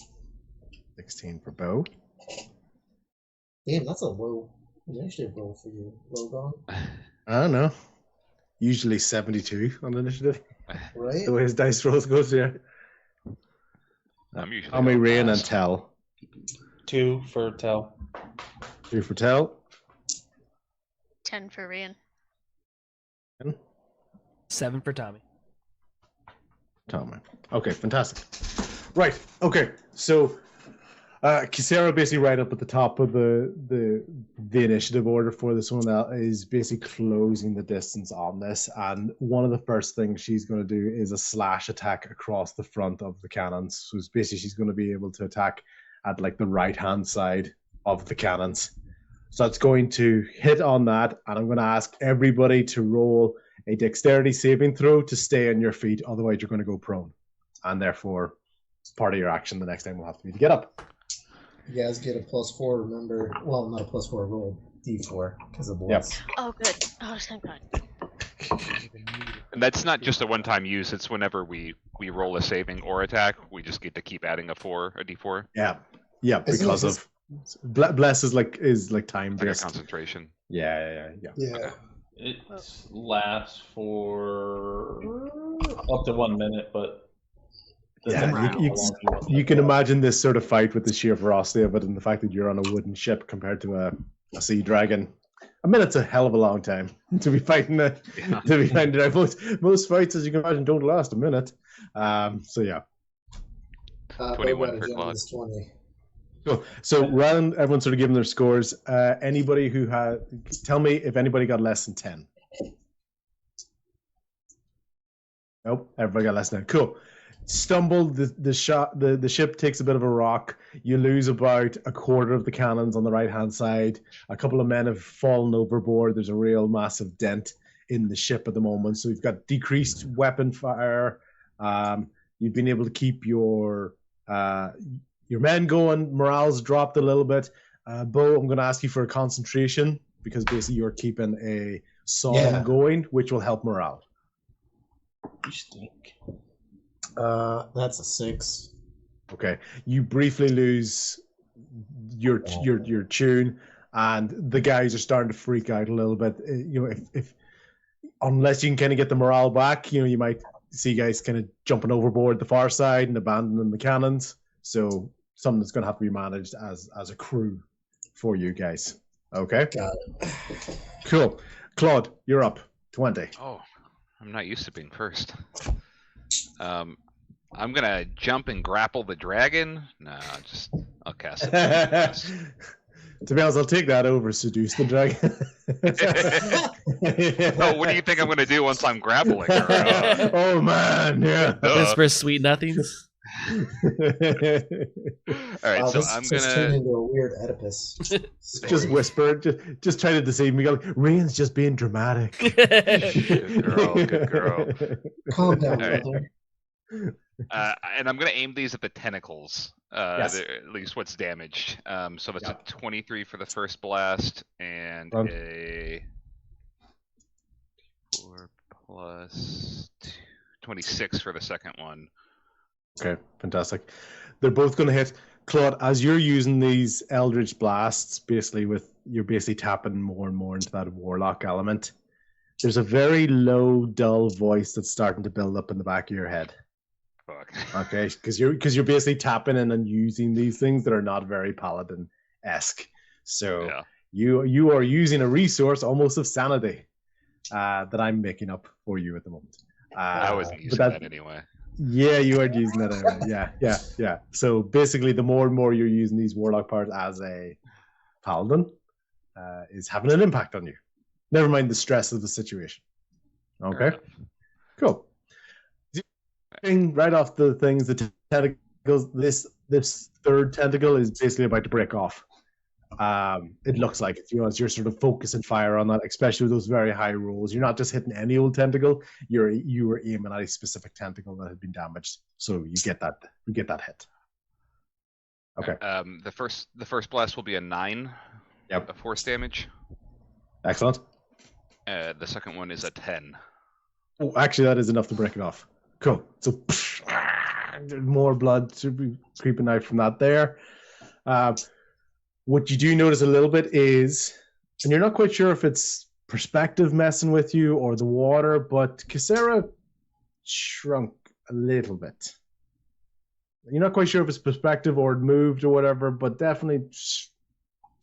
16 for Bo.
Damn, that's a low initiative roll for you, Logan.
I don't know. Usually 72 on initiative.
Right?
The way his dice rolls goes, yeah.
I'm usually
Tommy, Rain, and Tell.
2 for Tell.
2 for Tell.
10 for Rian.
7 for Tommy.
Tommy. Okay, fantastic. Right. Okay. So, Casera basically right up at the top of the initiative order for this one is basically closing the distance on this, and one of the first things she's going to do is a slash attack across the front of the cannons. So it's basically she's going to be able to attack at like the right hand side of the cannons. So it's going to hit on that, and I'm going to ask everybody to roll a dexterity saving throw to stay on your feet, otherwise you're going to go prone, and therefore part of your action the next time will have to be to get up.
You guys get a +4, remember? Well, not a +4, roll D4 because of bless.
Yep.
Oh, good. Oh, thank God.
And that's not just a one-time use. It's whenever we roll a saving or attack, we just get to keep adding a D4.
Yeah, because of bless is like time
Like a
based
concentration.
Yeah.
It lasts for up to 1 minute, but
you can imagine this sort of fight with the sheer ferocity of it and the fact that you're on a wooden ship compared to a sea dragon. A minute's a hell of a long time to be fighting it.
Yeah.
To be fighting it. Most fights, as you can imagine, don't last a minute. So yeah.
21 for Claude.
20.
Cool. So rather than everyone sort of giving their scores, anybody who had, tell me if anybody got less than 10. Nope, everybody got less than 10. Cool. Stumbled, the ship takes a bit of a rock. You lose about a quarter of the cannons on the right hand side. A couple of men have fallen overboard. There's a real massive dent in the ship at the moment. So you've got decreased weapon fire. You've been able to keep your men going. Morale's dropped a little bit. Bo, I'm going to ask you for a concentration because basically you're keeping a song going, which will help morale.
You stink.
That's a 6.
Okay, you briefly lose your tune, and the guys are starting to freak out a little bit. You know, if unless you can kind of get the morale back, you know, you might see guys kind of jumping overboard the far side and abandoning the cannons. So something that's going to have to be managed as a crew for you guys. Okay.
Got it.
Cool. Claude, you're up. 20.
Oh, I'm not used to being first. I'm gonna jump and grapple the dragon. No, I'll cast it.
To be honest, I'll take that over seduce the dragon.
Oh, what do you think I'm gonna do once I'm grappling her?
Oh man, yeah.
Whisper sweet nothings.
All right, so I'm
just
gonna
turned into a weird Oedipus.
Just whisper, just try to deceive me. Go, Rain's just being dramatic.
good girl.
Calm down,
All right.
brother.
And I'm gonna aim these at the tentacles.
Yes.
At least what's damaged. So that's
Yep.
a 23 for the first blast and
Run.
a 4 plus 26 for the second one.
Okay, fantastic. They're both going to hit. Claude, as you're using these Eldritch Blasts, you're basically tapping more and more into that Warlock element. There's a very low, dull voice that's starting to build up in the back of your head.
Fuck.
Okay, because you're basically tapping in and using these things that are not very Paladin-esque. So
Yeah.
you are using a resource almost of sanity that I'm making up for you at the moment.
I wasn't using that anyway.
Yeah, you are using that anyway. Yeah. So basically, the more and more you're using these Warlock powers as a Paladin, is having an impact on you. Never mind the stress of the situation. Okay, cool. Right off the things, the tentacles. This third tentacle is basically about to break off. It looks like it, as you're sort of focusing fire on that, especially with those very high rolls. You're not just hitting any old tentacle. You were aiming at a specific tentacle that had been damaged, so you get that hit. Okay.
The first blast will be a 9.
Yep.
Of force damage.
Excellent.
The second one is a 10.
Oh, actually, that is enough to break it off. Cool. So more blood should be creeping out from that there. What you do notice a little bit is, and you're not quite sure if it's perspective messing with you or the water, but Casera shrunk a little bit. You're not quite sure if it's perspective or it moved or whatever, but definitely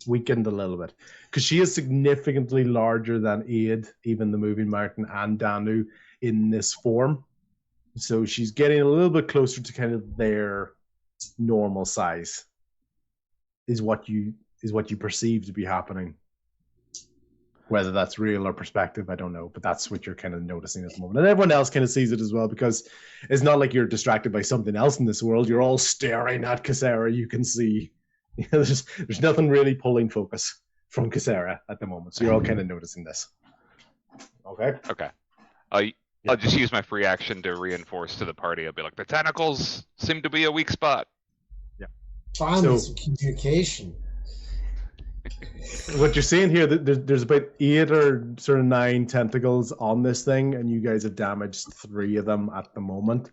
weakened a little bit. Because she is significantly larger than Aid, even the moving mountain, and Danu in this form. So she's getting a little bit closer to kind of their normal size. Is what you perceive to be happening. Whether that's real or perspective, I don't know, but that's what you're kind of noticing at the moment. And everyone else kind of sees it as well, because it's not like you're distracted by something else in this world. You're all staring at Casera. You can see there's nothing really pulling focus from Casera at the moment. So you're all kind of noticing this. Okay.
I'll just use my free action to reinforce to the party. I'll be like, the tentacles seem to be a weak spot.
Finally, some communication.
What you're seeing here, there's about 8 or sort of 9 tentacles on this thing, and you guys have damaged 3 of them at the moment.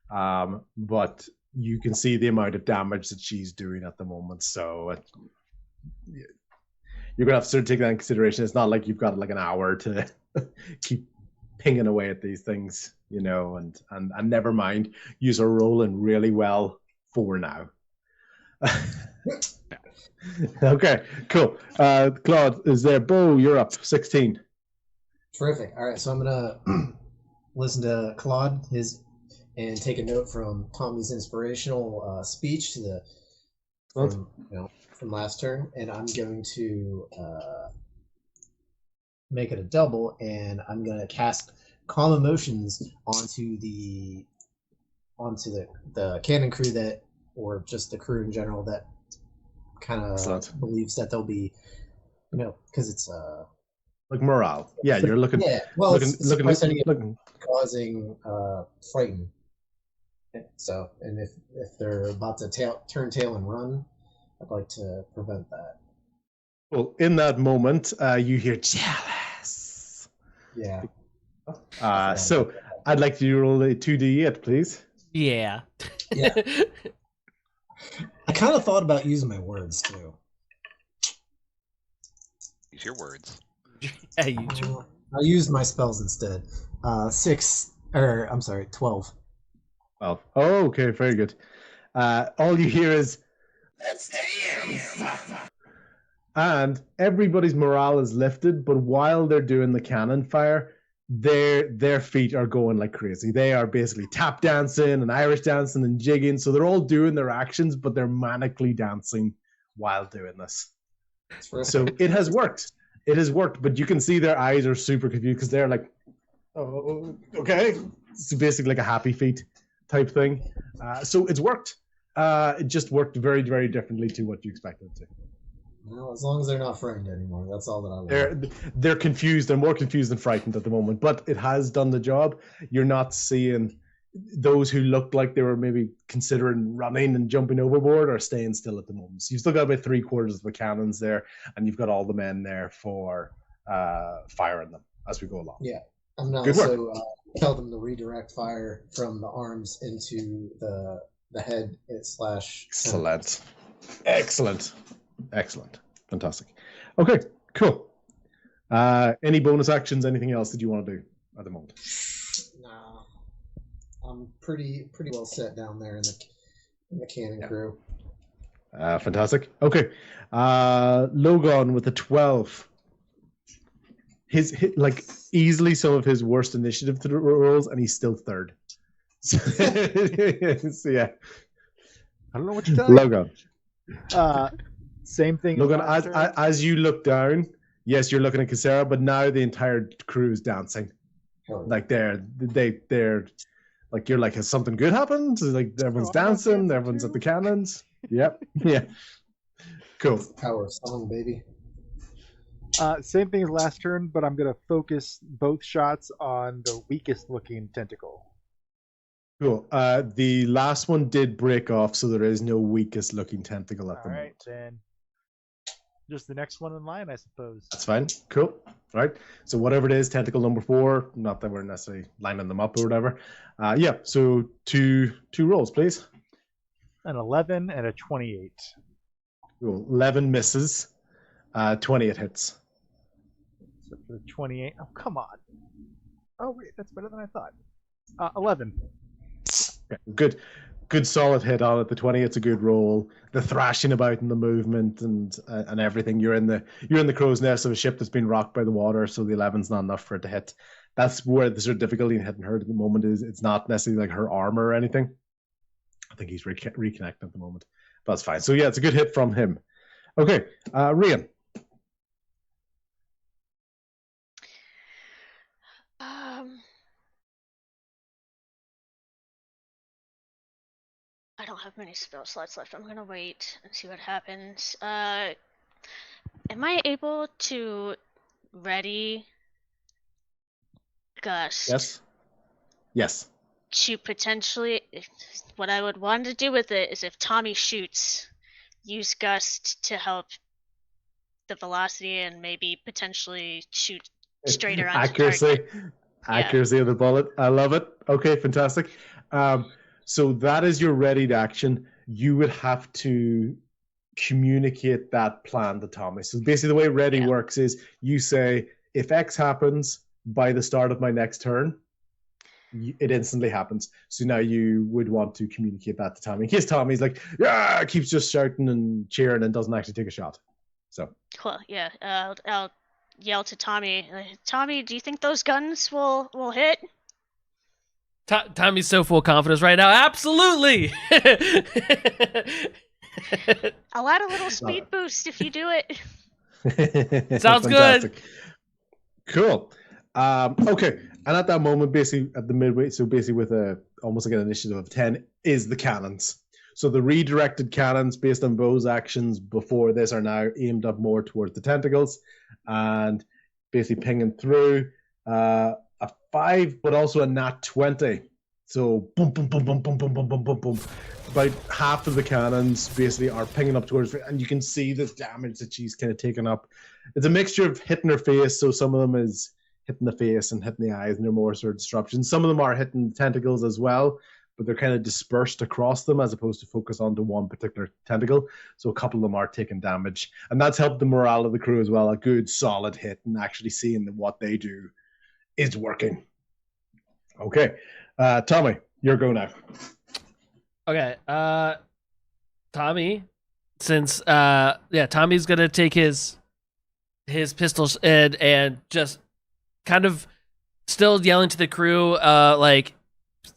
But you can see the amount of damage that she's doing at the moment. So you're gonna have to sort of take that in consideration. It's not like you've got like an hour to keep pinging away at these things, you know. And never mind, you're rolling really well for now. Okay, cool. Claude is there. Bo, you're up. 16.
Terrific. All right, so I'm gonna listen to Claude and take a note from Tommy's inspirational speech to the from last turn, and I'm going to make it a double, and I'm going to cast Calm Emotions onto the cannon crew or just the crew in general that kind of believes that they'll be, because it's
like morale. Yeah, you're looking.
Yeah, well,
looking.
Causing frighten. So, and if they're about to turn tail and run, I'd like to prevent that.
Well, in that moment, you hear jealous.
Yeah.
So I'd like you to roll a 2d8, please.
Yeah.
Yeah. I kind of thought about using my words too.
Use your words.
Yeah,
I used my spells instead. 12.
Well, oh, okay, very good. All you hear is, let's dance! And everybody's morale is lifted, but while they're doing the cannon fire, their feet are going like crazy. They are basically tap dancing and Irish dancing and jigging, so they're all doing their actions, but they're manically dancing while doing this. So it has worked. It has worked, but you can see their eyes are super confused because they're like, oh, okay. It's basically like a happy feet type thing. So it's worked. It just worked very, very differently to what you expected it to.
Well, as long as they're not frightened anymore, that's all that I want.
They're confused. They're more confused than frightened at the moment, but it has done the job. You're not seeing those who looked like they were maybe considering running and jumping overboard or staying still at the moment. So you've still got about 3/4 of the cannons there, and you've got all the men there for firing them as we go along.
Yeah. I'm going to also tell them to redirect fire from the arms into the head /
Excellent. Fantastic. Okay, cool. Any bonus actions, anything else that you want to do at the moment?
Nah. I'm pretty well set down there in the cannon crew.
Fantastic. Okay. Logan with the 12. His like easily some of his worst initiative rolls, and he's still third. So yeah.
I don't know what you're telling
Logan.
Same thing.
Logan, as you look down, yes, you're looking at Casera, but now the entire crew is dancing. Like they're like, you're like, has something good happened? Like everyone's dancing, everyone's at the cannons. Yep. Yeah. Cool.
Power of song, baby.
Same thing as last turn, but I'm going to focus both shots on the weakest looking tentacle.
Cool. The last one did break off, so there is no weakest looking tentacle at the moment.
All right, then just the next one in line, I suppose.
That's fine. Cool. All right. So whatever it is, tentacle number 4, not that we're necessarily lining them up or whatever. Yeah, so two rolls, please.
An 11 and a 28.
Cool. 11 misses. 28 hits.
So for the 28, oh, come on. Oh, wait, that's better than I thought. 11.
Okay, good solid hit on it. The 20, it's a good roll. The thrashing about and the movement and everything. You're in the crow's nest of a ship that's been rocked by the water, so the 11's not enough for it to hit. That's where the sort of difficulty in hitting her at the moment is. It's not necessarily like her armor or anything. I think he's reconnecting at the moment, but that's fine. So yeah, it's a good hit from him. Okay, Rian.
I don't have many spell slots left. I'm gonna wait and see what happens. Am I able to ready Gust?
Yes.
To potentially, what I would want to do with it is if Tommy shoots, use Gust to help the velocity and maybe potentially shoot straighter on
accuracy.
Target.
Accuracy of the bullet. I love it. Okay, fantastic. So that is your readied action. You would have to communicate that plan to Tommy. So basically the way ready works is you say, if X happens by the start of my next turn, it instantly happens. So now you would want to communicate that to Tommy. In case Tommy's like, yeah, keeps just shouting and cheering and doesn't actually take a shot. So.
Cool. Yeah. I'll yell to Tommy. Tommy, do you think those guns will hit?
Tommy's so full of confidence right now. Absolutely.
I'll add a little speed boost if you do it.
Sounds good.
Cool. Okay. And at that moment, basically at the midway, so basically with almost like an initiative of 10 is the cannons. So the redirected cannons based on Bo's actions before this are now aimed up more towards the tentacles and basically pinging through a 5, but also a nat 20. So boom, boom, boom, boom, boom, boom, boom, boom, boom, boom. About half of the cannons basically are pinging up towards, and you can see the damage that she's kind of taken up. It's a mixture of hitting her face, so some of them is hitting the face and hitting the eyes, and they're more sort of disruptions. Some of them are hitting the tentacles as well, but they're kind of dispersed across them as opposed to focus onto one particular tentacle. So a couple of them are taking damage, and that's helped the morale of the crew as well. A good solid hit and actually seeing that what they do is working. Okay, Tommy, your go now.
Okay, Tommy, since Tommy's gonna take his pistols and just kind of still yelling to the crew, like,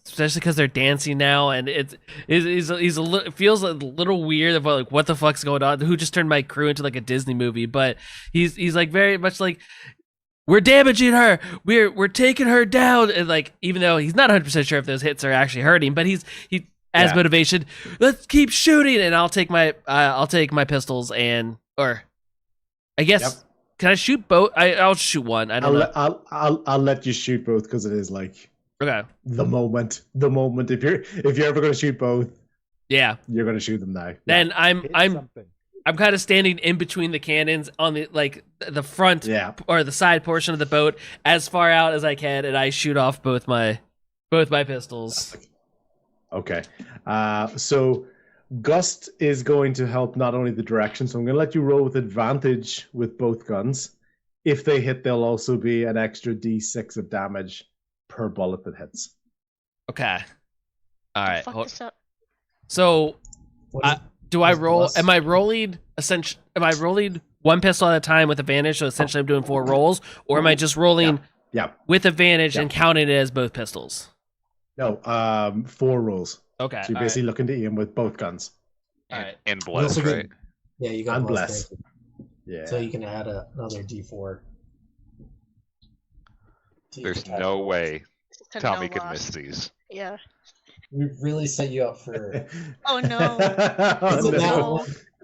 especially because they're dancing now, and it feels a little weird about like what the fuck's going on. Who just turned my crew into like a Disney movie? But he's like very much like, we're damaging her, we're taking her down, and like even though he's not 100% sure if those hits are actually hurting, but he as motivation, let's keep shooting, and I'll take my pistols or I guess. Yep. Can I shoot both? I'll shoot one. I don't know.
I'll let you shoot both because it is like
okay.
The moment. If you're ever gonna shoot both,
yeah,
you're gonna shoot them now.
Then I'm kind of standing in between the cannons on the front or the side portion of the boat as far out as I can, and I shoot off both my pistols.
Okay. So Gust is going to help not only the direction, so I'm going to let you roll with advantage with both guns. If they hit, there'll also be an extra D6 of damage per bullet that hits.
Okay. All right.
Fuck this up.
So, do I roll? Plus? Am I rolling one pistol at a time with advantage? So essentially, I'm doing 4 rolls, or am I just rolling with advantage and counting it as both pistols?
No, 4 rolls.
Okay.
So you're basically looking to aim with both guns.
All right.
And bless, right?
Yeah, you got
and bless. Yeah.
So you can add another D4.
There's no way Tommy could miss these.
Yeah.
We really set you up for.
Oh no!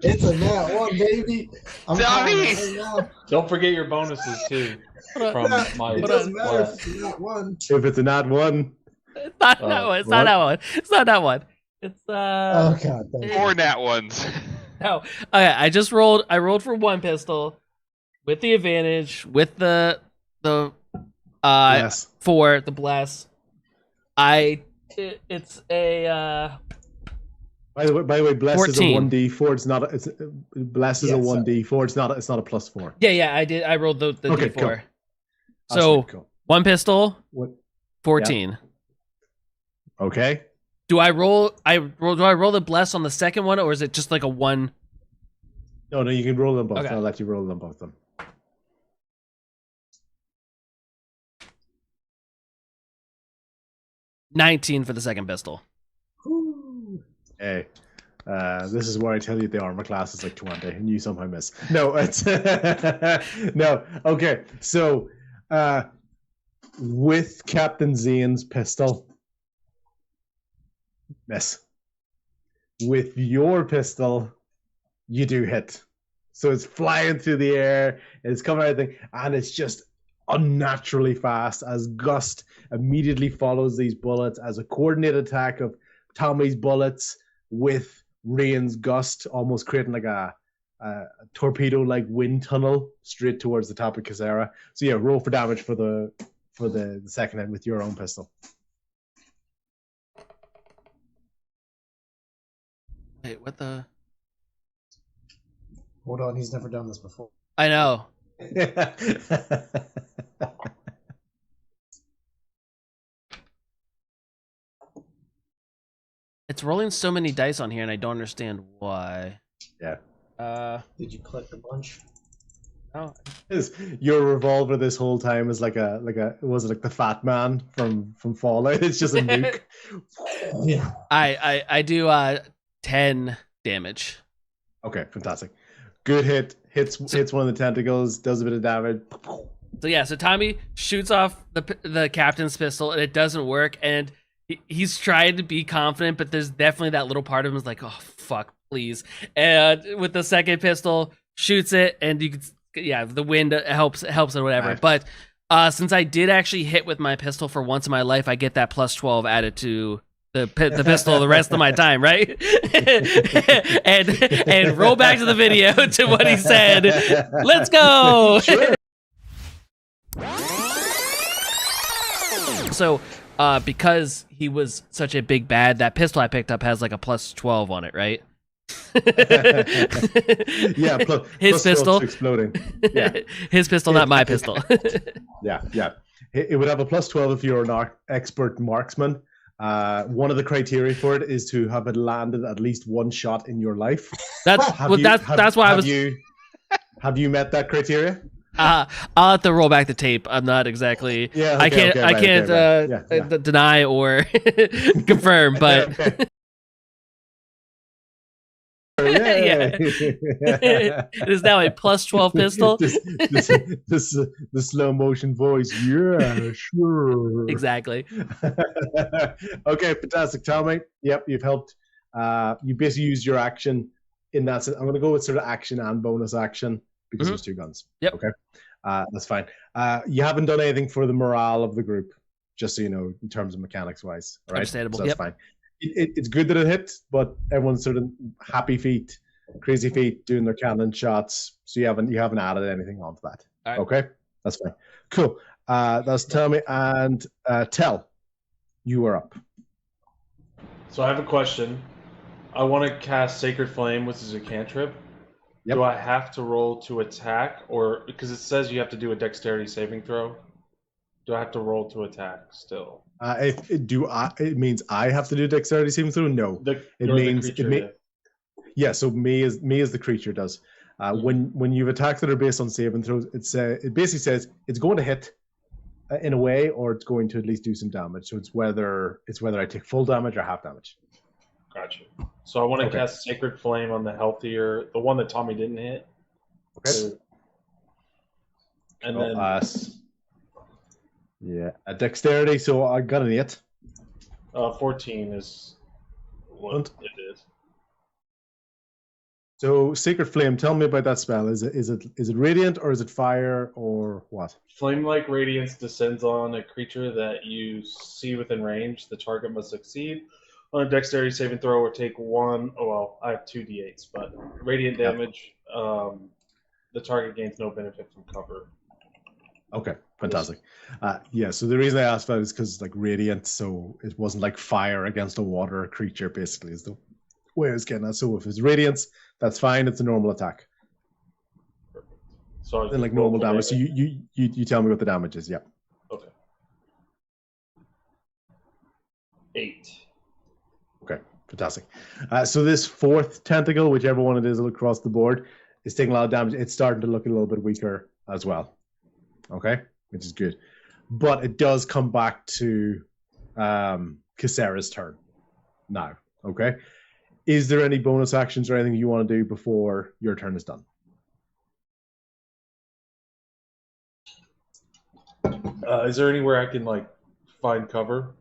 It's a nat 1, baby. I'm
Tommy!
Don't forget your bonuses too.
It doesn't matter if it's a nat 1.
If it's a nat 1.
It's not that one. It's not that one. It's not that one. It's
Oh god.
4 nat 1s.
No. Okay, I rolled for one pistol with the advantage with the
bless.
For the bless. It's a
By the way, bless
14.
is a 1d4. It's not. Bless is a 1d4. It's not a +4.
Yeah. I did. I rolled the
okay,
d4.
Cool.
So
Cool.
One pistol.
What?
14.
Yeah. Okay.
Do I roll the bless on the second one, or is it just like a 1?
No, you can roll them both.
Okay.
I'll let you roll them both.
19 for the second pistol.
Hey, this is where I tell you the armor class is like 20, and you somehow miss. No, it's no. Okay, so with Captain Zane's pistol, miss. With your pistol, you do hit. So it's flying through the air, it's coming out, and it's just unnaturally fast as Gust immediately follows these bullets as a coordinated attack of Tommy's bullets with Rain's Gust, almost creating like a torpedo-like wind tunnel straight towards the top of Casera. So yeah, roll for damage for the second hit with your own pistol.
Wait, what the?
Hold on, he's never done this before.
I know. It's rolling so many dice on here, and I don't understand why.
Yeah.
Did you collect a bunch?
Oh,
Your revolver this whole time is like a was it like the Fat Man from Fallout? It's just a nuke.
Yeah.
I do 10 damage.
Okay, fantastic. Good hit. Hits one of the tentacles, does a bit of damage.
So yeah, so Tommy shoots off the captain's pistol, and it doesn't work. And he's trying to be confident, but there's definitely that little part of him is like, oh fuck, please. And with the second pistol, shoots it, and you can, the wind helps or whatever.
Right.
But since I did actually hit with my pistol for once in my life, I get that plus 12 added to the pistol the rest of my time, right? and roll back to the video to what he said. Let's go.
Sure.
So, because he was such a big bad, that pistol I picked up has like a plus 12 on it, right?
Yeah,
his
plus
pistol
exploding. Yeah,
his pistol, not my pistol.
yeah. It would have a plus 12 if you're an expert marksman. One of the criteria for it is to have it landed at least one shot in your life.
That's why I was.
Have you met that criteria?
I'll have to roll back the tape. I'm not exactly.
Yeah,
I can't deny or confirm, but.
Yeah.
It is now a plus 12 pistol.
The slow motion voice. Yeah, sure.
Exactly.
Okay, fantastic, Tommy. Yep, you've helped. You basically use your action in that. I'm going to go with sort of action and bonus action because there's two guns.
Yep.
Okay. That's fine. You haven't done anything for the morale of the group, just so you know, in terms of mechanics wise. All right.
Understandable.
So that's fine. It's good that it hit, but everyone's sort of happy feet, crazy feet, doing their cannon shots. So you haven't added anything onto that.
Right.
Okay, that's fine. Cool. That's Tommy and Tell. You are up.
So I have a question. I want to cast Sacred Flame, which is a cantrip.
Yep.
Do I have to roll to attack, or because it says you have to do a dexterity saving throw? Do I have to roll to attack still?
It means I have to do dexterity saving throw? No. Yeah. So me as the creature does. When you've attacked that are based on saving throws, it basically says it's going to hit in a way, or it's going to at least do some damage. So it's whether I take full damage or half damage.
Gotcha. So I want to cast Sacred Flame on the one that Tommy didn't hit.
Okay.
And then
a dexterity. So I got an 8.
14 is what it is.
So Sacred Flame, tell me about that spell. Is it radiant or is it fire or what?
Flame-like radiance descends on a creature that you see within range. The target must succeed on a dexterity saving throw or take one. Oh well, I have 2d8s, but radiant damage. The target gains no benefit from cover.
Okay, fantastic. So the reason I asked that is because like radiant, so it wasn't like fire against a water creature. Basically, is the way I was getting at. So if it's radiance, that's fine. It's a normal attack.
Perfect. So
then like normal damage. So you tell me what the damage is. Yeah.
Okay. 8.
Okay, fantastic. So this fourth tentacle, whichever one it is across the board, is taking a lot of damage. It's starting to look a little bit weaker as well. Okay, which is good. But it does come back to Casera's turn now. Okay. Is there any bonus actions or anything you want to do before your turn is done?
Is there anywhere I can like find cover?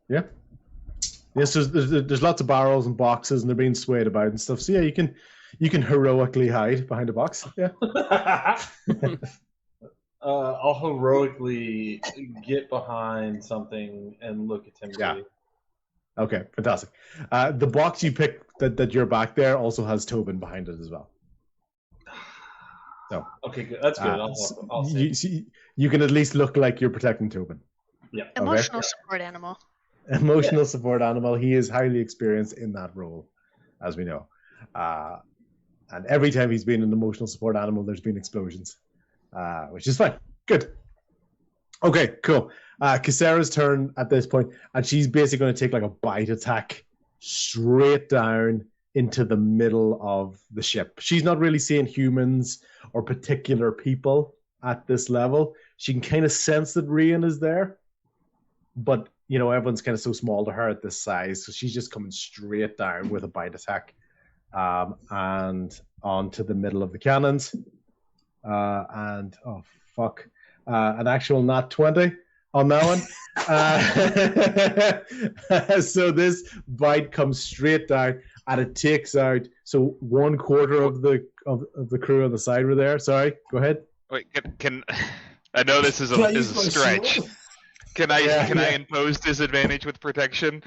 Yeah. Yes, there's lots of barrels and boxes, and they're being swayed about and stuff. So yeah, you can heroically hide behind a box. Yeah.
I'll heroically get behind something and look at him.
Yeah. Okay, fantastic. The box you picked that you're back there also has Tobin behind it as well. So
okay, good. That's good. I'll see.
You can at least look like you're protecting Tobin.
Yeah.
Emotional support animal.
Emotional support animal. He is highly experienced in that role, as we know. And every time he's been an emotional support animal, there's been explosions, which is fine. Good. Okay, cool. Casera's turn at this point, and she's basically going to take like a bite attack straight down into the middle of the ship. She's not really seeing humans or particular people at this level. She can kind of sense that Rian is there, but everyone's kind of so small to her at this size, so she's just coming straight down with a bite attack, and onto the middle of the cannons. And oh fuck, an actual nat 20 on that one. So this bite comes straight down, and it takes out 1/4 of the crew on the side were there. Sorry, go ahead.
Wait, can I know this is a stretch? Can I impose disadvantage with protection?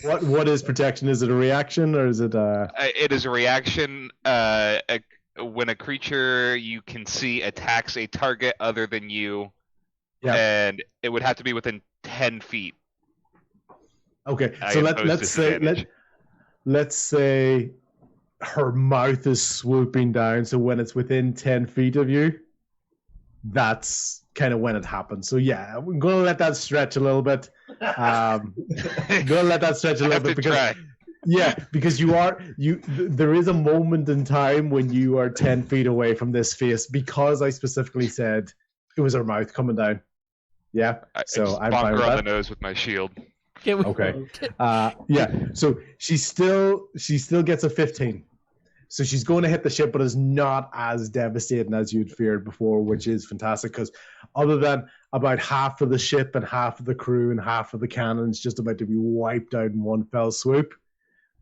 What is protection? Is it a reaction or is it a?
It is a reaction. When a creature you can see attacks a target other than you, and it would have to be within 10 feet.
Okay, so let's say her mouth is swooping down. So when it's within 10 feet of you, that's kind of when it happens. So yeah, I'm gonna let that stretch a little bit. Because there is a moment in time when you are 10 feet away from this face, because I specifically said it was her mouth coming down. Yeah, so I'm fine with that.
Bonk her on the nose with my shield.
Okay. So she still gets a 15. So she's going to hit the ship, but is not as devastating as you'd feared before, which is fantastic, because other than about half of the ship and half of the crew and half of the cannons just about to be wiped out in one fell swoop,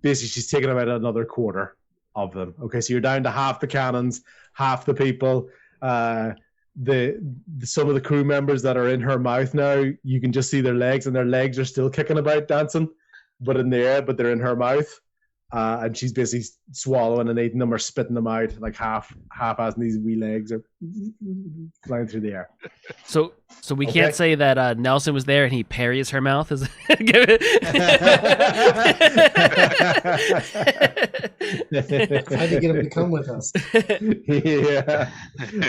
basically she's taken about another 1/4 of them. Okay, so you're down to half the cannons, half the people. Some of the crew members that are in her mouth now, you can just see their legs, and their legs are still kicking about, dancing, but in the air, but they're in her mouth. And she's basically swallowing and eating them or spitting them out like half-assed, and these wee legs are flying through the air.
So we can't say that Nelson was there and he parries her mouth. Is
How do you get him to come with us?
Yeah.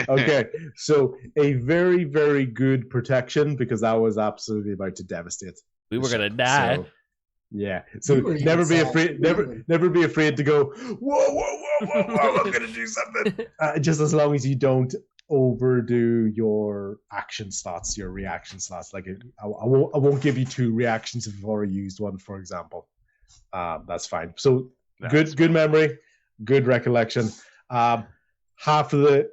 Okay. So a very, very good protection, because that was absolutely about to devastate.
We were gonna die.
Yeah, so never be afraid to go, whoa, I'm gonna do something. Just as long as you don't overdo your action slots, your reaction slots. Like I won't give you 2 reactions if you've already used one, for example. That's fine. So good memory, good recollection. Half of the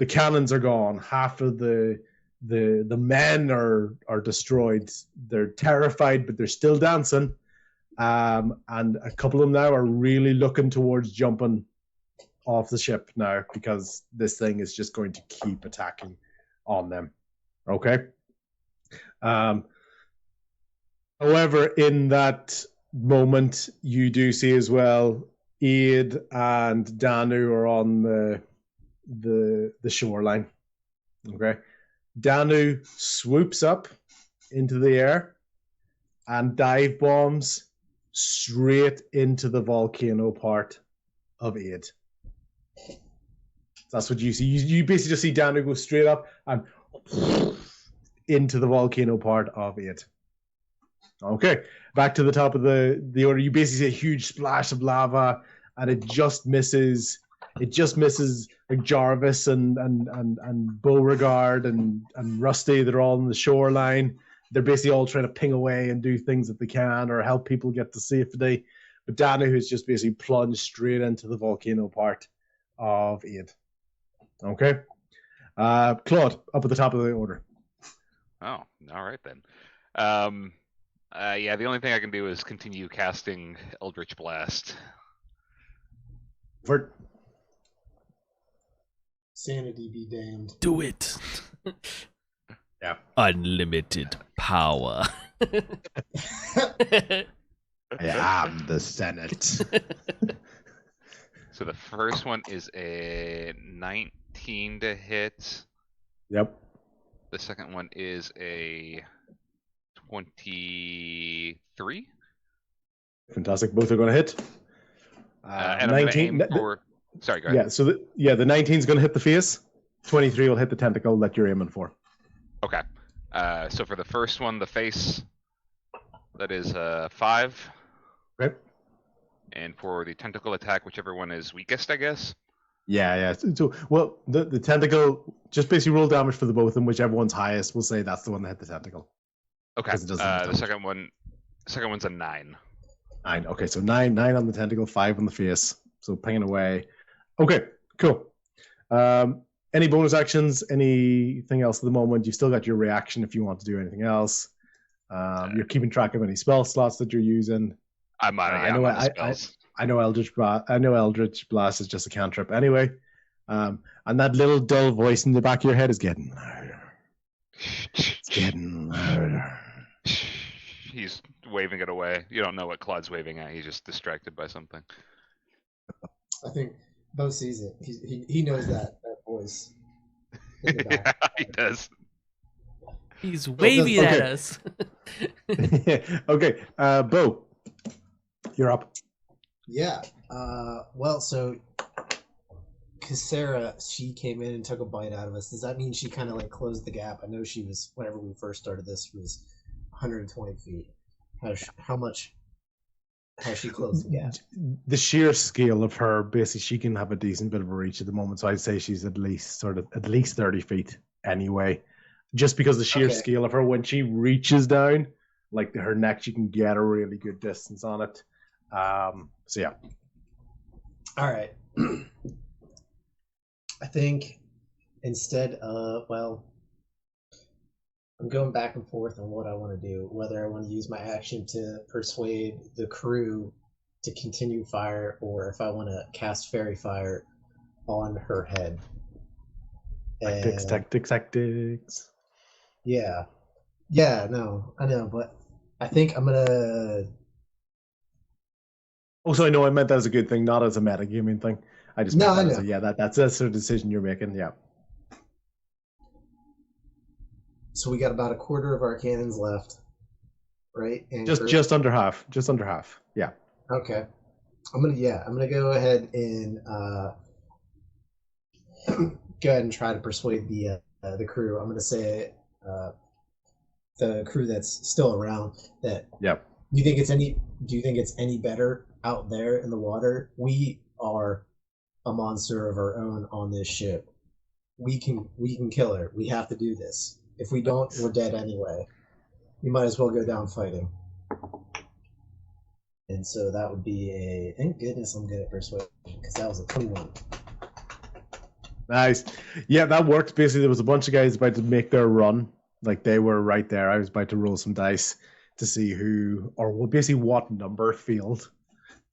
cannons are gone. Half of the men are destroyed. They're terrified, but they're still dancing. And a couple of them now are really looking towards jumping off the ship now, because this thing is just going to keep attacking on them. Okay. However, in that moment, you do see as well, Aid and Danu are on the shoreline. Okay. Danu swoops up into the air and dive bombs straight into the volcano part of Aid. That's what you see. You basically just see Danu go straight up and into the volcano part of Aid. Okay, back to the top of the order. You basically see a huge splash of lava, and it just misses. It just misses like Jarvis and Beauregard and Rusty. They're all on the shoreline. They're basically all trying to ping away and do things that they can or help people get to safety. But Danu has just basically plunged straight into the volcano part of Aid. Okay. Claude, up at the top of the order.
Oh, all right then. The only thing I can do is continue casting Eldritch Blast.
Vert.
Sanity be damned.
Do it.
Yeah.
Unlimited power.
I am the Senate.
So the first one is a 19 to hit.
Yep.
The second one is a 23.
Fantastic. Both are going to hit.
And 19. Sorry, go ahead.
Yeah. So the 19 is going to hit the face. 23 will hit the tentacle that you're aiming for.
Okay. So for the first one, the face, that is 5.
Okay.
And for the tentacle attack, whichever one is weakest, I guess.
Yeah. So well, the tentacle, just basically roll damage for the both of them. Whichever one's highest, we'll say that's the one that hit the tentacle.
Okay.
'Cause it doesn't have
The
damage.
second one's a 9.
9. Okay, so 9 on the tentacle, 5 on the face. So pinging away. Okay, cool. Any bonus actions? Anything else at the moment? You've still got your reaction if you want to do anything else. You're keeping track of any spell slots that you're using.
I'm out
I know.
of spells.
I know Eldritch Blast is just a cantrip anyway. And that little dull voice in the back of your head is getting louder. It's getting louder.
He's waving it away. You don't know what Claude's waving at. He's just distracted by something.
I think Bo sees it. He knows that voice. In the
Yeah,
back.
he does.
He's waving at
Okay.
us.
Okay, Bo, you're up.
Yeah. Well, so Casera, she came in and took a bite out of us. Does that mean she kind of like closed the gap? I know she was, whenever we first started this, was 120 feet. How much has she closed the gap?
The sheer scale of her, basically, she can have a decent bit of a reach at the moment. So I'd say she's at least 30 feet anyway. Just because the sheer
Okay.
scale of her, when she reaches down, like her neck, she can get a really good distance on it. So yeah.
All right. I think instead of, well, I'm going back and forth on what I want to do, whether I want to use my action to persuade the crew to continue fire or if I want to cast fairy fire on her head.
Tactics.
Yeah. Yeah, no, I know, but I think I'm going to...
Also, I know I meant that as a good thing, not as a metagaming thing. I just
No,
meant
I
that as
know.
yeah, that's the sort of decision you're making. Yeah.
So we got about a quarter of our cannons left, right? And
Just under half. Just under half. Yeah.
Okay. I'm gonna go ahead and go ahead and try to persuade the crew. I'm gonna say the crew that's still around that.
Yeah.
Do you think it's any better out there in the water? We are a monster of our own on this ship. We can kill her. We have to do this. If we don't, we're dead anyway. We might as well go down fighting. And so that would be a... Thank goodness I'm good at persuasion, because that was a 21.
Nice. Yeah, that worked. Basically, there was a bunch of guys about to make their run. Like, they were right there. I was about to roll some dice to see who, or basically what number failed.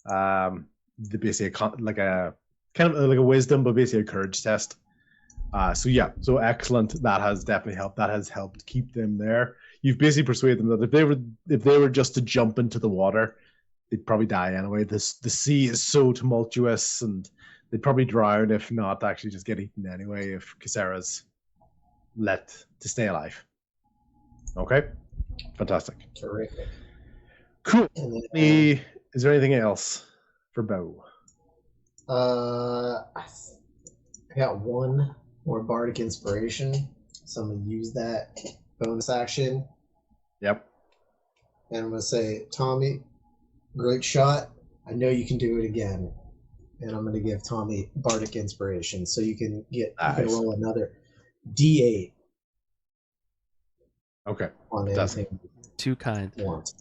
The basically like a kind of like a wisdom, but basically a courage test. So excellent. That has definitely helped. That has helped keep them there. You've basically persuaded them that if they were just to jump into the water, they'd probably die anyway. The sea is so tumultuous, and they'd probably drown if not actually just get eaten anyway. If Casera's let to stay alive. Okay, fantastic.
Terrific.
Cool.
And then,
Is there anything else for Bo?
I got one more bardic inspiration, so I'm gonna use that bonus action,
Yep.
and I'm gonna say, Tommy, great shot. I know you can do it again. And I'm gonna give Tommy bardic inspiration, so you can
Nice.
roll another D8
Okay.
on
Fantastic.
anything
Too kind.
you want.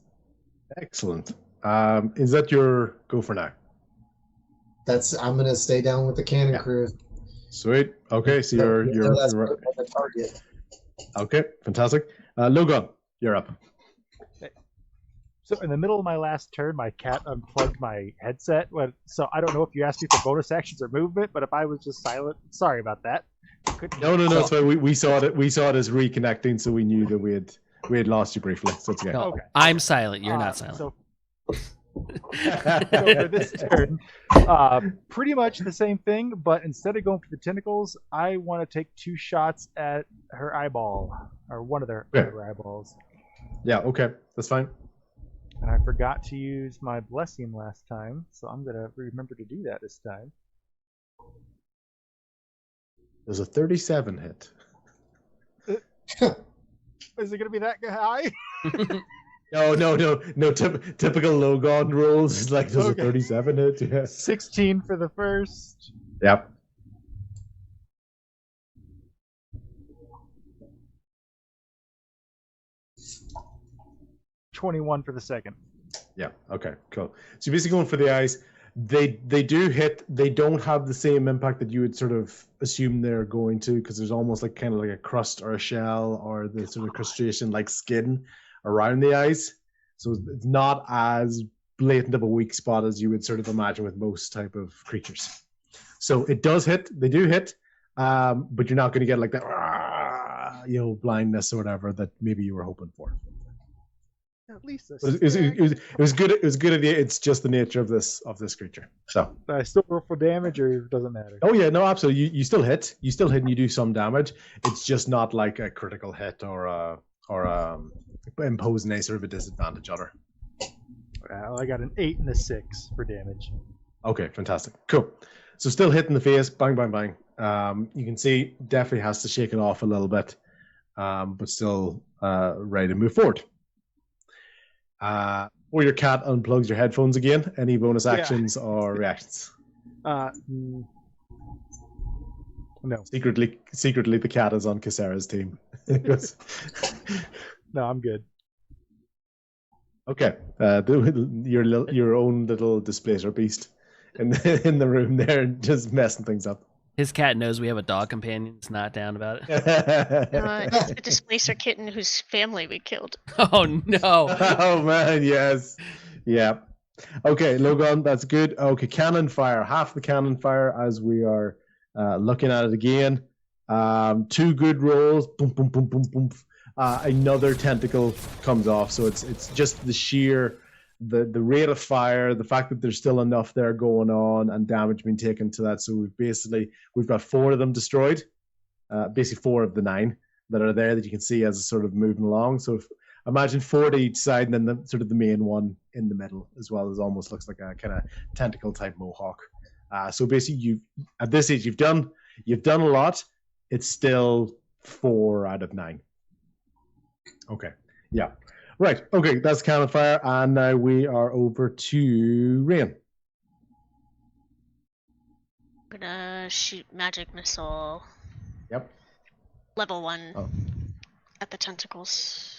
Excellent. Is that your go for now?
I'm gonna stay down with the cannon
Yeah.
crew.
Sweet. Okay, so you're
That's
right.
the target.
Okay, fantastic. Logan, you're up.
So in the middle of my last turn, my cat unplugged my headset. So I don't know if you asked me for bonus actions or movement, but if I was just silent, sorry about that.
No, it's fine. We saw it. We saw it as reconnecting, so we knew that we had lost you briefly. So it's okay.
No,
Okay.
I'm silent. You're not silent.
So for this turn, pretty much the same thing, but instead of going for the tentacles, I want to take 2 shots at her eyeball, or one of her eyeballs.
Yeah. Okay, that's fine.
And I forgot to use my blessing last time, so I'm gonna remember to do that this time.
Does a 37 hit?
Is it going to be that high?
No. Typical Logon rolls is like, does a 37 hit? Yeah.
16 for the first.
Yep.
$21 for the second.
Yeah. Okay. Cool. So you're basically going for the eyes. They do hit. They don't have the same impact that you would sort of assume they're going to, because there's almost like kind of like a crust or a shell or the sort of crustacean like skin around the eyes. So it's not as blatant of a weak spot as you would sort of imagine with most type of creatures. So it does hit. They do hit, but you're not going to get like that, blindness or whatever that maybe you were hoping for.
At least
it was good. It was good idea. It's just the nature of this creature. So
I still roll for damage, or it doesn't matter.
Oh yeah, no, absolutely. You still hit. You still hit, and you do some damage. It's just not like a critical hit or imposing any sort of a disadvantage on her.
Well, I got an 8 and a 6 for damage.
Okay, fantastic, cool. So still hitting the face, bang, bang, bang. You can see definitely has to shake it off a little bit, but still ready to move forward. Or your cat unplugs your headphones again. Any bonus actions or reactions?
No.
Secretly, the cat is on Casera's team.
No, I'm good.
Okay, your own little displacer beast in the room there, just messing things up.
His cat knows we have a dog companion. It's not down about it.
It's the displacer kitten whose family we killed.
Oh no!
Oh man, yes, yeah. Okay, Logan, that's good. Okay, cannon fire. Half the cannon fire as we are looking at it again. 2 good rolls. Boom, boom, boom, boom, boom. Another tentacle comes off, so it's just the sheer the rate of fire, the fact that there's still enough there going on, and damage being taken to that. So we've got 4 of them destroyed, basically 4 of the 9 that are there that you can see as it's sort of moving along. So imagine 4 to each side, and then the sort of the main one in the middle as well, as almost looks like a kind of tentacle type mohawk. So basically, at this age you've done a lot. It's still 4 out of 9. Okay, yeah. Right, okay, that's cannon fire, and now we are over to Rain.
I'm gonna shoot magic missile.
Yep.
Level 1 at the tentacles.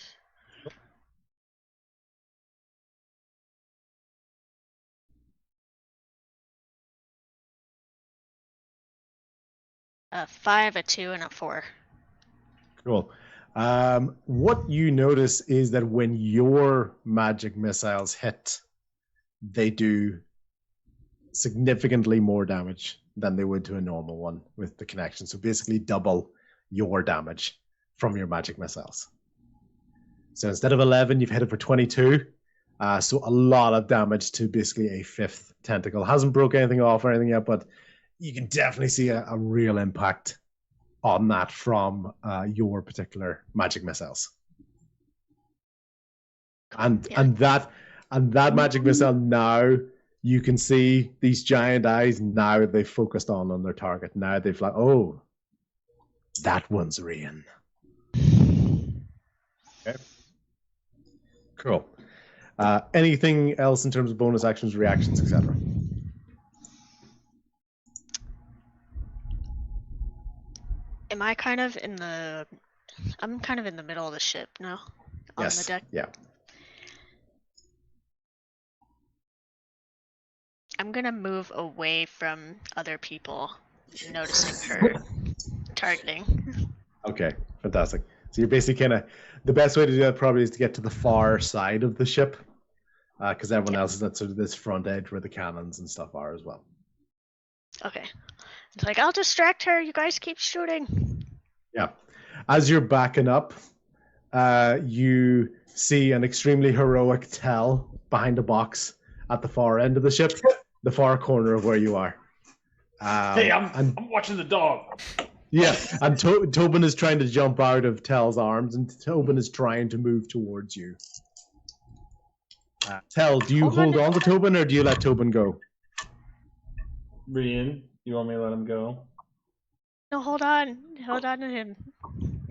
A 5, a 2, and a 4.
Cool. What you notice is that when your magic missiles hit, they do significantly more damage than they would to a normal one with the connection. So basically double your damage from your magic missiles. So instead of 11, you've hit it for 22. So a lot of damage to basically a 5th tentacle. Hasn't broke anything off or anything yet, but you can definitely see a real impact on that from your particular magic missiles. And that magic missile, now you can see these giant eyes. Now they've focused on their target. Now they've like, oh, that one's Rain. Okay. Cool. Anything else in terms of bonus actions, reactions, etc.?
Am I kind of in the... I'm kind of in the middle of the ship now. On the deck.
Yeah.
I'm gonna move away from other people noticing her targeting.
Okay, fantastic. So you're basically kind of... The best way to do that probably is to get to the far side of the ship, because everyone else is at sort of this front edge where the cannons and stuff are as well.
Okay. It's like, I'll distract her, you guys keep shooting.
Yeah. As you're backing up, you see an extremely heroic Tell behind a box at the far end of the ship, the far corner of where you are.
Hey, I'm watching the dog.
Yeah, and Tobin is trying to jump out of Tell's arms, and Tobin is trying to move towards you. Tell, do you hold on to Tobin, or do you let Tobin go?
Rian, you want me to let him go?
No, hold on to him.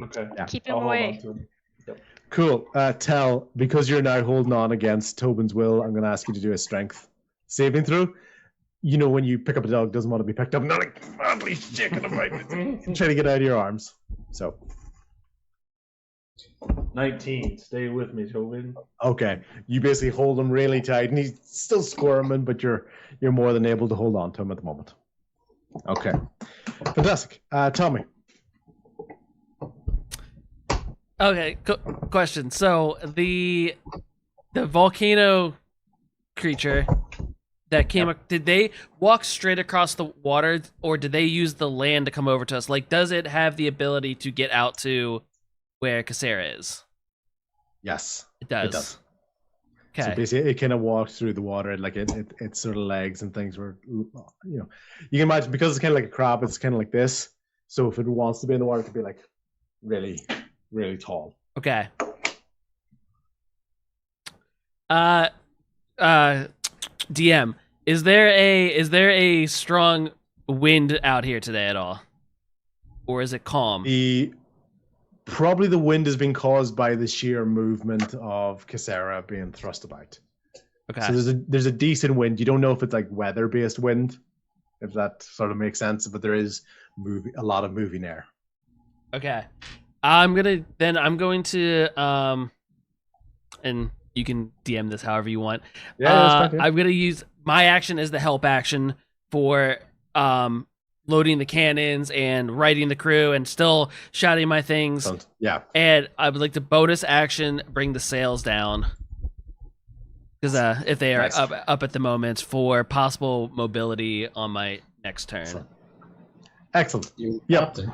Okay.
Yeah.
Keep him
I'll hold
away.
on to him.
Cool. Tell, because you're now holding on against Tobin's will, I'm going to ask you to do a strength saving throw. You know when you pick up a dog, doesn't want to be picked up, not like madly shaking him right, trying to get out of your arms. So
19. Stay with me, Tobin.
okay, you basically hold him really tight, and he's still squirming, but you're more than able to hold on to him at the moment. Okay, fantastic. Tommy.
Okay, question. So the volcano creature that came up, did they walk straight across the water, or did they use the land to come over to us? Like, does it have the ability to get out to where Casera is?
Yes,
It does.
It does.
Okay.
So basically, it kind of walks through the water, like its sort of legs and things were, you can imagine, because it's kind of like a crab, it's kind of like this. So if it wants to be in the water, it could be like really, really tall.
Okay. DM, is there a strong wind out here today at all, or is it calm?
Probably the wind has been caused by the sheer movement of Casera being thrust about.
Okay.
So there's a decent wind. You don't know if it's like weather-based wind, if that sort of makes sense, but there is a lot of moving air.
Okay. I'm going to and you can DM this however you want.
Yeah, that's fine, yeah.
I'm going to use my action as the help action for loading the cannons and writing the crew and still shouting my things.
Yeah.
And I would like to bonus action bring the sails down. Because if they are
Nice.
up at the moment for possible mobility on my next turn.
Excellent.
You
Yep.
captain.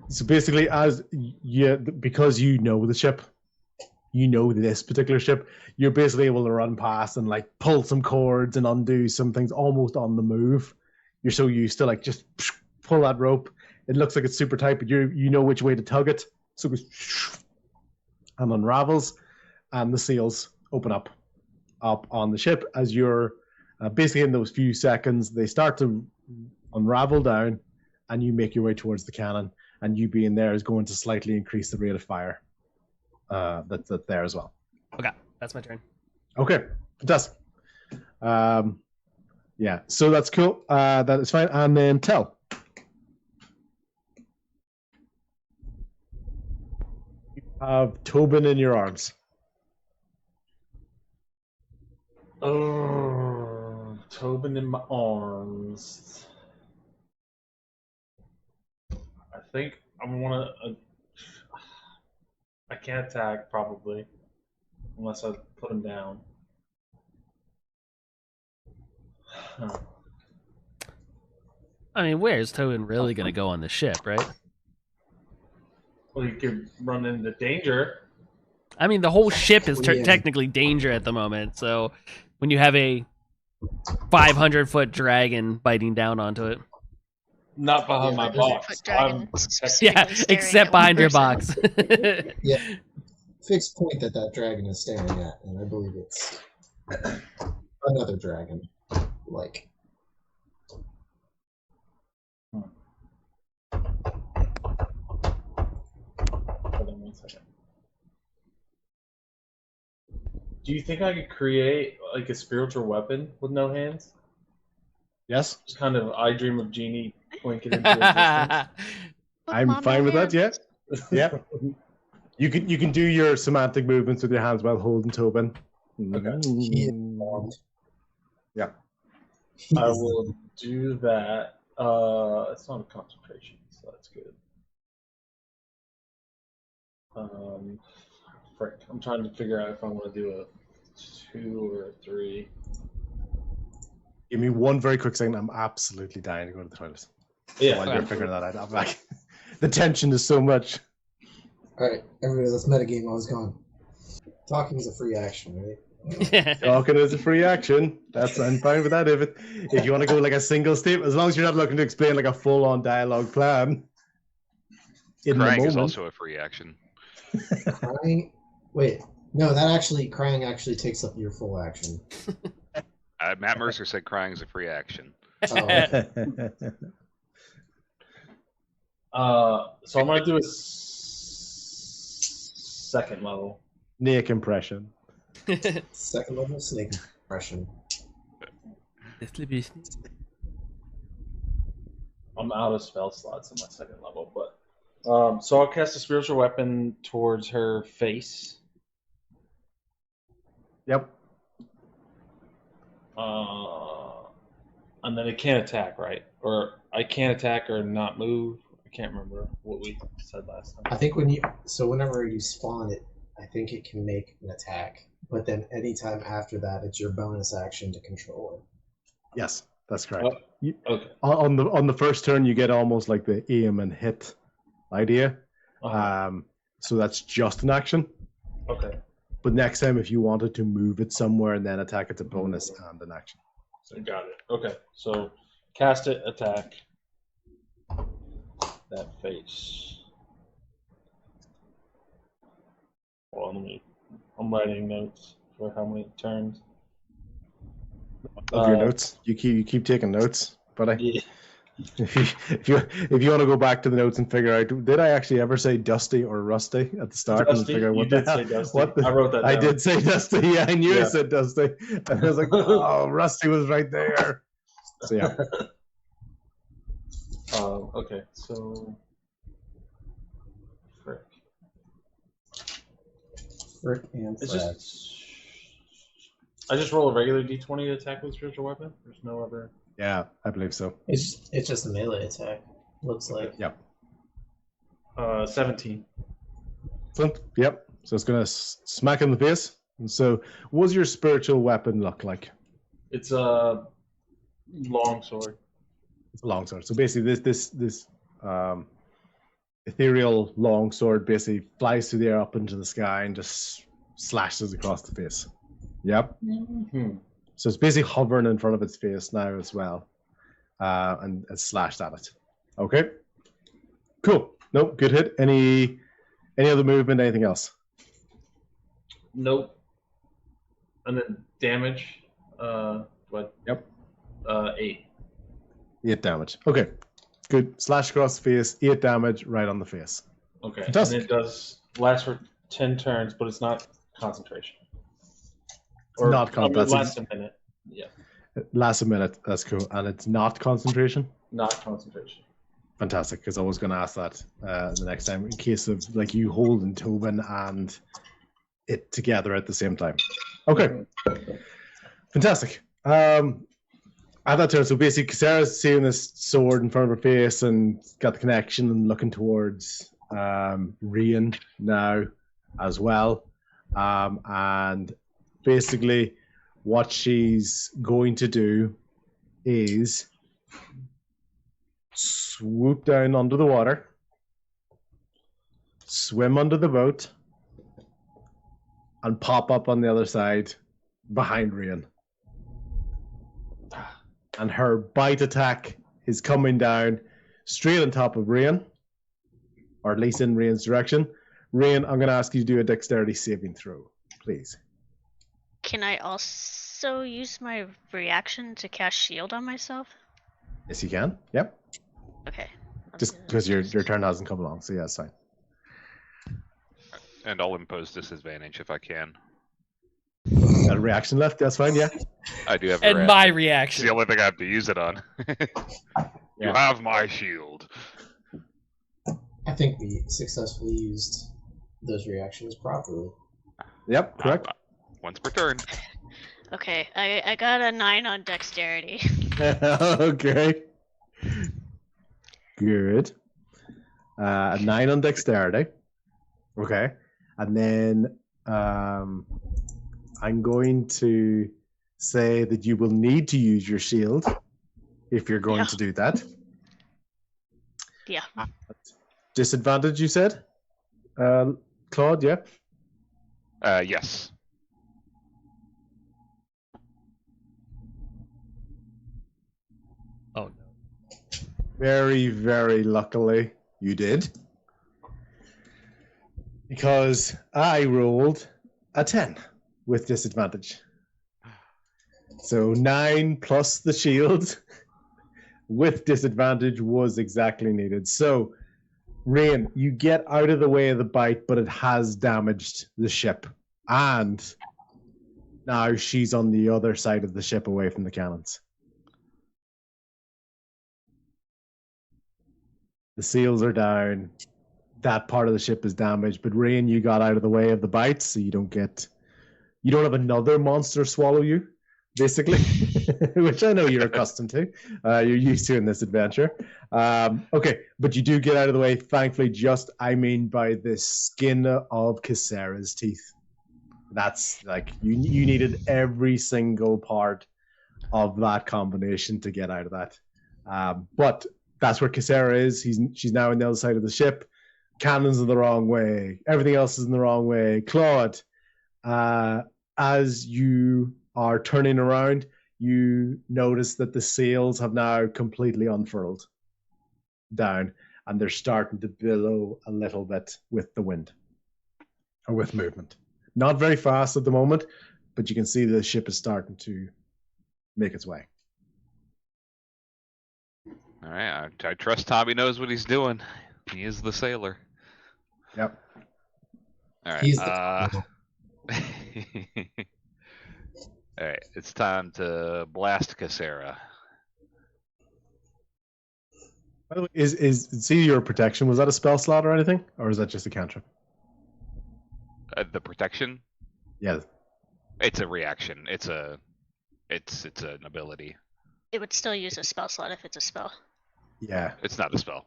So basically, because you know the ship, you know this particular ship, you're basically able to run past and like pull some cords and undo some things almost on the move. You're so used to like just pull that rope. It looks like it's super tight, but you know which way to tug it. So it goes and unravels, and the sails open up on the ship as you're basically in those few seconds. They start to unravel down, and you make your way towards the cannon. And you being there is going to slightly increase the rate of fire that's there as well.
Okay, that's my turn.
Okay, fantastic. Yeah, so that's cool. That is fine. And then Tell. You have Tobin in your arms.
Oh, Tobin in my arms. I think I'm gonna. I can't attack probably, unless I put him down. Huh.
I mean, where's Tobin really going to go on the ship, right?
Well, you could run into danger.
I mean, the whole ship is
Yeah.
technically danger at the moment. So when you have a 500-foot dragon biting down onto it.
Not behind my box.
Foot dragon
I'm
specifically
Yeah,
staring
except
at
behind
one
your
person.
box.
Yeah. Fixed point that dragon is staring at, and I believe it's another dragon. Like.
Hold on 1 second. Do you think I could create like a spiritual weapon with no hands?
Yes,
Just kind of I Dream of Genie blinking into existence.
Put
I'm
them on
fine
my
with that.
hands.
Yeah, yeah. You can do your semantic movements with your hands while holding Tobin.
He is armed.
Yeah.
He
I
is-
will do that. It's not a concentration, so that's good. Frick. I'm trying to figure out if I want to do a 2 or a 3.
Give me one very quick second. I'm absolutely dying to go to the toilet.
Yeah.
While you're figuring that out, I'm like, the tension is so much.
Alright, everybody, let's metagame while I was gone. Talking is a free action, right?
Talking is a free action. I'm fine with that. If you want to go like a single statement, as long as you're not looking to explain like a full-on dialogue plan. In the
Crying is
moment.
also a free action.
Crying. Wait, no, crying actually takes up your full action.
Matt Mercer said crying is a free action.
Oh,
So I'm gonna do a second level.
Snake impression.
Second level snake impression.
I'm out of spell slots in my second level, but so I'll cast a spiritual weapon towards her face.
Yep.
And then it can't attack, right? Or I can't attack or not move. I can't remember what we said last time.
I think whenever you spawn it, I think it can make an attack, but then anytime after that, it's your bonus action to control it.
Yes, that's correct.
Okay.
On the first turn, you get almost like the aim and hit idea. So that's just an action.
Okay.
But next time, if you wanted to move it somewhere and then attack, it's a bonus and an action.
So got it. Okay. So cast it, attack that face. Well, I'm writing notes for how many turns.
Of your notes, you keep taking notes, buddy.
Yeah.
If you want to go back to the notes and figure out, did I actually ever say Dusty or Rusty at the start?
Dusty?
And figure out
You
what
did
the hell,
say Dusty.
what the,
I wrote that down.
I did say Dusty. Yeah, I knew I
Yeah.
said Dusty, and I was like, oh, Rusty was right there. So yeah,
Okay. So. Frick.
Frick and
It's
frack.
just. I just roll a regular d20 to attack with spiritual weapon. There's no other.
yeah, I believe so.
It's just a melee attack. Looks like.
Yep.
17.
Excellent. Yep. So it's gonna smack in the face. And so, what does your spiritual weapon look like?
It's a long sword.
It's a longsword. So basically, this ethereal longsword basically flies through the air up into the sky and just slashes across the face. Yep.
Hmm.
So it's basically hovering in front of its face now as well, and it's slashed at it. Okay. Cool. Nope. Good hit. Any other movement? Anything else?
Nope. And then damage. What?
Yep.
8.
8 damage. Okay. Good. Slash across the face. 8 damage right on the face.
Okay.
Fantastic.
And it does last for 10 turns, but it's not concentration.
Not concentration.
Lasts a minute. Yeah.
It lasts a minute. That's cool. And it's not concentration.
Not concentration.
Fantastic. Because I was going to ask that the next time in case of like you holding Tobin and it together at the same time. Okay. Fantastic. At that turn, so basically, Casera's seeing this sword in front of her face and got the connection and looking towards Rian now as well. And basically, what she's going to do is swoop down under the water, swim under the boat, and pop up on the other side behind Rian. And her bite attack is coming down straight on top of Rian, or at least in Rian's direction. Rian, I'm going to ask you to do a dexterity saving throw, please.
Can I also use my reaction to cast shield on myself?
Yes, you can. Yep.
Okay.
Just because your turn hasn't come along, so yeah, it's fine.
And I'll impose disadvantage if I can.
Got a reaction left? That's fine, yeah.
I do have a
And
reaction.
my
It's
reaction.
the only thing I have to use it on. You
Yeah.
have my shield.
I think we successfully used those reactions properly.
Yep, correct.
Once per turn.
Okay, I got a 9 on dexterity.
Okay. Good. A 9 on dexterity. Okay. And then I'm going to say that you will need to use your shield if you're going
Yeah.
to do that.
Yeah.
Disadvantage, you said? Claude, yeah?
Yes.
Oh no.
Very, very luckily you did. Because I rolled a 10 with disadvantage. So 9 plus the shield with disadvantage was exactly needed. So Rain, you get out of the way of the bite, but it has damaged the ship. And now she's on the other side of the ship away from the cannons. The seals are down. That part of the ship is damaged. But Rain, you got out of the way of the bites, so you don't have another monster swallow you, basically, which I know you're accustomed to. You're used to in this adventure. Okay, but you do get out of the way, thankfully, by the skin of Casera's teeth. That's like, you needed every single part of that combination to get out of that. But that's where Casera is. She's now on the other side of the ship. Cannons are the wrong way. Everything else is in the wrong way. Claude, as you are turning around, you notice that the sails have now completely unfurled down, and they're starting to billow a little bit with the wind, or with movement. Not very fast at the moment, but you can see the ship is starting to make its way.
All right, I trust Tommy knows what he's doing. He is the sailor.
Yep.
All right.
He's
All right, it's time to blast Casera.
By the way, is your protection, was that a spell slot or anything, or is that just a cantrip?
The protection?
Yeah.
It's a reaction. It's an ability.
It would still use a spell slot if it's a spell.
Yeah.
It's not a spell.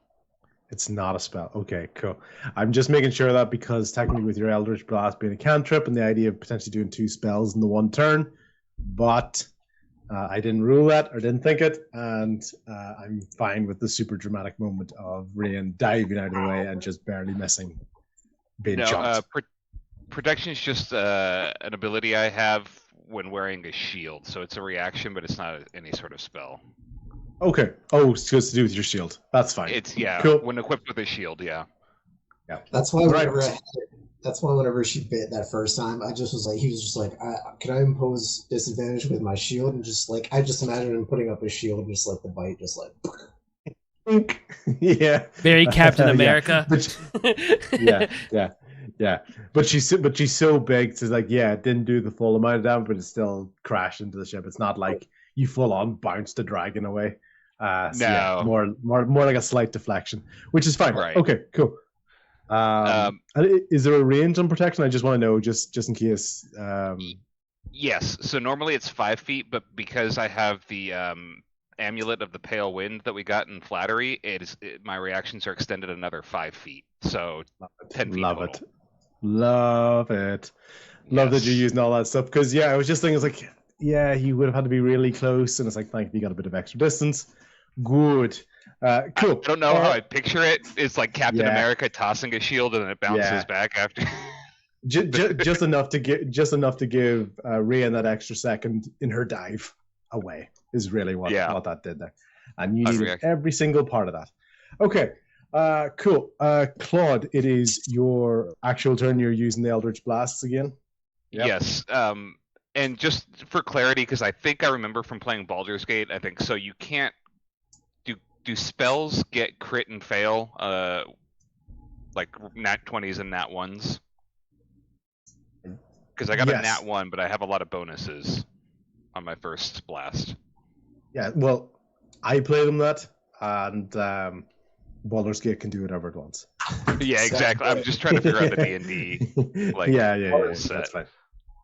It's not a spell. Okay, cool. I'm just making sure of that because technically with your Eldritch Blast being a cantrip and the idea of potentially doing 2 spells in the one turn, but I didn't rule that or didn't think it, and I'm fine with the super dramatic moment of Rain diving out of the way and just barely missing being shot.
Protection is just an ability I have when wearing a shield, so it's a reaction, but it's not any sort of spell.
Okay. Oh, it's just to do with your shield. That's fine.
It's
cool.
When equipped with a shield, yeah.
Yeah.
That's why whenever she bit that first time, he was just like, can I impose disadvantage with my shield? And just like, I just imagine him putting up his shield and just like the bite, just like.
Yeah.
Very Captain America.
Yeah. But she's so big, so it's like, yeah, it didn't do the full amount of damage, but it still crashed into the ship. It's not like you full on bounced a dragon away.
No.
Yeah, more like a slight deflection, which is fine.
Right.
Okay, cool. Is there a range on protection? I just want to know, just in case.
Yes. So normally it's 5 feet, but because I have the amulet of the pale wind that we got in Flattery, my reactions are extended another 5 feet. So 10 feet.
Love
total.
it. Love it. Love that you're using all that stuff. Because I was just thinking, it's like, yeah, he would have had to be really close, and it's like, thank you, got a bit of extra distance. Good. Cool.
I don't know how I picture it. It's like Captain America tossing a shield and then it bounces back after.
just enough to give Rhea that extra second in her dive away is really what that did there, and you needed every single part of that. Okay. Cool. Claude, it is your actual turn. You're using the Eldritch Blasts again. Yep.
Yes. And just for clarity, because I think I remember from playing Baldur's Gate, I think so. You can't do spells get crit and fail, like nat 20s and nat 1s? Because I got a nat 1, but I have a lot of bonuses on my first blast.
Yeah. Well, I played them that, and Baldur's Gate can do whatever it wants.
Yeah, exactly. I'm just trying to figure out the D&D. Like,
that's fine.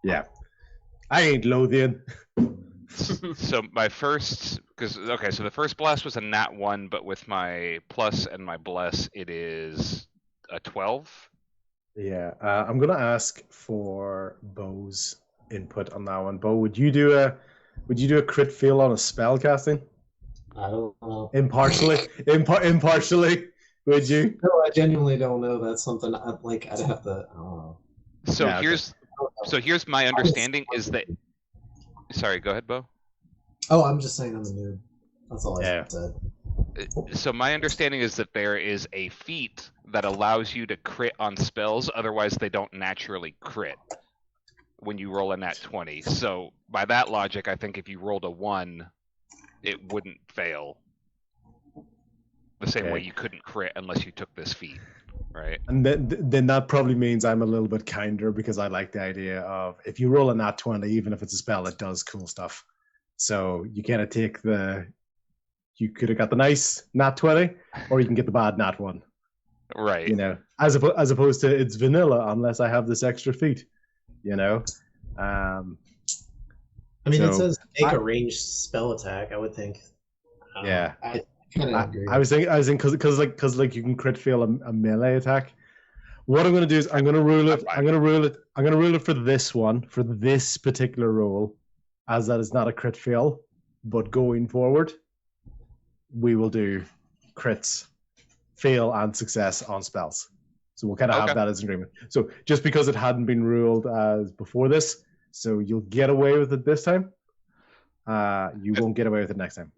Yeah. I ain't Lothian.
So my first, so the first blast was a nat 1, but with my plus and my bless, it is a 12.
Yeah, I'm gonna ask for Bo's input on that one. Bo, would you do a crit fail on a spell casting?
I don't know.
Impartially, would you?
No, I genuinely don't know. That's something I'd have to. I don't know.
So here's my understanding is that. Sorry, go ahead, Bo.
Oh, I'm just saying I'm a noob. That's all I said.
So my understanding is that there is a feat that allows you to crit on spells, otherwise they don't naturally crit when you roll a nat 20. So by that logic, I think if you rolled a 1, it wouldn't fail. The same way
Okay.
you couldn't crit unless you took this feat, right?
And then that probably means I'm a little bit kinder because I like the idea of if you roll a nat 20, even if it's a spell, it does cool stuff. So you kind of take you could have got the nice nat 20, or you can get the bad nat 1.
Right.
You know, as opposed to it's vanilla unless I have this extra feat. You know,
I mean, it
So,
says make a ranged spell attack. I would think.
Yeah.
I kind of agree.
I was thinking because you can crit fail a melee attack. What I'm going to do is I'm going to rule it for this one, for this particular roll, as that is not a crit fail. But going forward, we will do crits, fail, and success on spells. So we'll kind of have that as an agreement. So just because it hadn't been ruled as before this, so you'll get away with it this time. You won't get away with it next time.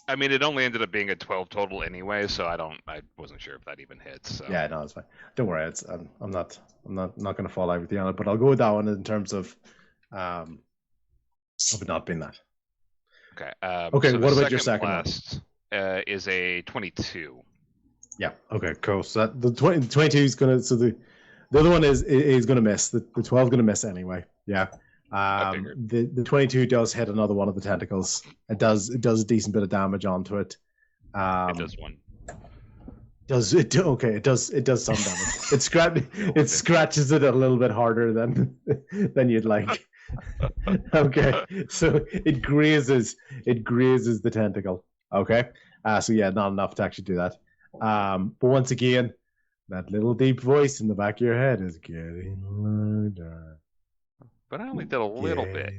I mean, it only ended up being a 12 total anyway, so I wasn't sure if that even hits. So.
Yeah, no, it's fine. Don't worry. I'm not going to fall out with you on it, but I'll go with that one in terms of it not being that.
Okay.
Okay.
So
What
the
about your second one?
blast, is a 22.
Yeah. Okay. Cool. So the 22 is gonna. So the other one is gonna miss. The 12 is gonna miss anyway. Yeah. The 22 does hit another one of the tentacles. It does a decent bit of damage onto it.
It does one.
Okay, it does some damage. It scratches it a little bit harder than you'd like. Okay, so it grazes the tentacle. Okay, so yeah, not enough to actually do that. But once again, that little deep voice in the back of your head is getting louder.
But I only did a little bit.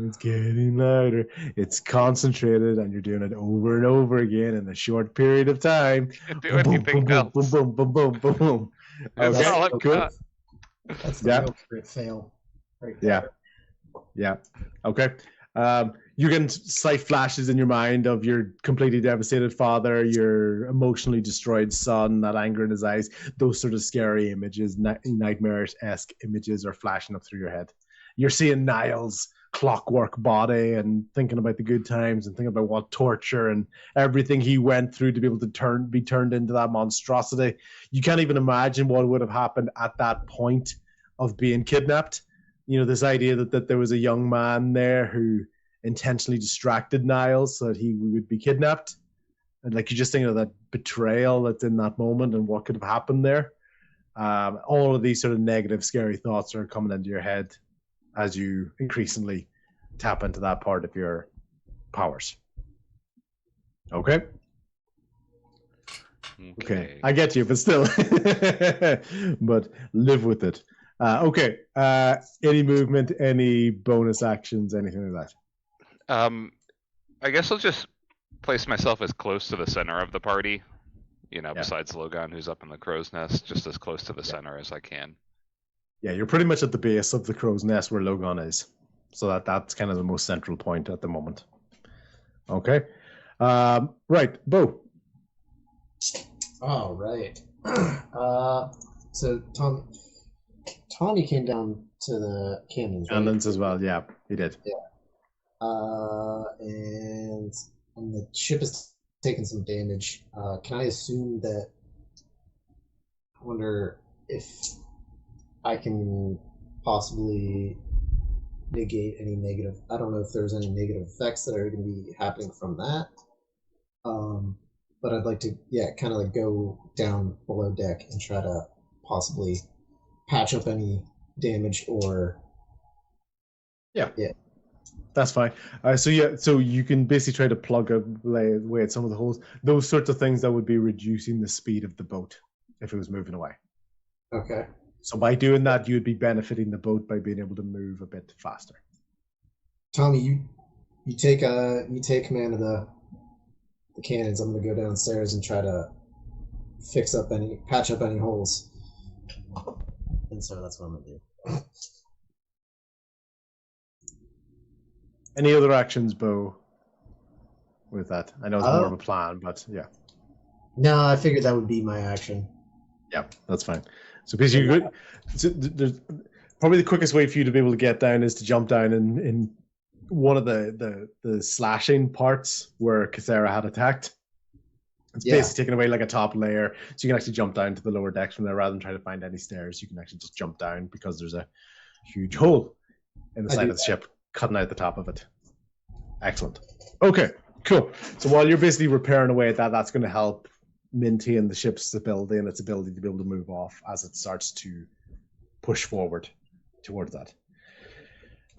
It's getting louder. It's concentrated, and you're doing it over and over again in a short period of time.
Can't do anything else.
Boom, boom, boom, boom, boom.
That's all I've got.
That's the real crit fail. Right there.
Yeah. Okay. You can sight flashes in your mind of your completely devastated father, your emotionally destroyed son, that anger in his eyes. Those sort of scary images, nightmarish-esque images are flashing up through your head. You're seeing Niall's clockwork body and thinking about the good times and thinking about what torture and everything he went through to be able to be turned into that monstrosity. You can't even imagine what would have happened at that point of being kidnapped. You know, this idea that there was a young man there who intentionally distracted Niles so that he would be kidnapped. And like, you just think of that betrayal that's in that moment and what could have happened there. All of these sort of negative, scary thoughts are coming into your head as you increasingly tap into that part of your powers. Okay. I get you, but still. But live with it. Okay. Any movement, any bonus actions, anything like that?
I guess I'll just place myself as close to the center of the party. You know, besides Logan, who's up in the crow's nest, just as close to the center as I can. Yeah,
you're pretty much at the base of the crow's nest where Logan is. So that's kind of the most central point at the moment. Okay. Right, Bo.
All right. So Tommy came down to the cannons. Right?
Cannons as well, yeah, he did.
Yeah. And the ship is taking some damage. Can I assume that? I wonder if I can possibly negate any negative. I don't know if there's any negative effects that are going to be happening from that. But I'd like to, kind of like go down below deck and try to possibly patch up any damage or.
Yeah. That's fine. So you can basically try to plug away at some of the holes. Those sorts of things that would be reducing the speed of the boat if it was moving away.
Okay.
So by doing that, you'd be benefiting the boat by being able to move a bit faster.
Tommy, you take command of the cannons. I'm going to go downstairs and try to patch up any holes. And so that's what I'm going to do.
Any other actions, Bo, with that? I know it's more of a plan, but yeah.
No, I figured that would be my action.
Yeah, that's fine. So basically, you're good. So there's probably the quickest way for you to be able to get down is to jump down in one of the slashing parts where Casera had attacked. It's basically taking away like a top layer, so you can actually jump down to the lower decks from there rather than trying to find any stairs. You can actually just jump down because there's a huge hole in the side of the ship, cutting out the top of it. Excellent. Okay, cool. So while you're basically repairing away at that, that's going to help maintain the ship's stability and its ability to be able to move off as it starts to push forward towards that.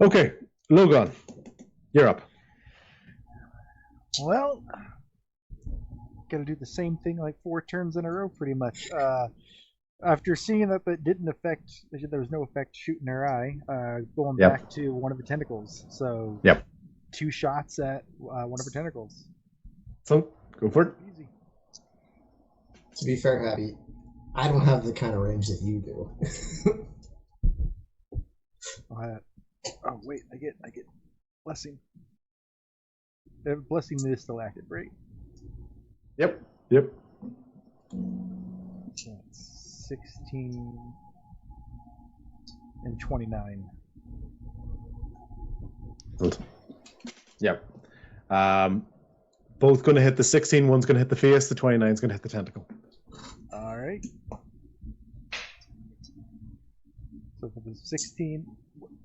Okay, Logan, you're up.
Well, gotta do the same thing like 4 turns in a row, pretty much. After seeing that there was no effect shooting her eye, going back to one of the tentacles. So 2 shots at one of her tentacles.
So, go for it.
Easy.
To be fair, Abby, I don't have the kind of range that you do.
Oh wait, I get blessing. Blessing is still active, right?
Yep.
That's 16 and 29.
Good. Yep. Both going to hit the 16. One's going to hit the face. The 29 is going to hit the tentacle.
All right. So for the 16,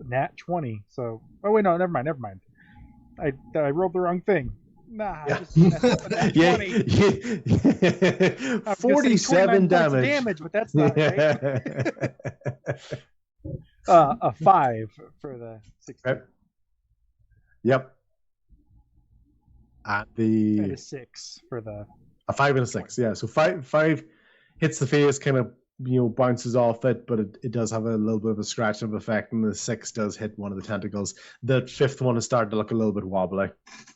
nat 20. So, oh wait, no, never mind. I rolled the wrong thing. Nah, I just messed up with that 20.
47 damage.
But that's not right. A 5 for the 16.
Okay. Yep. At the
And a 6 for the
a 5 and a 6. Yeah. So five hits the face, kind of bounces off it, but it does have a little bit of a scratch of effect, and the 6 does hit one of the tentacles. The 5th one is starting to look a little bit wobbly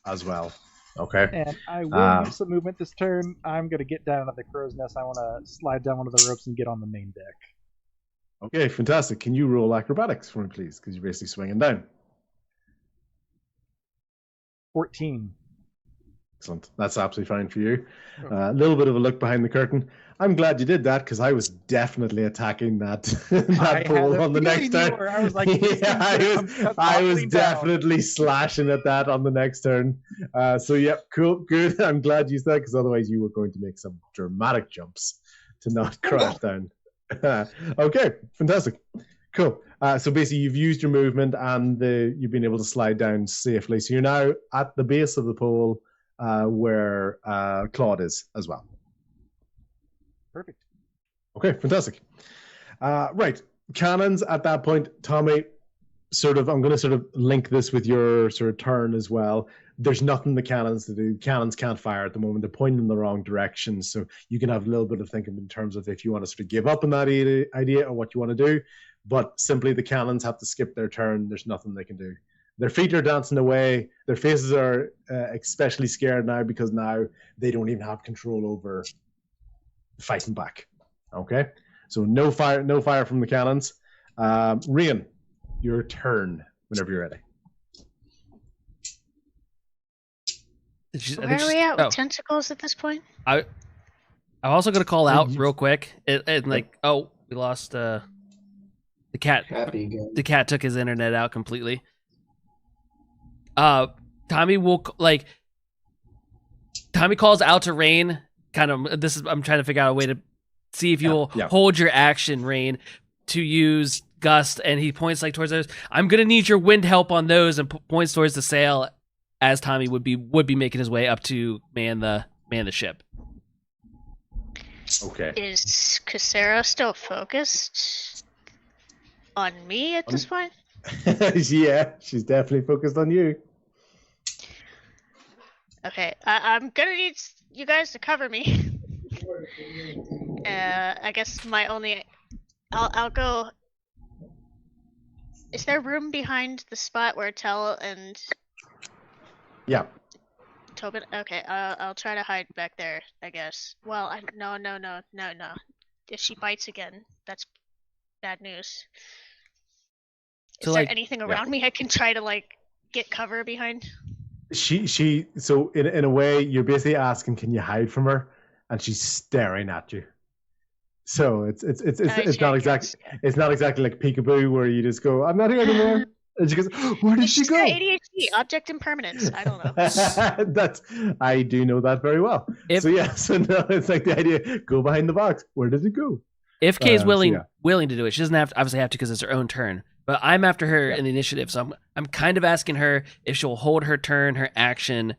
as well. Okay.
And I will use some movement this turn. I'm going to get down at the crow's nest. I want to slide down one of the ropes and get on the main deck.
Okay, fantastic. Can you roll acrobatics for me, please? Because you're basically swinging down.
14.
Excellent. That's absolutely fine for you. A little bit of a look behind the curtain. I'm glad you did that because I was definitely attacking that pole on the next turn.
I was like,
I was definitely slashing at that on the next turn. So yeah, cool, good. I'm glad you said that because otherwise you were going to make some dramatic jumps to not crash down. Okay, fantastic, cool. So basically, you've used your movement and you've been able to slide down safely. So you're now at the base of the pole where Claude is as well.
Perfect.
Okay, fantastic. Right, cannons at that point. Tommy, I'm going to sort of link this with your sort of turn as well. There's nothing the cannons to do. Cannons can't fire at the moment. They're pointing in the wrong direction. So you can have a little bit of thinking in terms of if you want to sort of give up on that idea or what you want to do. But simply the cannons have to skip their turn. There's nothing they can do. Their feet are dancing away. Their faces are especially scared now because now they don't even have control over fighting back. Okay, so no fire from the cannons. Rian, your turn whenever you're ready.
Where are we at with tentacles at this point?
I'm also going to call out real quick. We lost the cat. The cat took his internet out completely. Tommy calls out to Rain. I'm trying to figure out a way to see if you'll hold your action, Rain, to use Gust, and he points towards those. I'm gonna need your wind help on those, and points towards the sail as Tommy would be making his way up to man the ship.
Okay.
Is Casera still focused on me at this point?
Yeah, she's definitely focused on you.
Okay, I'm gonna need you guys to cover me. I guess I'll go. Is there room behind the spot where Tell and Tobin? Okay, I'll try to hide back there, I guess. Well, no. If she bites again, that's bad news. Is there anything around me I can try to get cover behind?
So in a way, you're basically asking, can you hide from her? And she's staring at you. So it's not exactly like peekaboo where you just go, I'm not here anymore. And she goes, where did she go?
ADHD Object impermanence. I don't know.
I do know that very well.
If-
so no, it's like the idea: go behind the box. Where does it go?
If Kay's
so
willing
yeah.
willing to do it, she doesn't have to, obviously have to because it's her own turn. But I'm after her in the initiative, so I'm kind of asking her if she'll hold her turn, her action,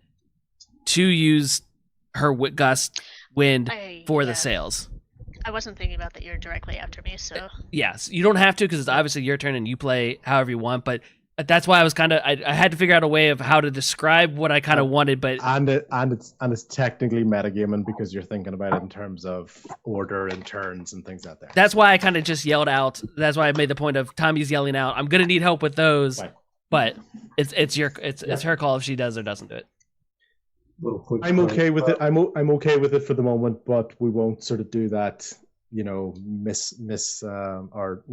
to use her gust wind for the sails.
I wasn't thinking about that. You're directly after me, so
Yes, you don't have to because it's obviously your turn and you play however you want. But that's why I was I had to figure out a way of how to describe what I kind of wanted. But
and it's technically metagaming because you're thinking about it in terms of order and turns and things like that.
That's why I kind of just yelled out. That's why I made the point of Tommy's yelling out. I'm gonna need help with those,
Right.
but it's her call if she does or doesn't do it.
I'm okay with it. I'm okay with it for the moment, but we won't sort of do that. Or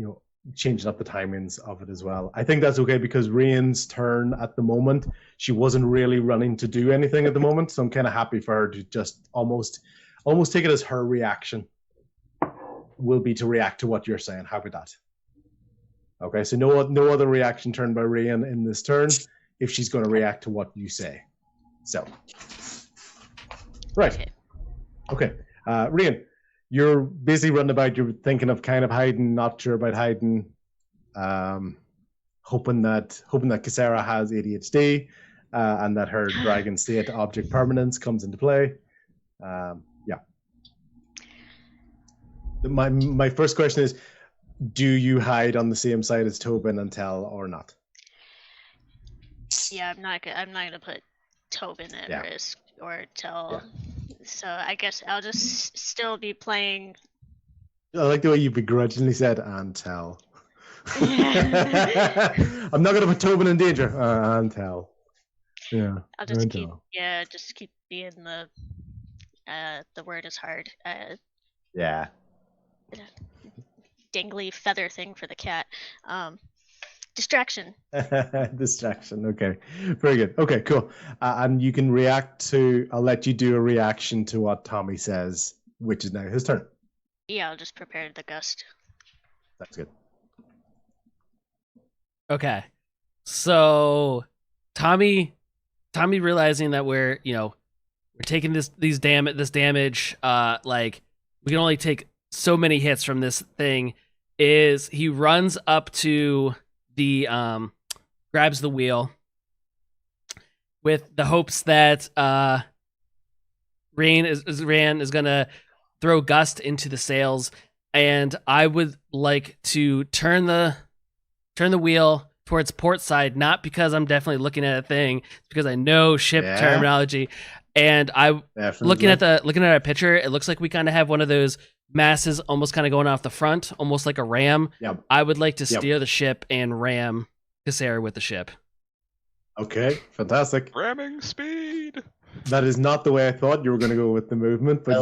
changing up the timings of it as well. I think that's okay because Rain's turn at the moment, she wasn't really running to do anything at the moment, so I'm kind of happy for her to just almost take it as her reaction will be to react to what you're saying. How about that? Okay, so no other reaction turn by Rain in this turn if she's going to react to what you say. So, right. Okay, Rain, you're busy running about. You're thinking of kind of hiding, not sure about hiding, hoping that Casera has ADHD and that her dragon state object permanence comes into play. My first question is: do you hide on the same side as Tobin and Tell, or not?
Yeah, I'm not gonna put Tobin at risk or Tell. Yeah. So I guess I'll just still be playing.
I like the way you begrudgingly said "and Tell." I'm not gonna put Tobin in danger. And Tell. Yeah.
I'll just keep being the word is hard.
Yeah.
Dangly feather thing for the cat. Distraction.
Distraction. Okay. Very good. Okay, cool. And you can react to, I'll let you do a reaction to what Tommy says, which is now his turn.
Yeah, I'll just prepare the gust.
That's good.
Okay. So Tommy realizing that we're taking this damage, like we can only take so many hits from this thing, is he runs up to the grabs the wheel with the hopes that Rain is gonna throw gust into the sails, and I would like to turn the wheel towards port side, not because I'm definitely looking at a thing, it's because I know ship terminology. And looking at our picture, it looks like we kind of have one of those masses almost kind of going off the front, almost like a ram.
Yep.
I would like to steer the ship and ram Casera with the ship.
Okay, fantastic.
Ramming speed.
That is not the way I thought you were going to go with the movement, but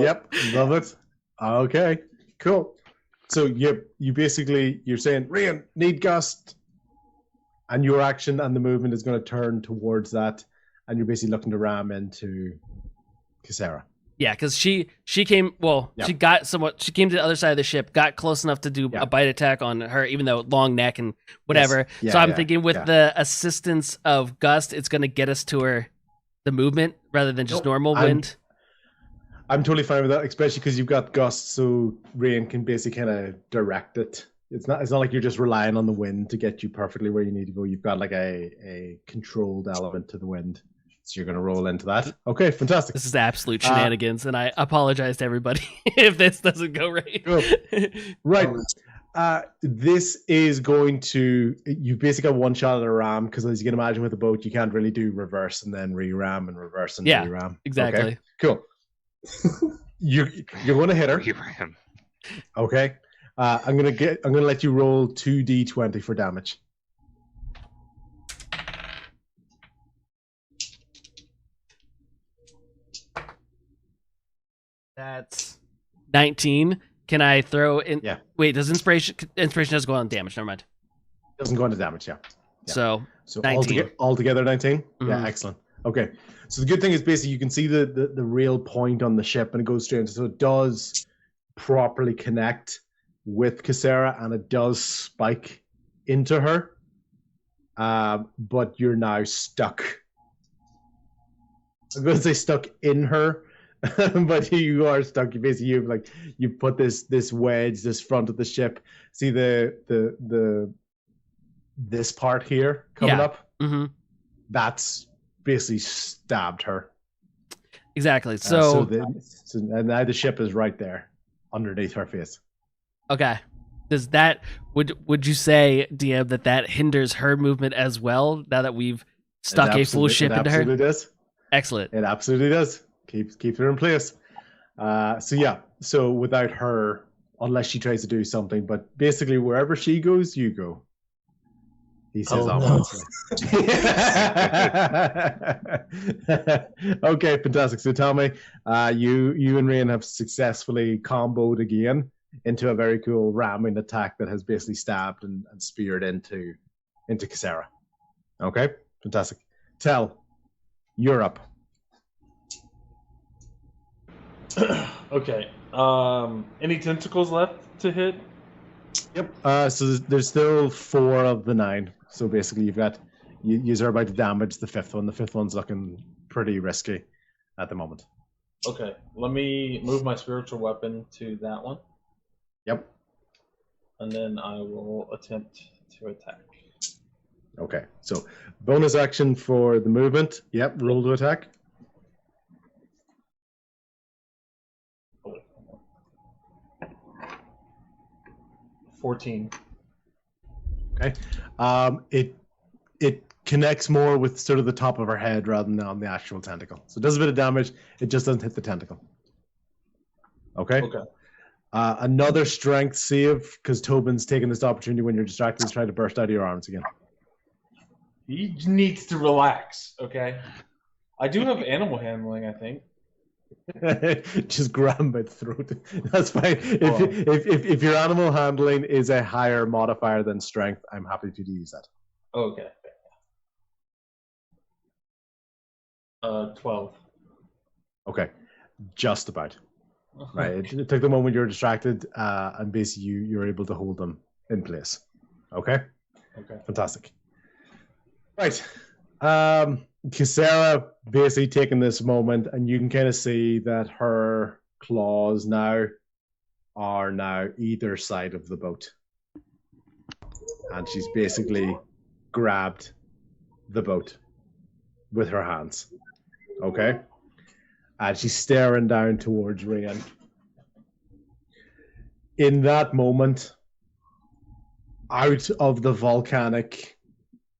love it. Okay, cool. So you basically, you're saying, Rain, need gust, and your action and the movement is going to turn towards that, and you're basically looking to ram into Casera.
Yeah, because she came. Well, she came to the other side of the ship, got close enough to do a bite attack on her, even though long neck and whatever.
Yes.
So I'm thinking with the assistance of gust, it's going to get us to the movement rather than just normal wind.
I'm totally fine with that, especially because you've got gust, so Rain can basically kind of direct it. It's not like you're just relying on the wind to get you perfectly where you need to go. You've got like a controlled element to the wind. So you're going to roll into that. Okay, fantastic.
This is absolute shenanigans, and I apologize to everybody if this doesn't go right.
Cool. Right. This is going to... You basically got one shot at a ram, because as you can imagine with a boat, you can't really do reverse and then re-ram and reverse and re-ram.
Exactly.
Okay, cool. You're going to hit her.
Re-ram.
Okay. I'm going to let you roll 2d20 for damage.
That's 19. Can I throw in?
Yeah.
Wait, does inspiration doesn't go on damage? Never mind.
Doesn't go into damage, yeah.
So
19. Altogether 19? Mm-hmm. Yeah, excellent. Okay. So the good thing is basically you can see the real point on the ship and it goes straight into, so it does properly connect with Casera and it does spike into her. but you're now stuck. I'm going to say stuck in her, but you are stuck. You basically you put this wedge, this front of the ship. See the this part here coming up.
Mm-hmm.
That's basically stabbed her.
Exactly.
So now the ship is right there underneath her face.
Okay. Does that would you say, DM, that hinders her movement as well? Now that we've stuck a full ship into her.
It absolutely does.
Excellent.
It absolutely does. Keep her in place. So without her, unless she tries to do something, but basically wherever she goes, you go. He says, Okay, fantastic. So tell me, you and Rain have successfully comboed again into a very cool ramming attack that has basically stabbed and speared into Casera. Okay, fantastic. Tell, you're up.
Okay. Any tentacles left to hit?
Yep. So there's still 4 of the 9. So basically, you've got you're about to damage the 5th one. The 5th one's looking pretty risky at the moment.
Okay. Let me move my spiritual weapon to that one.
Yep.
And then I will attempt to attack.
Okay. So bonus action for the movement. Yep. Roll to attack.
Oh, 14.
Okay. It connects more with sort of the top of her head rather than on the actual tentacle. So it does a bit of damage. It just doesn't hit the tentacle. Okay.
Okay.
Another strength save, because Tobin's taking this opportunity when you're distracted to try to burst out of your arms again.
He needs to relax, okay? I do have animal handling, I think.
Just grab him by the throat. That's fine. If your animal handling is a higher modifier than strength, I'm happy to use that.
Okay. 12.
Okay. Just about. Right. It took the moment you were distracted, and basically you're able to hold them in place. Okay?
Okay.
Fantastic. Right. Casera basically taking this moment, and you can kind of see that her claws are either side of the boat. And she's basically grabbed the boat with her hands. Okay? And she's staring down towards Rain. In that moment, out of the volcanic,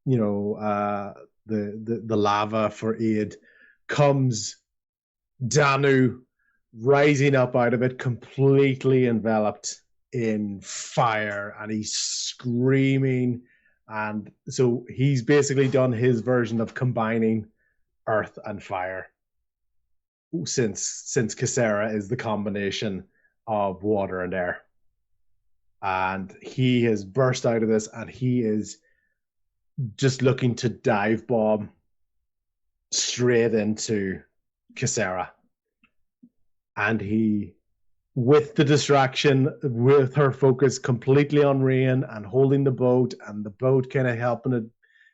the lava for aid, comes Danu, rising up out of it, completely enveloped in fire, and he's screaming. And so he's basically done his version of combining earth and fire, since Casera is the combination of water and air. And he has burst out of this, and he is just looking to dive bomb straight into Casera. And he, with the distraction, with her focus completely on Rain and holding the boat, and the boat kind of helping to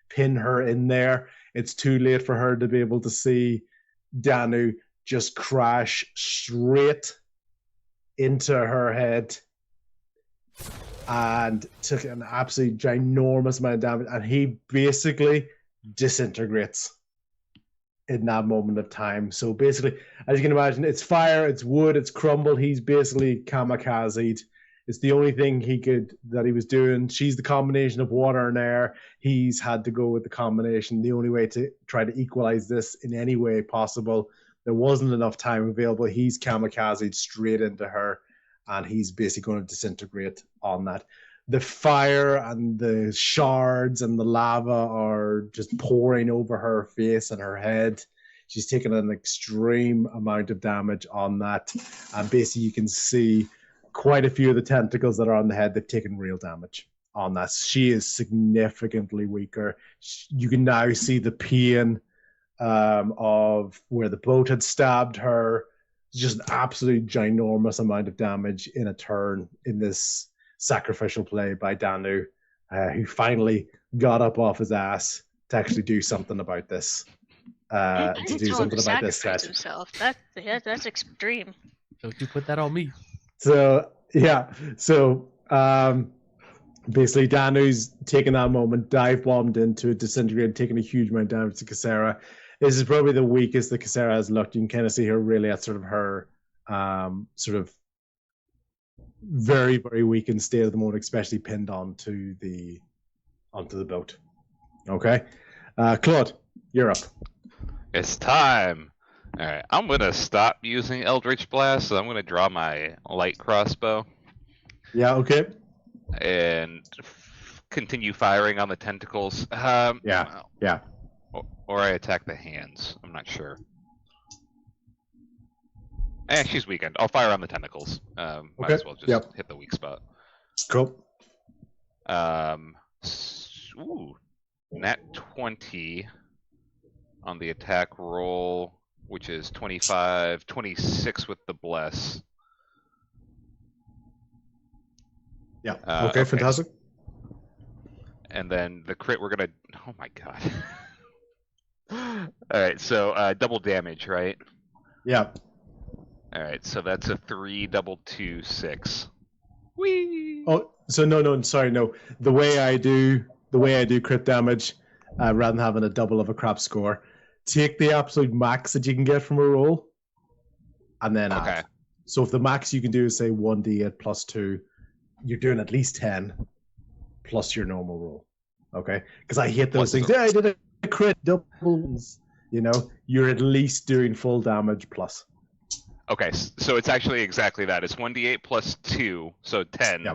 pin her in there, it's too late for her to be able to see Danu just crash straight into her head and took an absolutely ginormous amount of damage, and he basically disintegrates in that moment of time. So basically, as you can imagine, it's fire, it's wood, it's crumble. He's basically kamikazed. It's the only thing that he was doing. She's the combination of water and air. He's had to go with the combination. The only way to try to equalize this in any way possible. There wasn't enough time available. He's kamikazed straight into her, and he's basically going to disintegrate on that. The fire and the shards and the lava are just pouring over her face and her head. She's taken an extreme amount of damage on that. And basically you can see quite a few of the tentacles that are on the head, they've taken real damage on that. She is significantly weaker. You can now see the pain of where the boat had stabbed her. Just an absolute ginormous amount of damage in a turn in this sacrificial play by Danu. who finally got up off his ass to actually do something about this.
I
To
didn't
do
tell him
something
to
about this
sacrifice
threat.
himself. That's extreme.
Don't you put that on me.
So yeah, so basically Danu's taken that moment, dive bombed into it, disintegrated, taking a huge amount of damage to Casera. This is probably the weakest that Casera has looked. You can kind of see her really at sort of her sort of very, very weakened state at the moment, especially pinned onto the boat. Okay. Claude, you're up.
It's time. All right, I'm gonna stop using Eldritch Blast. So I'm gonna draw my light crossbow
Yeah. Okay.
and continue firing on the tentacles.
Yeah. Yeah.
Or I attack the hands. I'm not sure. She's weakened. I'll fire on the tentacles. Might
Okay.
as well just hit the weak spot.
Cool.
Ooh, nat 20 on the attack roll, which is 25, 26 with the bless.
Yeah. Okay. Fantastic.
And then the crit, we're gonna. Oh my god. All right, so double damage, right?
Yeah.
All right, so that's a 3 double 2 6. Whee!
Oh, so no, sorry, no. The way I do crit damage, rather than having a double of a crap score, take the absolute max that you can get from a roll, and then add. So if the max you can do is say 1d8 plus 2, you're doing at least 10 plus your normal roll. Okay? Because I hate those things. Yeah, I did a crit doubles. You know, you're at least doing full damage plus.
Okay, so it's actually exactly that. It's 1d8 plus 2, so 10,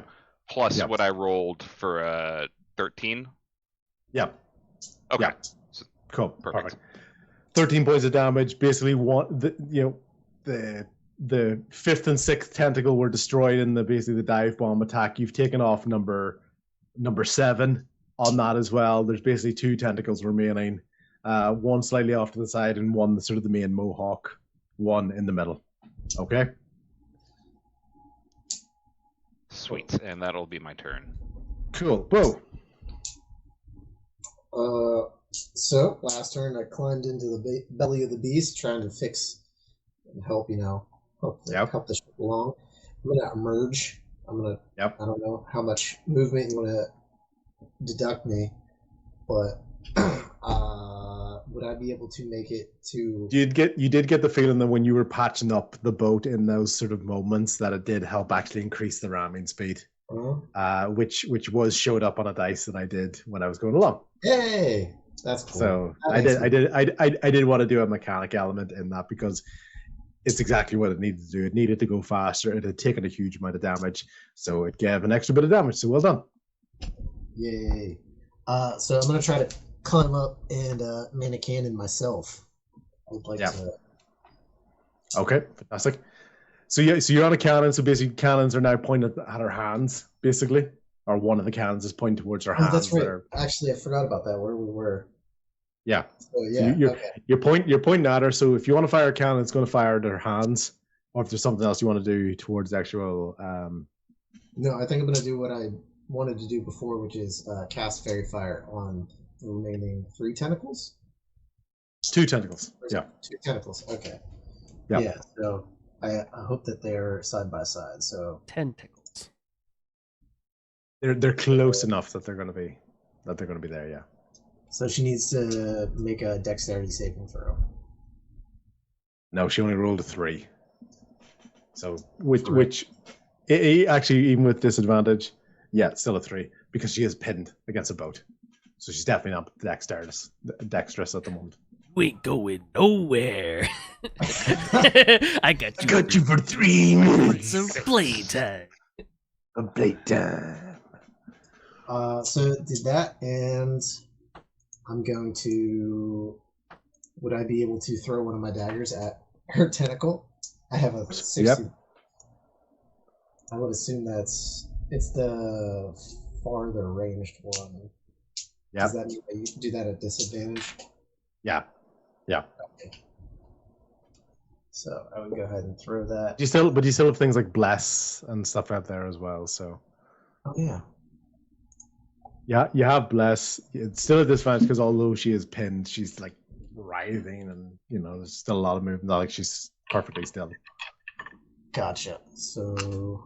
plus what I rolled for 13.
Yeah.
Okay.
Yeah. Cool.
Perfect.
13 points of damage. Basically, the fifth and sixth tentacle were destroyed in the dive bomb attack. You've taken off number 7 on that as well. There's basically 2 tentacles remaining. One slightly off to the side and one sort of the main mohawk. One in the middle. Okay.
Sweet, and that'll be my turn.
Cool. Whoa.
So last turn I climbed into the belly of the beast, trying to fix and help help the ship along. I'm gonna emerge. I don't know how much movement you want to deduct me, but would I be able to make it to? You
did get the feeling that when you were patching up the boat in those sort of moments that it did help actually increase the ramming speed, which showed up on a dice that I did when I was going along.
Hey, that's cool.
So I did want to do a mechanic element in that because it's exactly what it needed to do. It needed to go faster. It had taken a huge amount of damage, so it gave an extra bit of damage. So well done.
Yay! So I'm gonna try to climb up and man a cannon myself. I would like to.
Okay, fantastic. So you're on a cannon. So basically, cannons are now pointed at her hands, basically, or one of the cannons is pointing towards her hands.
That's right. Actually, I forgot about that. Where we were.
Yeah.
So yeah.
You're pointing at her. So if you want to fire a cannon, it's going to fire at her hands. Or if there's something else you want to do towards the actual.
No, I think I'm going to do what I wanted to do before, which is cast Fairy Fire on the remaining 3 tentacles.
2 tentacles. Yeah.
2 tentacles. Okay.
Yeah.
Yeah. So I hope that they're side by side. So
tentacles.
They're close enough that they're going to be there. Yeah.
So she needs to make a dexterity saving throw.
No, she only rolled a 3. So which actually even with disadvantage, still a 3 because she is pinned against a boat. So she's definitely not dexterous at the moment.
We ain't going nowhere. I got
you for 3 minutes.
Some playtime.
A playtime.
So did that, and I'm going to. Would I be able to throw one of my daggers at her tentacle? I have a 60.
Yep.
I would assume it's the farther ranged one.
Yeah.
Does that mean that you do that at disadvantage?
Yeah.
Okay. So I would go ahead and throw that.
You still have things like bless and stuff out there as well. So.
Oh yeah.
Yeah, you have bless. It's still a disadvantage because although she is pinned, she's like writhing, and there's still a lot of movement. Not like she's perfectly still.
Gotcha. So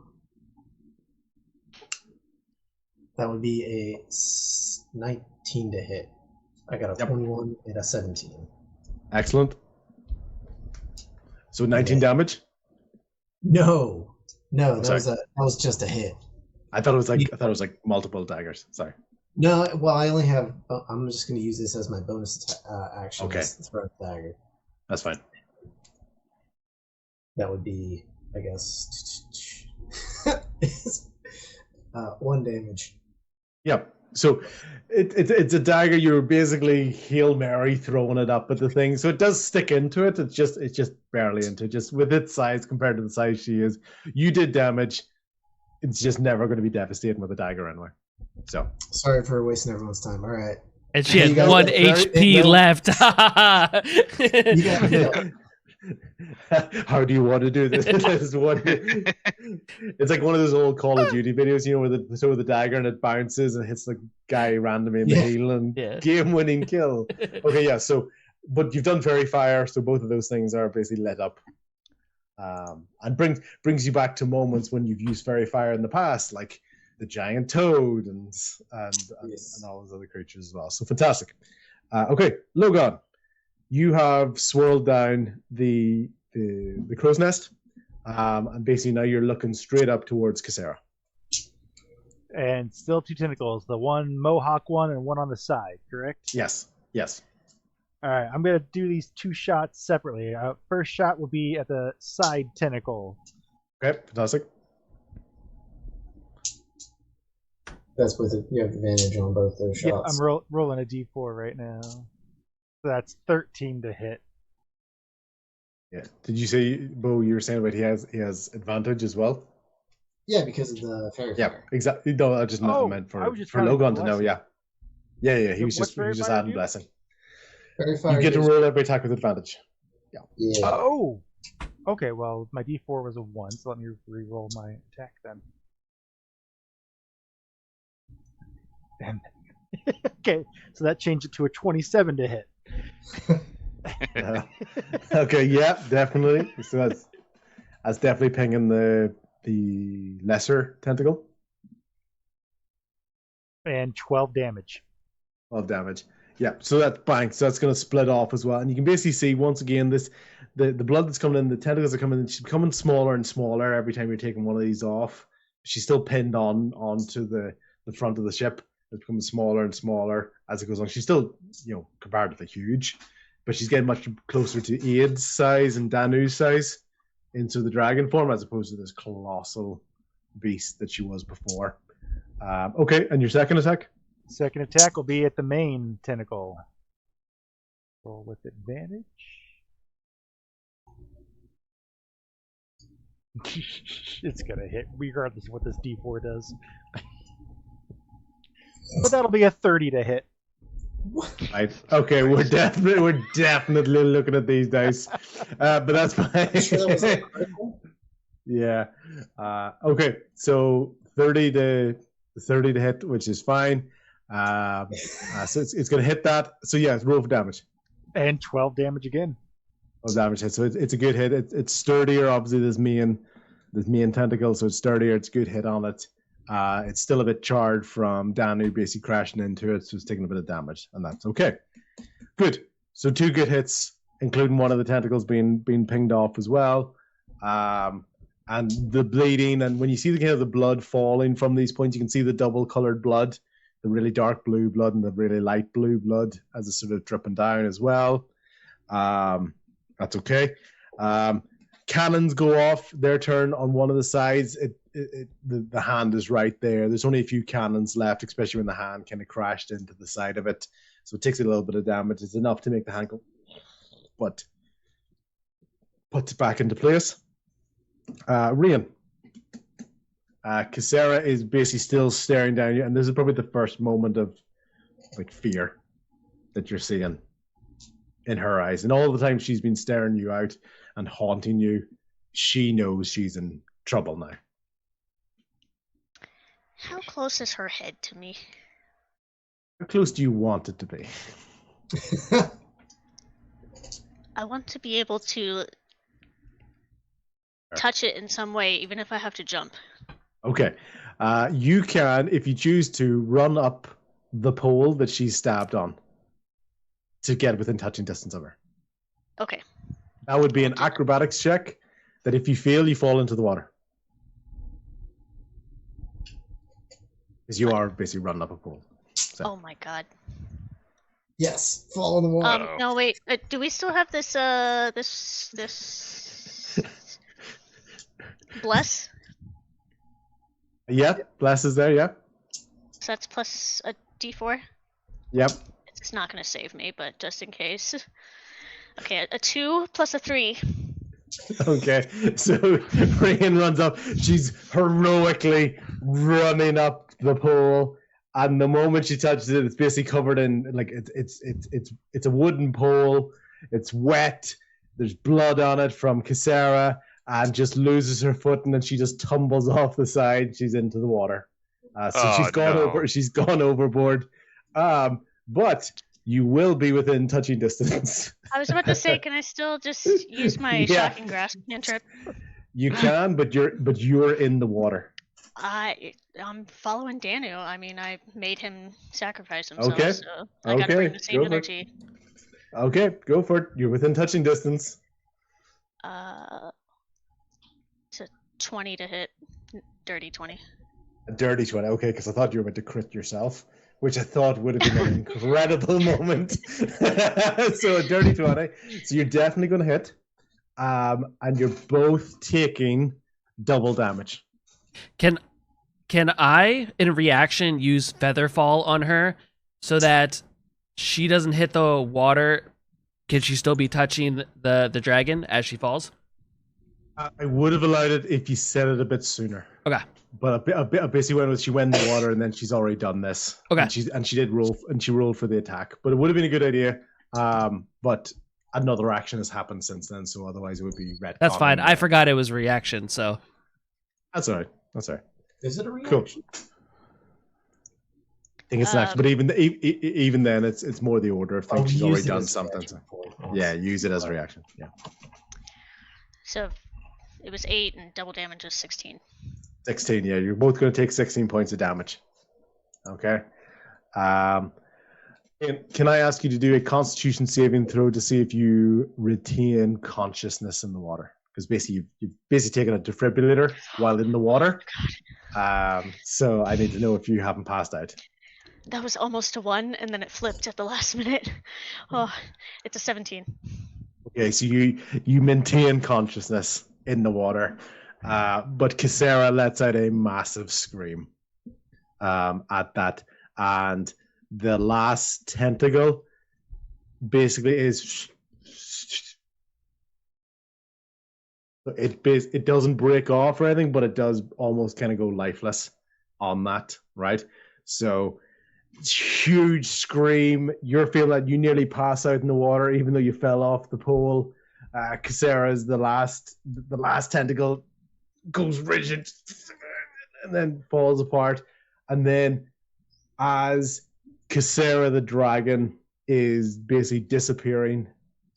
that would be a 19 to hit. I got a 21 and a 17.
Excellent. So 19 damage.
No,
Oh,
that was just a hit.
I thought it was like multiple daggers. Sorry.
No, well, I only have. I'm just going to use this as my bonus action.
Okay.
Throw a dagger.
That's fine.
That would be, I guess, 1 damage.
Yep. So it's a dagger. You're basically Hail Mary throwing it up at the thing. So it does stick into it. It's just barely into it. Just with its size compared to the size she is. You did damage. It's just never going to be devastating with a dagger anyway. So
sorry for wasting everyone's time. All right.
And she had 1 HP left.
How do you want to do this? It's like one of those old Call of Duty videos, where the dagger and it bounces and hits the guy randomly in the heel and game-winning kill. Okay, yeah. So, but you've done Fairy Fire, so both of those things are basically lit up, and brings you back to moments when you've used Fairy Fire in the past, like the giant toad and all those other creatures as well. So fantastic. Okay, Logan. You have swirled down the crow's nest, and basically now you're looking straight up towards Casera.
And still 2 tentacles, the one mohawk one and one on the side, correct?
Yes.
All right, I'm going to do these 2 shots separately. First shot will be at the side tentacle.
Okay, fantastic.
That's with it. You have advantage on both those shots.
Yeah, I'm rolling a d4 right now. So that's 13 to hit.
Yeah. Did you say, Bo? You were saying about he has advantage as well?
Yeah, because of the fairy fire.
Yeah, exactly. No, I just meant for Logan to know. Yeah. He was just adding blessing.
Fairy fire.
You get to roll every attack with advantage.
Yeah.
Oh. Okay. Well, my d4 was a 1, so let me re-roll my attack then. And okay, so that changed it to a 27 to hit.
Okay, yeah, definitely. So that's definitely pinging the lesser tentacle.
And 12 damage.
12 damage. Yeah, so that's bang. So that's going to split off as well. And you can basically see, once again, the blood that's coming in, the tentacles are coming in, she's becoming smaller and smaller every time you're taking one of these off. She's still pinned onto the front of the ship. It's becoming smaller and smaller as it goes on. She's still, comparatively huge, but she's getting much closer to Aid's size and Danu's size into the dragon form, as opposed to this colossal beast that she was before. Okay, and your second attack?
Second attack will be at the main tentacle. Roll with advantage. It's going to hit, regardless of what this d4 does. But that'll be a 30 to hit.
Right. Okay, we're definitely looking at these dice, but that's fine. Yeah. Okay, so 30 to hit, which is fine. So it's going to hit that. So yeah, roll for damage.
And 12 damage again.
Oh, damage hit. So it's a good hit. It's sturdier. Obviously, this main tentacle, so it's sturdier. It's a good hit on it. It's still a bit charred from Danu basically crashing into it, so it's taking a bit of damage, and that's okay. Good. So 2 good hits, including one of the tentacles being pinged off as well. And the bleeding, and when you see the blood falling from these points, you can see the double-colored blood, the really dark blue blood and the really light blue blood as it's sort of dripping down as well. That's okay. Cannons go off their turn on one of the sides. The hand is right there. There's only a few cannons left, especially when the hand kind of crashed into the side of it. So it takes a little bit of damage. It's enough to make the hand go, but puts it back into place. Rian. Casera is basically still staring down you, and this is probably the first moment of fear that you're seeing in her eyes. And all the time she's been staring you out and haunting you, she knows she's in trouble now.
How close is her head to me?
How close do you want it to be?
I want to be able to touch it in some way, even if I have to jump.
Okay. You can, if you choose to, run up the pole that she's stabbed on to get within touching distance of her.
Okay.
That would be an acrobatics check that if you fail, you fall into the water. Because you are basically running up a pole. So.
Oh my god.
Yes, fall in the water.
No, wait. Do we still have this? This. Bless.
Yeah, bless is there. Yeah.
So that's plus a D4.
Yep.
It's not gonna save me, but just in case. Okay, a 2 plus a 3.
Okay, so Regan runs up. She's heroically running up the pole, and the moment she touches it, it's basically covered in like it's a wooden pole. It's wet. There's blood on it from Casera, and just loses her footing, and she just tumbles off the side. She's into the water. She's gone over. She's gone overboard. But you will be within touching distance.
I was about to say, can I still just use my shocking grasp cantrip?
You can, but you're in the water.
I'm following Danu. I mean, I made him sacrifice himself,
okay.
So I gotta bring the same energy.
Okay, go for it. You're within touching distance.
It's a 20 to hit. Dirty 20.
A dirty 20, okay, because I thought you were about to crit yourself, which I thought would have been an incredible moment. So a dirty 20. So you're definitely going to hit. And you're both taking double damage.
Can I, in reaction, use Featherfall on her so that she doesn't hit the water? Can she still be touching the dragon as she falls?
I would have allowed it if you said it a bit sooner.
Okay.
But a bit basically when she went in the water and then she's already done this.
Okay.
And she did roll and she rolled for the attack. But it would have been a good idea. But another action has happened since then, so otherwise it would be red.
That's fine. I forgot it was reaction, so
that's alright. That's alright.
Is it a reaction?
Cool. I think it's an action, but even then, it's more the order of things. She's already done something. So. Yeah, use it as a reaction. Yeah.
So it was 8 and double damage is 16.
16, yeah. You're both going to take 16 points of damage. Okay. Can I ask you to do a Constitution saving throw to see if you retain consciousness in the water? Because basically, you've basically taken a defibrillator while in the water. So I need to know if you haven't passed out.
That was almost a 1, and then it flipped at the last minute. Oh, it's a 17.
Okay, so you maintain consciousness in the water, but Casera lets out a massive scream at that, and the last tentacle basically is it doesn't break off or anything, but it does almost kind of go lifeless on that, right? So huge scream. You're feeling that you nearly pass out in the water, even though you fell off the pole. Casera's the last tentacle goes rigid and then falls apart. And then as Casera the dragon is basically disappearing,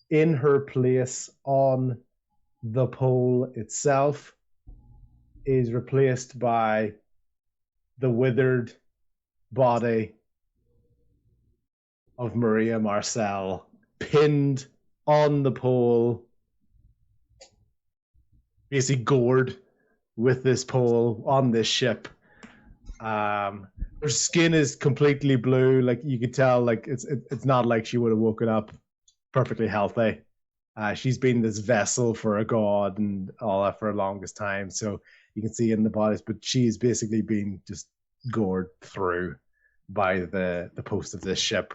in her place on the pole itself is replaced by the withered body of Maria Marcel, pinned on the pole, basically gored with this pole on this ship. Her skin is completely blue, like you could tell, like it's not like she would have woken up perfectly healthy. She's been this vessel for a god and all that for the longest time, so you can see in the bodies, but she's basically been just gored through by the post of this ship.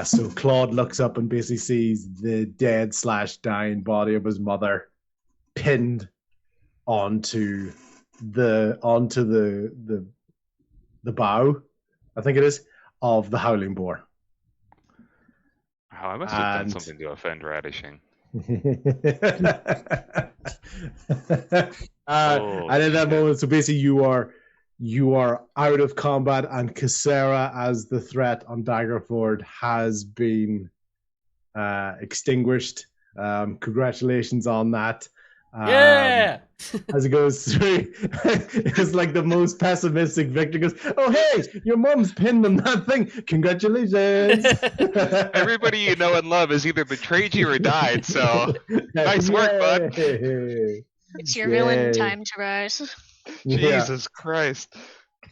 So Claude looks up and basically sees the dead / dying body of his mother pinned onto the bow, I think it is, of the Howling Boar.
Oh, I must have done something to offend Radishing.
And in that moment, so basically you are you are out of combat, and Casera, as the threat on Daggerford, has been extinguished. Congratulations on that.
Yeah.
As it goes through, it's like the most pessimistic victor goes, "Oh hey, your mom's pinned on that thing. Congratulations!"
Everybody you know and love has either betrayed you or died. So nice work, bud.
It's your villain time to rise.
Jesus Christ.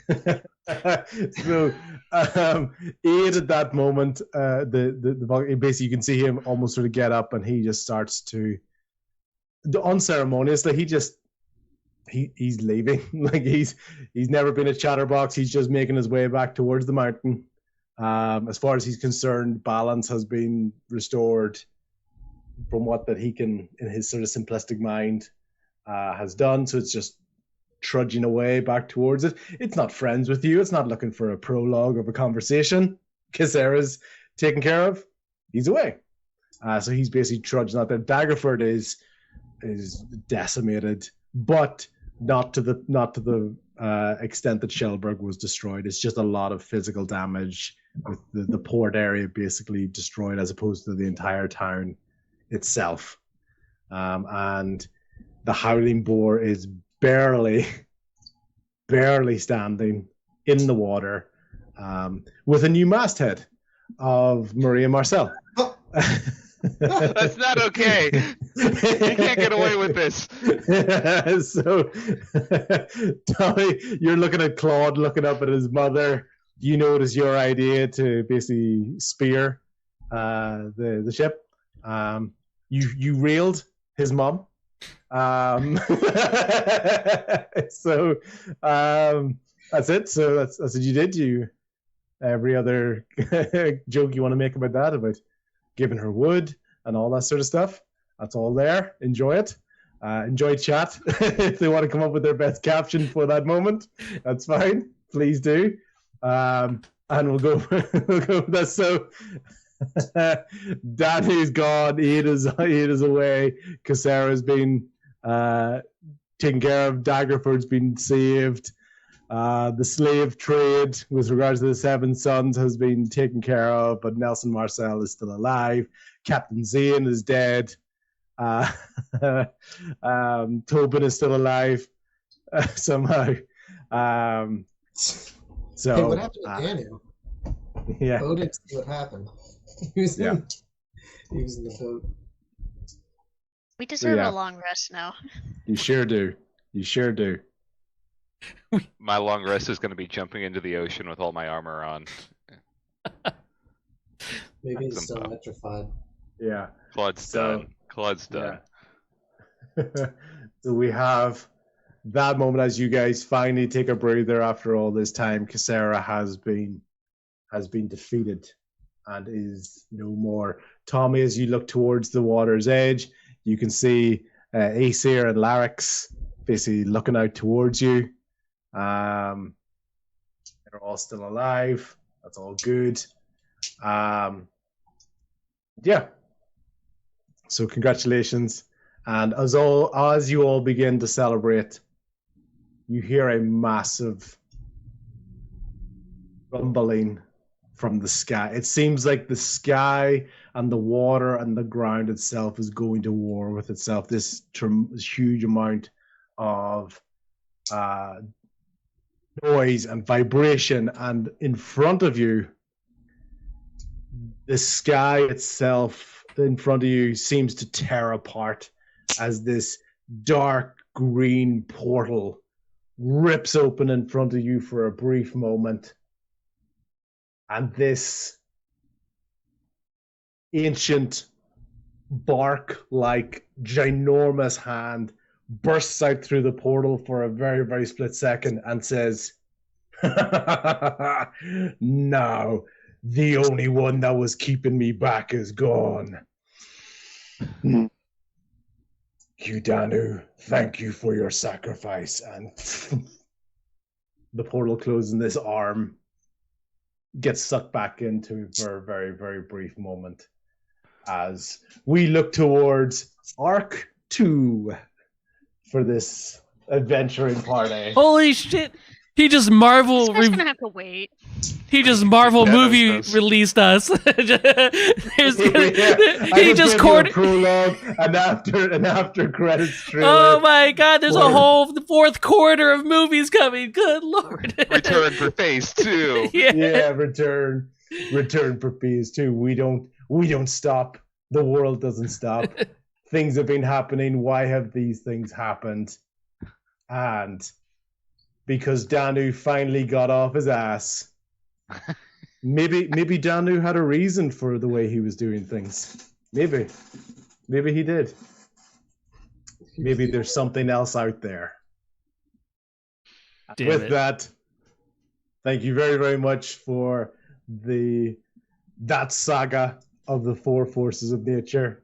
So, Aid at that moment, the basically you can see him almost sort of get up, and he just starts to, unceremoniously, he's leaving. Like he's never been a chatterbox. He's just making his way back towards the mountain. As far as he's concerned, balance has been restored from what that he can, in his sort of simplistic mind, has done. So it's just trudging away back towards it. It's not friends with you. It's not looking for a prologue of a conversation. Casera's taken care of. He's away. So he's basically trudging out there. Daggerford is decimated, but not to the extent that Shellburg was destroyed. It's just a lot of physical damage, with the port area basically destroyed, as opposed to the entire town itself. And the Howling Boar is barely standing in the water, with a new masthead of Maria Marcel.
That's not okay. You can't get away with this.
So, Tommy, you're looking at Claude, looking up at his mother. You know it is your idea to basically spear the ship. You railed his mom. So that's it. So that's what you did. You every other joke you want to make about that, about giving her wood and all that sort of stuff, that's all there. Enjoy it. Enjoy chat. If they want to come up with their best caption for that moment, that's fine. Please do. And we'll go with that. So Danny's gone. Ian is away. Casera's been taken care of. Daggerford's been saved. The slave trade with regards to the Seven Sons has been taken care of, but Nelson Marcel is still alive. Captain Zane is dead. Tobin is still alive somehow. So
Hey, what happened to Daniel?
Yeah.
Bo didn't see what happened. He was in the boat.
We deserve a long rest now.
You sure do. You sure do.
My long rest is going to be jumping into the ocean with all my armor on.
Maybe he's still electrified.
Yeah.
Claude's done. Claude's done.
Yeah. So we have that moment as you guys finally take a breather after all this time. Casera has been defeated and is no more. Tommy, as you look towards the water's edge, you can see Aesir and Larix basically looking out towards you. They're all still alive. That's all good. Yeah. So congratulations. And as you all begin to celebrate, you hear a massive rumbling from the sky. It seems like the sky and the water and the ground itself is going to war with itself. This huge amount of noise and vibration, and in front of you, the sky itself in front of you seems to tear apart as this dark green portal rips open in front of you for a brief moment. And this ancient bark-like ginormous hand bursts out through the portal for a very, very split second and says, "Now, the only one that was keeping me back is gone. Kudanu, thank you for your sacrifice." And the portal closes and this arm gets sucked back into for a very, very brief moment as we look towards Arc 2 for this adventuring party.
Holy shit! He just
This
Marvel.
guy's gonna have to wait.
He just Marvel
Yeah,
movie
that's-
released us. There's-
I
he just
gave you a
cornered.
prologue and after credits trailer.
Oh my God! There's a
Word.
whole fourth quarter of movies coming. Good lord!
Return for phase 2.
Yeah.
return for phase 2. We don't stop. The world doesn't stop. Things have been happening. Why have these things happened? And because Danu finally got off his ass. Maybe Danu had a reason for the way he was doing things. Maybe he did. Maybe there's something else out there.
Damn
With
it.
that, thank you very, very much for that saga of the four forces of nature.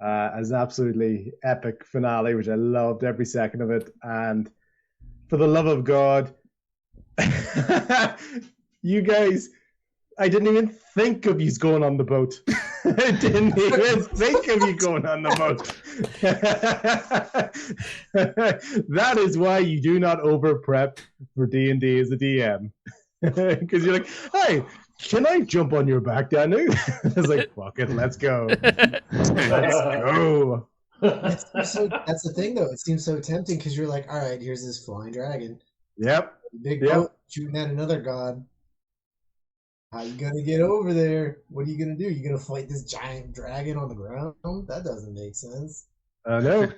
As an absolutely epic finale, which I loved every second of it. And for the love of God, you guys, I didn't even think of you going on the boat. I didn't even think of you going on the boat. That is why you do not over prep for D&D as a DM. Because you're like, hey, can I jump on your back, Danu? I was like, fuck it, let's go. Let's go.
That's the thing, though. It seems so tempting because you're like, all right, here's this flying dragon.
Yep.
Big
Yep.
boat shooting at another god. How you gonna get over there? What are you gonna do? You gonna fight this giant dragon on the ground? That doesn't make sense.
I know.